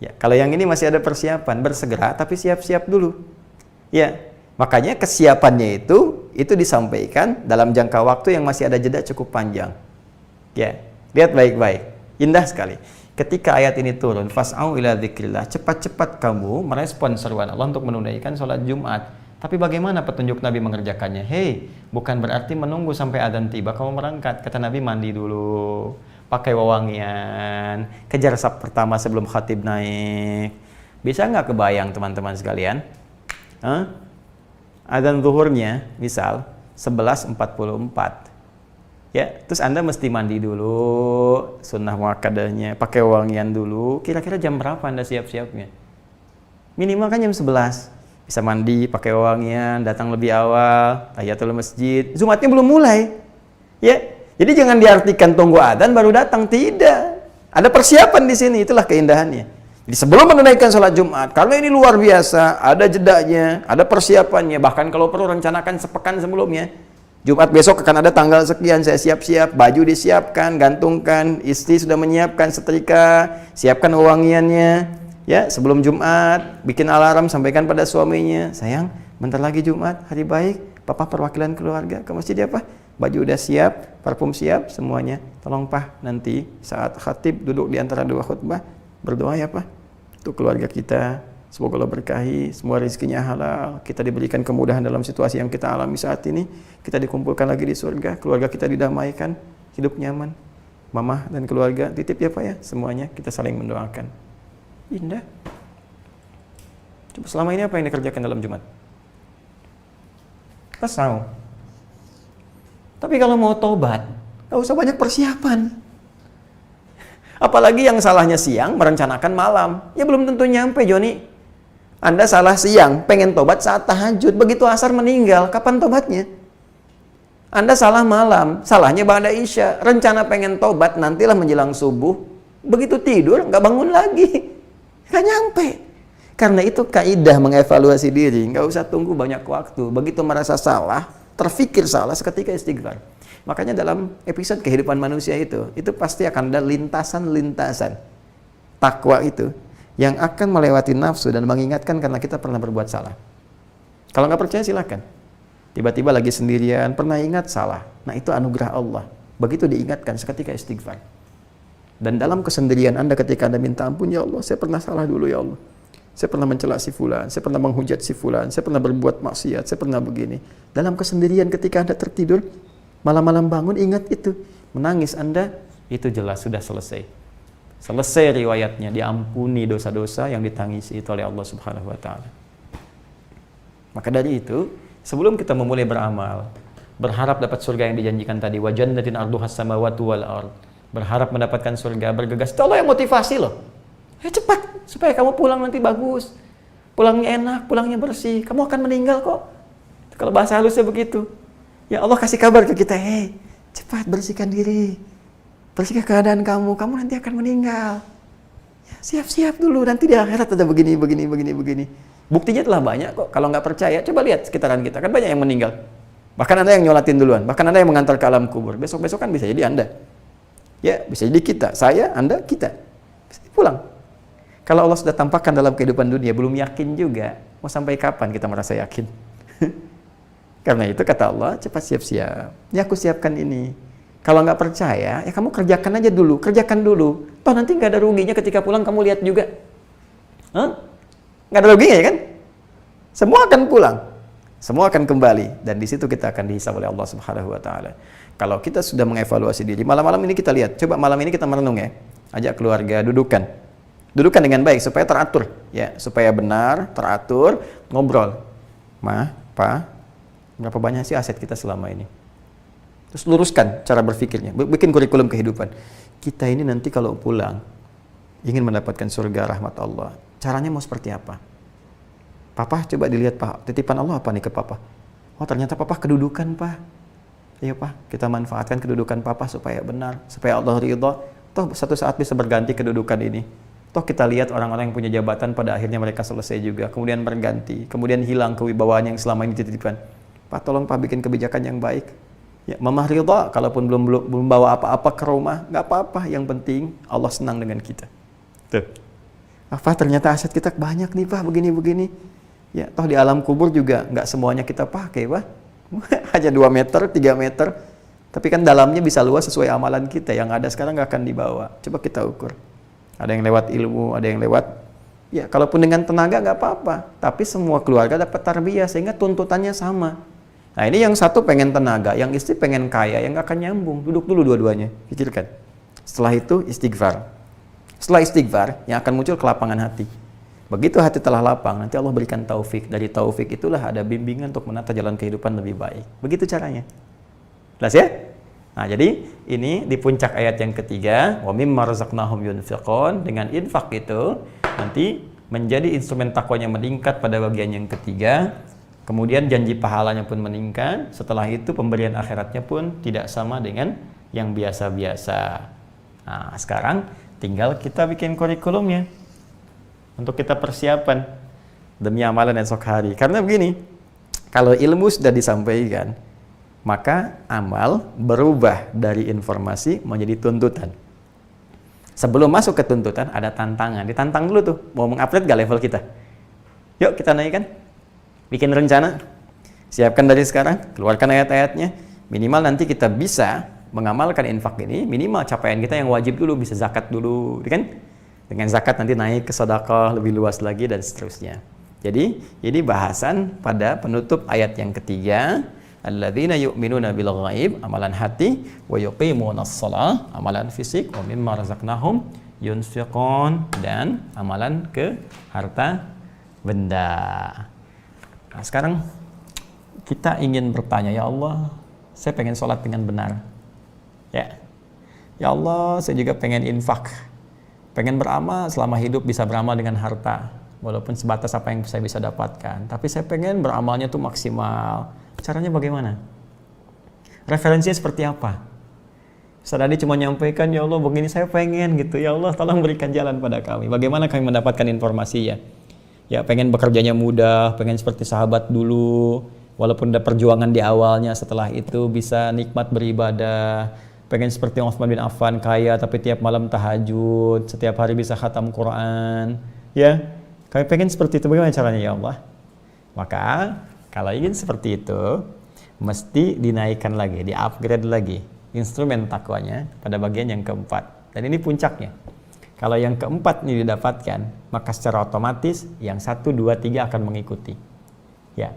Ya, kalau yang ini masih ada persiapan, bersegera tapi siap-siap dulu. Ya, makanya kesiapannya itu disampaikan dalam jangka waktu yang masih ada jeda cukup panjang. Ya, lihat baik-baik. Indah sekali. Ketika ayat ini turun, fas'au ila dzikrillah, cepat-cepat kamu merespon seruan Allah untuk menunaikan sholat Jumat. Tapi bagaimana petunjuk Nabi mengerjakannya? Hei, bukan berarti menunggu sampai adzan tiba kamu berangkat. Kata Nabi, mandi dulu, pakai wewangian, kejar saf pertama sebelum khatib naik. Bisa nggak kebayang teman-teman sekalian? Adzan zuhurnya misal 11.44, ya, terus Anda mesti mandi dulu, sunnah muakkadahnya, pakai wangian dulu. Kira-kira jam berapa Anda siap-siapnya? Minimal kan jam 11. Bisa mandi, pakai wangian, datang lebih awal, tahiyatul masjid. Jumatnya belum mulai. Ya. Jadi jangan diartikan tunggu adzan baru datang, tidak. Ada persiapan di sini, itulah keindahannya. Jadi sebelum menunaikan sholat Jumat, karena ini luar biasa, ada jedanya, ada persiapannya, bahkan kalau perlu rencanakan sepekan sebelumnya. Jumat besok akan ada tanggal sekian, saya siap-siap, baju disiapkan, gantungkan, istri sudah menyiapkan setrika, siapkan wewangiannya. Ya, sebelum Jumat, bikin alarm, sampaikan pada suaminya, sayang, bentar lagi Jumat, hari baik, papa perwakilan keluarga ke masjid ya pak, baju udah siap, parfum siap, semuanya. Tolong pak, nanti saat khatib duduk di antara dua khutbah, berdoa ya pak, untuk keluarga kita, semoga Allah berkahi, semua rezekinya halal, kita diberikan kemudahan dalam situasi yang kita alami saat ini, kita dikumpulkan lagi di surga, keluarga kita didamaikan, hidup nyaman, mama dan keluarga, titip ya pak ya, semuanya kita saling mendoakan. Indah. Coba selama ini apa yang dikerjakan dalam Jumat? Pasau. Tapi kalau mau tobat, gak usah banyak persiapan. Apalagi yang salahnya siang, merencanakan malam. Ya belum tentu nyampe, Joni. Anda salah siang, pengen tobat saat tahajud. Begitu asar meninggal, kapan tobatnya? Anda salah malam, salahnya ba'da isya. Rencana pengen tobat, nantilah menjelang subuh. Begitu tidur, gak bangun lagi. Gak nyampe. Karena itu kaidah mengevaluasi diri. Gak usah tunggu banyak waktu. Begitu merasa salah, terfikir salah, seketika istighfar. Makanya dalam episode kehidupan manusia itu pasti akan ada lintasan-lintasan takwa itu yang akan melewati nafsu dan mengingatkan karena kita pernah berbuat salah. Kalau nggak percaya silakan. Tiba-tiba lagi sendirian, pernah ingat salah. Nah itu anugerah Allah. Begitu diingatkan seketika istighfar. Dan dalam kesendirian Anda ketika Anda minta ampun, ya Allah, saya pernah salah dulu ya Allah. Saya pernah mencela si fulan, saya pernah menghujat si fulan, saya pernah berbuat maksiat, saya pernah begini. Dalam kesendirian ketika Anda tertidur, malam-malam bangun ingat itu. Menangis Anda, itu jelas sudah selesai. Selesai riwayatnya, diampuni dosa-dosa yang ditangisi itu oleh Allah Subhanahu wa taala. Maka dari itu, sebelum kita memulai beramal, berharap dapat surga yang dijanjikan tadi, wa jannatin arduhas samawati wal ard, berharap mendapatkan surga, bergegas. Itu Allah yang motivasi loh. Cepat supaya kamu pulang nanti bagus. Pulangnya enak, pulangnya bersih. Kamu akan meninggal kok. Kalau bahasa halusnya begitu. Ya Allah kasih kabar ke kita, cepat bersihkan diri. Bersihkan keadaan kamu nanti akan meninggal. Ya, siap-siap dulu, nanti di akhirat ada begini. Buktinya telah banyak kok. Kalau nggak percaya, coba lihat sekitaran kita. Kan banyak yang meninggal. Bahkan Anda yang nyolatin duluan. Bahkan Anda yang mengantar ke alam kubur. Besok-besok kan bisa jadi Anda. Ya, bisa jadi kita. Saya, Anda, kita. Bisa pulang. Kalau Allah sudah tampakkan dalam kehidupan dunia, belum yakin juga. Mau sampai kapan kita merasa yakin? Karena itu kata Allah, cepat siap-siap. Ya aku siapkan ini. Kalau nggak percaya, ya kamu kerjakan aja dulu. Kerjakan dulu. Toh nanti nggak ada ruginya ketika pulang kamu lihat juga. Nggak ada ruginya ya kan? Semua akan pulang. Semua akan kembali. Dan di situ kita akan dihisab oleh Allah Subhanahu wa taala. Kalau kita sudah mengevaluasi diri, malam-malam ini kita lihat. Coba malam ini kita merenung ya. Ajak keluarga, dudukan dengan baik supaya teratur ya, supaya benar, teratur, ngobrol. Ma, Pa, berapa banyak sih aset kita selama ini? Terus luruskan cara berpikirnya, bikin kurikulum kehidupan. Kita ini nanti kalau pulang ingin mendapatkan surga rahmat Allah. Caranya mau seperti apa? Papa coba dilihat, Pak, titipan Allah apa nih ke Papa? Oh, ternyata Papa kedudukan, Pak. Iya, Pak, kita manfaatkan kedudukan Papa supaya benar, supaya Allah ridha. Toh satu saat bisa berganti kedudukan ini. Toh kita lihat orang-orang yang punya jabatan pada akhirnya mereka selesai juga, kemudian berganti, kemudian hilang kewibawaan yang selama ini dititipkan. Pak, tolong Pak bikin kebijakan yang baik. Ya, Mama ridha, kalaupun belum bawa apa-apa ke rumah, nggak apa-apa. Yang penting Allah senang dengan kita. Tuh. Apa ternyata aset kita banyak nih Pak, begini-begini. Ya, toh di alam kubur juga nggak semuanya kita pakai, Pak. Hanya 2 meter, 3 meter. Tapi kan dalamnya bisa luas sesuai amalan kita. Yang ada sekarang nggak akan dibawa. Coba kita ukur. Ada yang lewat ilmu, ada yang lewat, ya kalaupun dengan tenaga nggak apa-apa. Tapi semua keluarga dapat tarbiyah sehingga tuntutannya sama. Nah ini yang satu pengen tenaga, yang istri pengen kaya, yang nggak akan nyambung. Duduk dulu dua-duanya, pikirkan. Setelah itu istighfar. Setelah istighfar, yang akan muncul kelapangan hati. Begitu hati telah lapang, nanti Allah berikan taufik. Dari taufik itulah ada bimbingan untuk menata jalan kehidupan lebih baik. Begitu caranya. Jelas ya? Nah, jadi ini di puncak ayat yang ketiga, wa mimma razaqnahum yunfiqun. Dengan infak itu nanti menjadi instrumen takwanya meningkat pada bagian yang ketiga. Kemudian janji pahalanya pun meningkat. Setelah itu pemberian akhiratnya pun tidak sama dengan yang biasa-biasa. Nah, sekarang tinggal kita bikin kurikulumnya untuk kita persiapan demi amalan esok hari. Karena begini, kalau ilmu sudah disampaikan, maka amal berubah dari informasi menjadi tuntutan. Sebelum masuk ke tuntutan ada tantangan. Ditantang dulu tuh, mau mengupgrade gak level kita? Yuk kita naikkan. Bikin rencana. Siapkan dari sekarang, keluarkan ayat-ayatnya. Minimal nanti kita bisa mengamalkan infak ini, minimal capaian kita yang wajib dulu, bisa zakat dulu, kan? Dengan zakat nanti naik ke sedekah lebih luas lagi dan seterusnya. Jadi, ini bahasan pada penutup ayat yang ketiga. Alladzina yu'minuna bil ghaib, amalan hati, wa yuqimunas shalah, amalan fisik, wa mimma razaqnahum yunfiqun, dan amalan ke harta benda. Nah, sekarang kita ingin bertanya, ya Allah, saya pengen sholat dengan benar. Ya Allah, saya juga pengen infak, pengen beramal selama hidup, bisa beramal dengan harta, walaupun sebatas apa yang saya bisa dapatkan. Tapi saya pengen beramalnya tuh maksimal. Caranya bagaimana? Referensinya seperti apa? Tadi cuma nyampaikan, ya Allah begini saya pengen gitu. Ya Allah tolong berikan jalan pada kami. Bagaimana kami mendapatkan informasi ya? Ya pengen bekerjanya mudah, pengen seperti sahabat dulu. Walaupun ada perjuangan di awalnya, setelah itu bisa nikmat beribadah. Pengen seperti Utsman bin Affan, kaya tapi tiap malam tahajud, setiap hari bisa khatam Quran. Ya, kami pengen seperti itu. Bagaimana caranya ya Allah? Maka Kalau ingin seperti itu, mesti dinaikkan lagi, di-upgrade lagi instrumen takwanya pada bagian yang keempat. Dan ini puncaknya. Kalau yang keempat ini didapatkan, maka secara otomatis yang 1, 2, 3 akan mengikuti. Ya,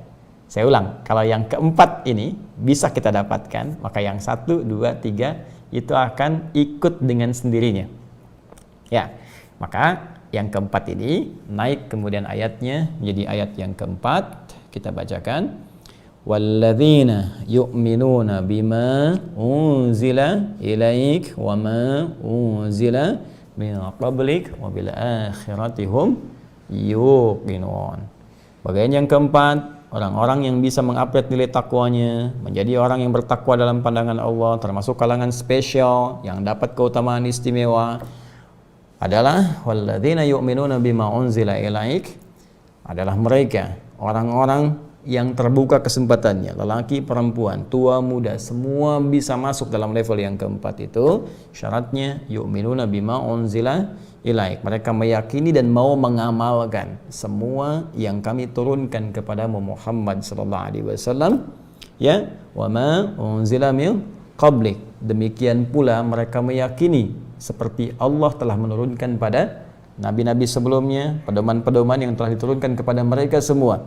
saya ulang, kalau yang keempat ini bisa kita dapatkan, maka yang 1, 2, 3 itu akan ikut dengan sendirinya. Ya, maka yang keempat ini naik kemudian ayatnya menjadi ayat yang keempat. Kita bacakan. Walladzina yu'minuna bima unzila ilaik wa ma unzila min qablik wa bil akhirati hum yuqinun. Bagian yang keempat, orang-orang yang bisa mengupgrade nilai takwanya menjadi orang yang bertakwa dalam pandangan Allah, termasuk kalangan spesial yang dapat keutamaan istimewa adalah walladzina yu'minuna bima unzila ilaik, adalah mereka orang-orang yang terbuka kesempatannya, lelaki, perempuan, tua, muda, semua bisa masuk dalam level yang keempat itu. Syaratnya yu'minuna bima unzila ilaik, mereka meyakini dan mau mengamalkan semua yang kami turunkan kepada Muhammad sallallahu alaihi wasallam, ya, wa ma unzila min qablik. Demikian pula mereka meyakini seperti Allah telah menurunkan pada nabi-nabi sebelumnya pedoman-pedoman yang telah diturunkan kepada mereka semua.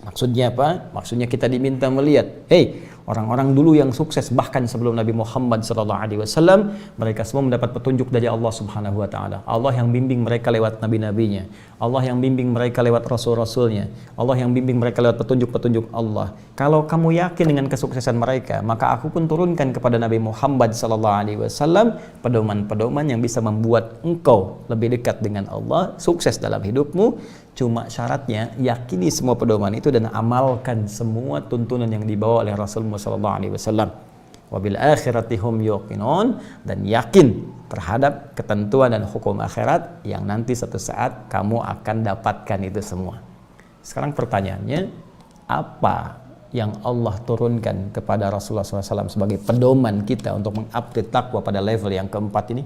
Maksudnya apa? Maksudnya kita diminta melihat, hey, orang-orang dulu yang sukses bahkan sebelum Nabi Muhammad SAW, mereka semua mendapat petunjuk dari Allah Subhanahu wa taala. Allah yang bimbing mereka lewat nabi-nabinya, Allah yang bimbing mereka lewat rasul-rasulnya, Allah yang bimbing mereka lewat petunjuk-petunjuk Allah. Kalau kamu yakin dengan kesuksesan mereka, maka aku pun turunkan kepada Nabi Muhammad SAW pedoman-pedoman yang bisa membuat engkau lebih dekat dengan Allah, sukses dalam hidupmu. Cuma syaratnya yakini semua pedoman itu dan amalkan semua tuntunan yang dibawa oleh Rasulullah SAW. Wabil akhirati hum yuqinun, dan yakin terhadap ketentuan dan hukum akhirat yang nanti suatu saat kamu akan dapatkan itu semua. Sekarang pertanyaannya, apa yang Allah turunkan kepada Rasulullah SAW sebagai pedoman kita untuk mengupdate takwa pada level yang keempat ini,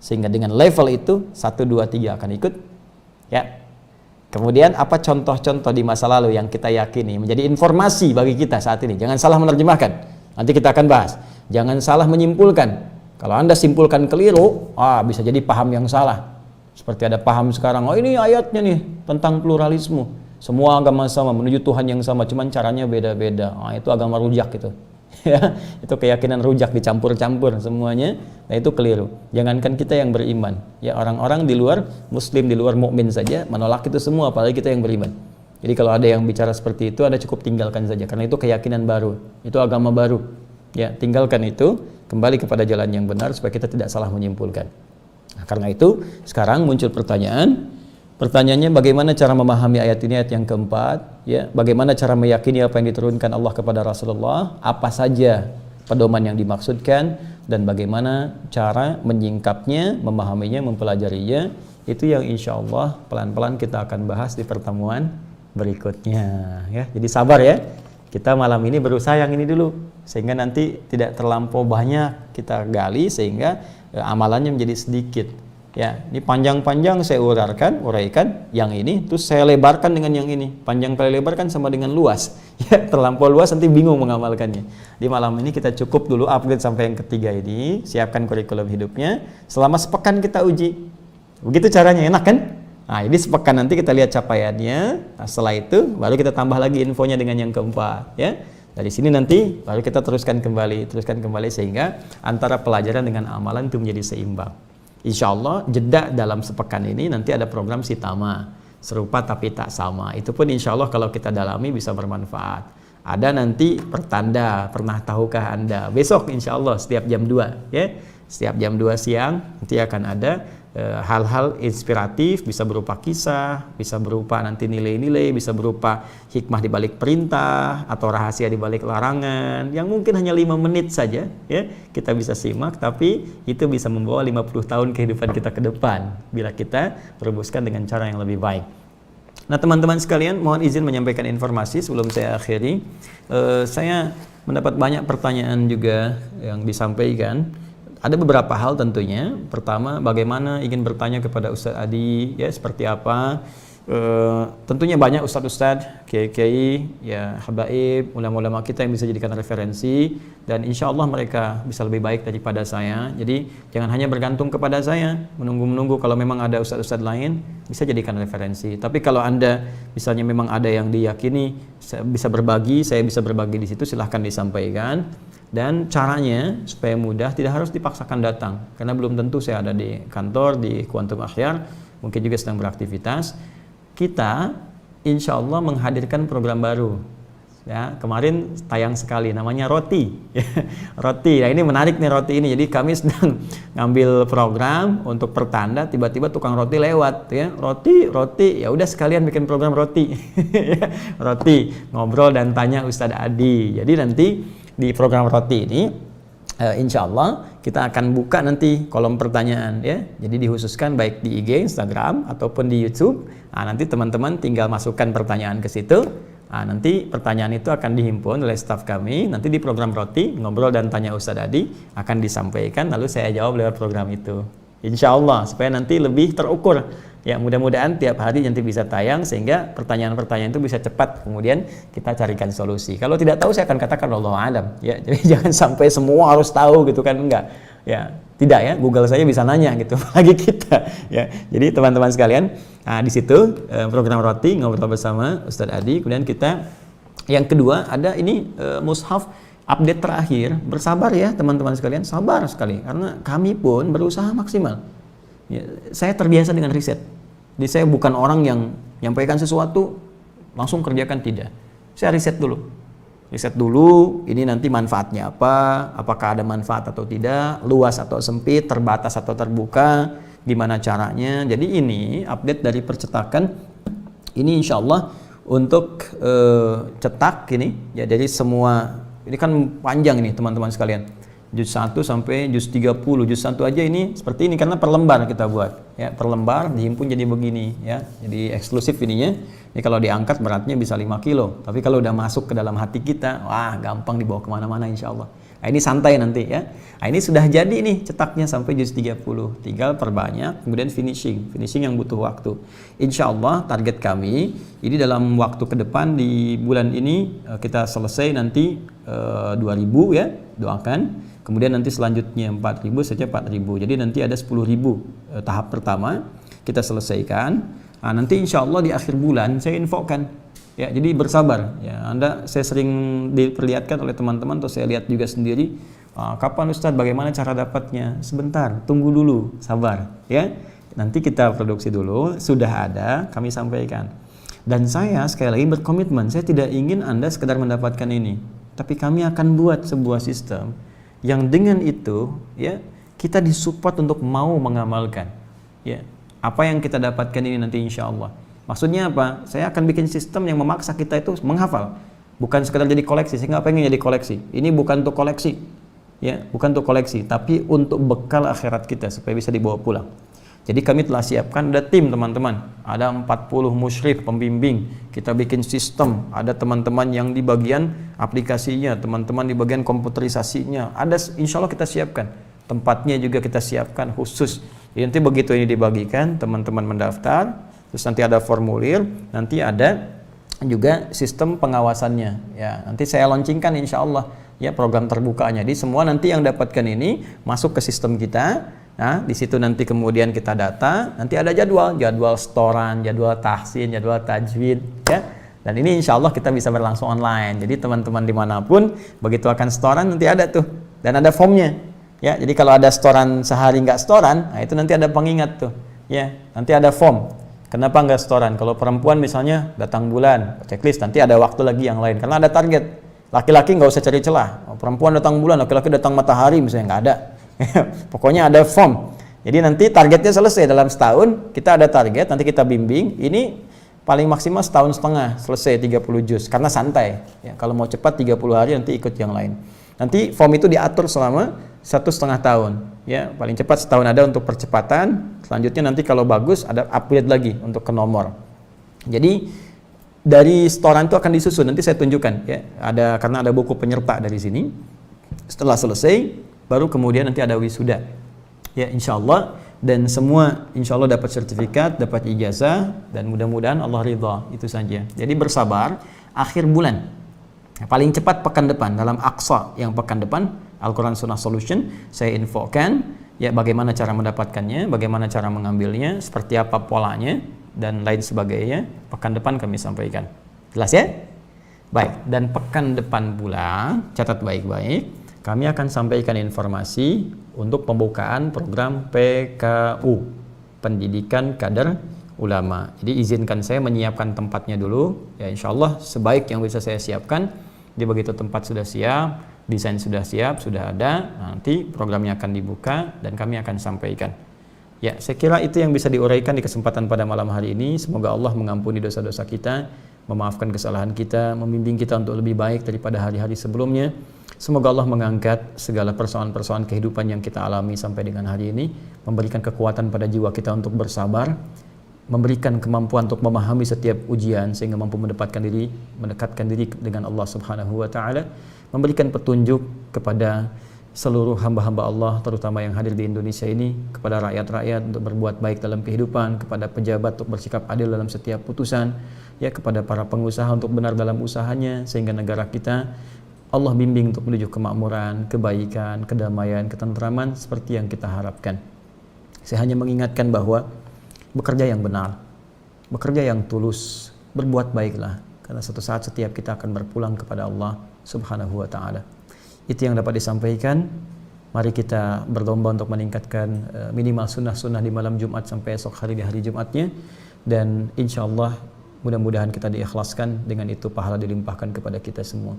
sehingga dengan level itu 1, 2, 3 akan ikut, ya. Kemudian apa contoh-contoh di masa lalu yang kita yakini menjadi informasi bagi kita saat ini. Jangan salah menerjemahkan. Nanti kita akan bahas. Jangan salah menyimpulkan. Kalau Anda simpulkan keliru, bisa jadi paham yang salah. Seperti ada paham sekarang, oh ini ayatnya nih tentang pluralisme. Semua agama sama, menuju Tuhan yang sama, cuman caranya beda-beda. Itu agama rujak itu. Ya, itu keyakinan rujak dicampur-campur semuanya. Nah, itu keliru. Jangankan kita yang beriman, ya orang-orang di luar muslim, di luar mukmin saja menolak itu semua, apalagi kita yang beriman. Jadi kalau ada yang bicara seperti itu, Anda cukup tinggalkan saja, karena itu keyakinan baru, itu agama baru. Ya, tinggalkan itu, kembali kepada jalan yang benar supaya kita tidak salah menyimpulkan. Nah, karena itu sekarang muncul pertanyaannya bagaimana cara memahami ayat ini, ayat yang keempat, ya, bagaimana cara meyakini apa yang diturunkan Allah kepada Rasulullah, apa saja pedoman yang dimaksudkan, dan bagaimana cara menyingkapnya, memahaminya, mempelajarinya. Itu yang insya Allah pelan-pelan kita akan bahas di pertemuan berikutnya, ya. Jadi sabar ya, kita malam ini berusaha yang ini dulu, sehingga nanti tidak terlampau banyak kita gali, sehingga amalannya menjadi sedikit. Ya, ini panjang-panjang saya uraikan yang ini, terus saya lebarkan dengan yang ini. Panjang kali lebar kan sama dengan luas. Ya, terlampau luas nanti bingung mengamalkannya. Di malam ini kita cukup dulu upgrade sampai yang ketiga ini, siapkan kurikulum hidupnya. Selama sepekan kita uji. Begitu caranya, enak kan? Nah, ini sepekan nanti kita lihat capaiannya. Nah, setelah itu baru kita tambah lagi infonya dengan yang keempat, ya. Dari sini nanti baru kita teruskan kembali sehingga antara pelajaran dengan amalan itu menjadi seimbang. Insya Allah jeda dalam sepekan ini nanti ada program Sitama, serupa tapi tak sama. Itu pun insya Allah kalau kita dalami bisa bermanfaat. Ada nanti pertanda, pernah tahukah Anda? Besok insya Allah setiap jam 2, ya. Setiap jam 2 siang nanti akan ada hal-hal inspiratif, bisa berupa kisah, bisa berupa nanti nilai-nilai, bisa berupa hikmah di balik perintah atau rahasia di balik larangan yang mungkin hanya 5 menit saja, ya, kita bisa simak, tapi itu bisa membawa 50 tahun kehidupan kita ke depan bila kita merumuskan dengan cara yang lebih baik. Nah, teman-teman sekalian, mohon izin menyampaikan informasi sebelum saya akhiri. Saya mendapat banyak pertanyaan juga yang disampaikan. Ada beberapa hal tentunya. Pertama, bagaimana ingin bertanya kepada Ustaz Adi, ya, seperti apa tentunya banyak ustadz-ustadz, kiai-kiai, ya habaib, ulama-ulama kita yang bisa jadikan referensi, dan insya Allah mereka bisa lebih baik daripada saya. Jadi jangan hanya bergantung kepada saya, menunggu-menunggu. Kalau memang ada ustadz-ustadz lain, bisa jadikan referensi. Tapi kalau Anda misalnya memang ada yang diyakini bisa berbagi, saya bisa berbagi di situ, silahkan disampaikan. Dan caranya supaya mudah, tidak harus dipaksakan datang, karena belum tentu saya ada di kantor di Quantum Akhyar, mungkin juga sedang beraktivitas. Kita insya Allah menghadirkan program baru, ya, kemarin tayang sekali, namanya Roti. Roti, nah ini menarik nih Roti ini. Jadi kami sedang ngambil program untuk pertanda, tiba-tiba tukang roti lewat, ya, roti, ya udah sekalian bikin program Roti. Roti, ngobrol dan tanya Ustadz Adi. Jadi nanti di program Roti ini insya Allah kita akan buka nanti kolom pertanyaan, ya. Jadi dikhususkan baik di IG, Instagram ataupun di YouTube. Nah, nanti teman-teman tinggal masukkan pertanyaan ke situ. Nah, nanti pertanyaan itu akan dihimpun oleh staf kami. Nanti di program Roti, ngobrol dan tanya Ustadz Adi akan disampaikan, lalu saya jawab lewat program itu. Insya Allah supaya nanti lebih terukur. Ya, mudah-mudahan tiap hari nanti bisa tayang sehingga pertanyaan-pertanyaan itu bisa cepat kemudian kita carikan solusi. Kalau tidak tahu saya akan katakan wallahu a'lam, ya. Jadi jangan sampai semua harus tahu gitu kan, enggak. Ya, tidak ya, Google saya bisa nanya gitu bagi kita, ya. Jadi teman-teman sekalian, nah di situ program Roti ngobrol bersama Ustadz Adi. Kemudian kita yang kedua ada ini mushaf update terakhir. Bersabar ya teman-teman sekalian, sabar sekali karena kami pun berusaha maksimal. Ya, saya terbiasa dengan riset. Jadi saya bukan orang yang menyampaikan sesuatu langsung kerjakan, tidak. Saya riset dulu. Riset dulu, ini nanti manfaatnya apa, apakah ada manfaat atau tidak, luas atau sempit, terbatas atau terbuka, gimana caranya. Jadi ini update dari percetakan. Ini insya Allah untuk cetak ini, ya dari semua, ini kan panjang ini teman-teman sekalian. Juz 1 sampai juz 30. Juz 1 aja ini seperti ini karena per lembar kita buat. Ya, per lembar dihimpun jadi begini, ya. Jadi eksklusif ininya. Ini kalau diangkat beratnya bisa 5 kilo. Tapi kalau udah masuk ke dalam hati kita, wah gampang dibawa kemana-mana insya Allah. Nah, ini santai nanti ya. Nah, ini sudah jadi nih cetaknya sampai juz 30. Tinggal perbanyak, kemudian finishing. Finishing yang butuh waktu. Insya Allah target kami, ini dalam waktu ke depan di bulan ini kita selesai nanti 2000 ya, doakan. Kemudian nanti selanjutnya 4.000 saja 4.000. Jadi nanti ada 10.000 tahap pertama kita selesaikan. Nah, nanti insya Allah di akhir bulan saya infokan. Ya, jadi bersabar. Ya, saya sering diperlihatkan oleh teman-teman atau saya lihat juga sendiri. Kapan Ustadz? Bagaimana cara dapatnya? Sebentar, tunggu dulu, sabar. Ya, nanti kita produksi dulu. Sudah ada, kami sampaikan. Dan saya sekali lagi berkomitmen. Saya tidak ingin Anda sekedar mendapatkan ini, tapi kami akan buat sebuah sistem yang dengan itu ya kita disupport untuk mau mengamalkan ya apa yang kita dapatkan ini nanti insya Allah. Maksudnya apa? Saya akan bikin sistem yang memaksa kita itu menghafal, bukan sekedar jadi koleksi. Saya nggak pengen jadi koleksi. Ini bukan untuk koleksi ya, bukan untuk koleksi, tapi untuk bekal akhirat kita supaya bisa dibawa pulang. Jadi kami telah siapkan, ada tim teman-teman, ada 40 musyrif pembimbing, kita bikin sistem, ada teman-teman yang di bagian aplikasinya, teman-teman di bagian komputerisasinya, ada insya Allah kita siapkan, tempatnya juga kita siapkan khusus. Jadi nanti begitu ini dibagikan, teman-teman mendaftar, terus nanti ada formulir, nanti ada juga sistem pengawasannya, ya nanti saya launchingkan insya Allah, ya program terbukanya. Jadi semua nanti yang dapatkan ini masuk ke sistem kita. Nah, di situ nanti kemudian kita data, nanti ada jadwal setoran, jadwal tahsin, jadwal tajwid, ya. Dan ini insya Allah kita bisa berlangsung online. Jadi teman-teman dimanapun, begitu akan setoran nanti ada tuh, dan ada formnya, ya. Jadi kalau ada setoran sehari nggak setoran, nah itu nanti ada pengingat tuh, ya. Nanti ada form. Kenapa nggak setoran? Kalau perempuan misalnya datang bulan, checklist, nanti ada waktu lagi yang lain, karena ada target. Laki-laki nggak usah cari celah. Perempuan datang bulan, laki-laki datang matahari misalnya nggak ada. Pokoknya ada form. Jadi nanti targetnya selesai dalam setahun, kita ada target, nanti kita bimbing. Ini paling maksimal setahun setengah selesai 30 juz karena santai. Ya, kalau mau cepat 30 hari nanti ikut yang lain. Nanti form itu diatur selama 1,5 tahun. Ya, paling cepat setahun ada untuk percepatan. Selanjutnya nanti kalau bagus ada upgrade lagi untuk ke nomor. Jadi dari setoran itu akan disusun. Nanti saya tunjukkan ya. Karena ada buku penyerta dari sini. Setelah selesai baru kemudian nanti ada wisuda. Ya insya Allah dan semua insya Allah dapat sertifikat, dapat ijazah, dan mudah-mudahan Allah ridha, itu saja. Jadi bersabar, akhir bulan, paling cepat pekan depan, dalam Aqsa yang pekan depan, Al-Quran Sunnah Solution, saya infokan ya bagaimana cara mendapatkannya, bagaimana cara mengambilnya, seperti apa polanya, dan lain sebagainya. Pekan depan kami sampaikan. Jelas ya? Baik, dan pekan depan pula, catat baik-baik, kami akan sampaikan informasi untuk pembukaan program PKU, Pendidikan Kader Ulama. Jadi izinkan saya menyiapkan tempatnya dulu, ya insya Allah sebaik yang bisa saya siapkan. Jadi begitu tempat sudah siap, desain sudah siap, sudah ada, nanti programnya akan dibuka dan kami akan sampaikan. Ya, saya kira itu yang bisa diuraikan di kesempatan pada malam hari ini. Semoga Allah mengampuni dosa-dosa kita, memaafkan kesalahan kita, membimbing kita untuk lebih baik daripada hari-hari sebelumnya. Semoga Allah mengangkat segala persoalan-persoalan kehidupan yang kita alami sampai dengan hari ini, memberikan kekuatan pada jiwa kita untuk bersabar, memberikan kemampuan untuk memahami setiap ujian sehingga mampu mendekatkan diri dengan Allah Subhanahu wa taala, memberikan petunjuk kepada seluruh hamba-hamba Allah terutama yang hadir di Indonesia ini, kepada rakyat-rakyat untuk berbuat baik dalam kehidupan, kepada pejabat untuk bersikap adil dalam setiap putusan, ya kepada para pengusaha untuk benar dalam usahanya sehingga negara kita Allah bimbing untuk menuju kemakmuran, kebaikan, kedamaian, ketentraman seperti yang kita harapkan. Saya hanya mengingatkan bahwa bekerja yang benar, bekerja yang tulus, berbuat baiklah, karena suatu saat setiap kita akan berpulang kepada Allah Subhanahu wa taala. Itu yang dapat disampaikan. Mari kita berlomba untuk meningkatkan minimal sunnah-sunnah di malam Jumat sampai esok hari di hari Jumatnya, dan insya Allah mudah-mudahan kita diikhlaskan, dengan itu pahala dilimpahkan kepada kita semua.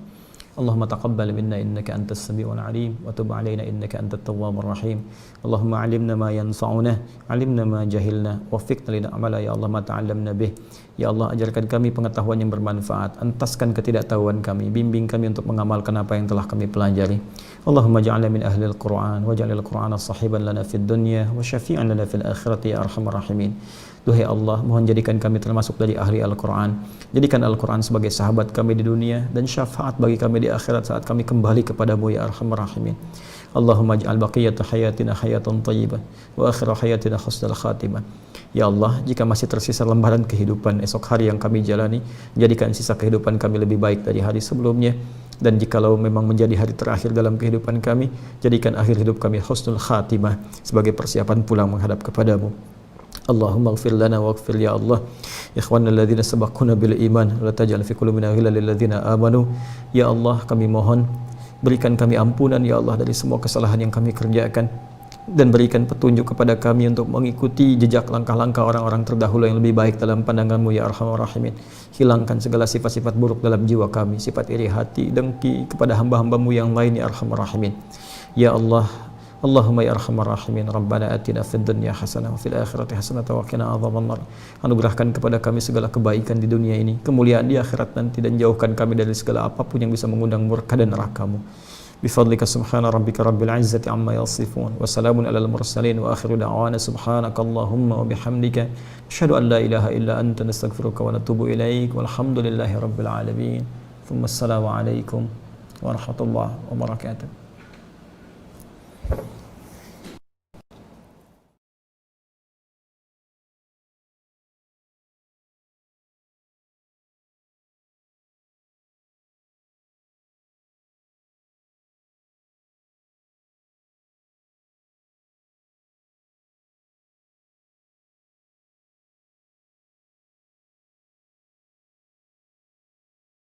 Allahumma taqabbal minna innaka antas sami'ul alim wa tub alaina innaka antat tawwabur rahim. Allahumma 'allimna ma yanfa'una, 'allimna ma jahilna, waffiqna lin'amala ya Allah ma ta'allamna bih. Ya Allah, ajarkan kami pengetahuan yang bermanfaat, entaskan ketidaktahuan kami, bimbing kami untuk mengamalkan apa yang telah kami pelajari. Allahumma ja'alna min ahlil Qur'an waj'alil Qur'ana sahiban lana fid dunya wa syafi'an lana fil akhirati ya arhamar rahimin. Duhai Allah, mohon jadikan kami termasuk dari ahli Al-Quran. Jadikan Al-Quran sebagai sahabat kami di dunia dan syafaat bagi kami di akhirat saat kami kembali kepadamu ya arhamar rahimin. Allahumma ij'al baqiyata hayatina hayatan thayyibah wa akhira hayatina husnal khatimah. Ya Allah, jika masih tersisa lembaran kehidupan esok hari yang kami jalani, jadikan sisa kehidupan kami lebih baik dari hari sebelumnya. Dan jikalau memang menjadi hari terakhir dalam kehidupan kami, jadikan akhir hidup kami husnul khatimah sebagai persiapan pulang menghadap kepadamu. Allahumma ighfir lana waghfir ya Allah ikhwanana alladhina sabaquna bil iman wa la taj'al fi qulubina ghillan lil ladzina amanu. Ya Allah, kami mohon berikan kami ampunan ya Allah dari semua kesalahan yang kami kerjakan, dan berikan petunjuk kepada kami untuk mengikuti jejak langkah-langkah orang-orang terdahulu yang lebih baik dalam pandangan-Mu ya arhamar rahimin. Hilangkan segala sifat-sifat buruk dalam jiwa kami, sifat iri hati, dengki kepada hamba-hamba-Mu yang lain ya arhamar rahimin. Ya Allah, Allahumma ya arhamar rahimin, Rabbana atina fid dunya hasanah wa fil akhirati hasanah wa qina adzabannar. Anugerahkan kepada kami segala kebaikan di dunia ini, kemuliaan di akhirat nanti, dan jauhkan kami dari segala apapun yang bisa mengundang murka dan neraka-Mu. Bifadlika subhana rabbika rabbil izzati amma yasifun wa salamun alal mursalin wa akhiru da'wana subhanakallahumma wa bihamdika asyhadu an la ilaha illa anta nastaghfiruka wa natubu ilaik walhamdulillahi rabbil alamin. Thumma assalamu alaikum warahmatullahi wabarakatuh.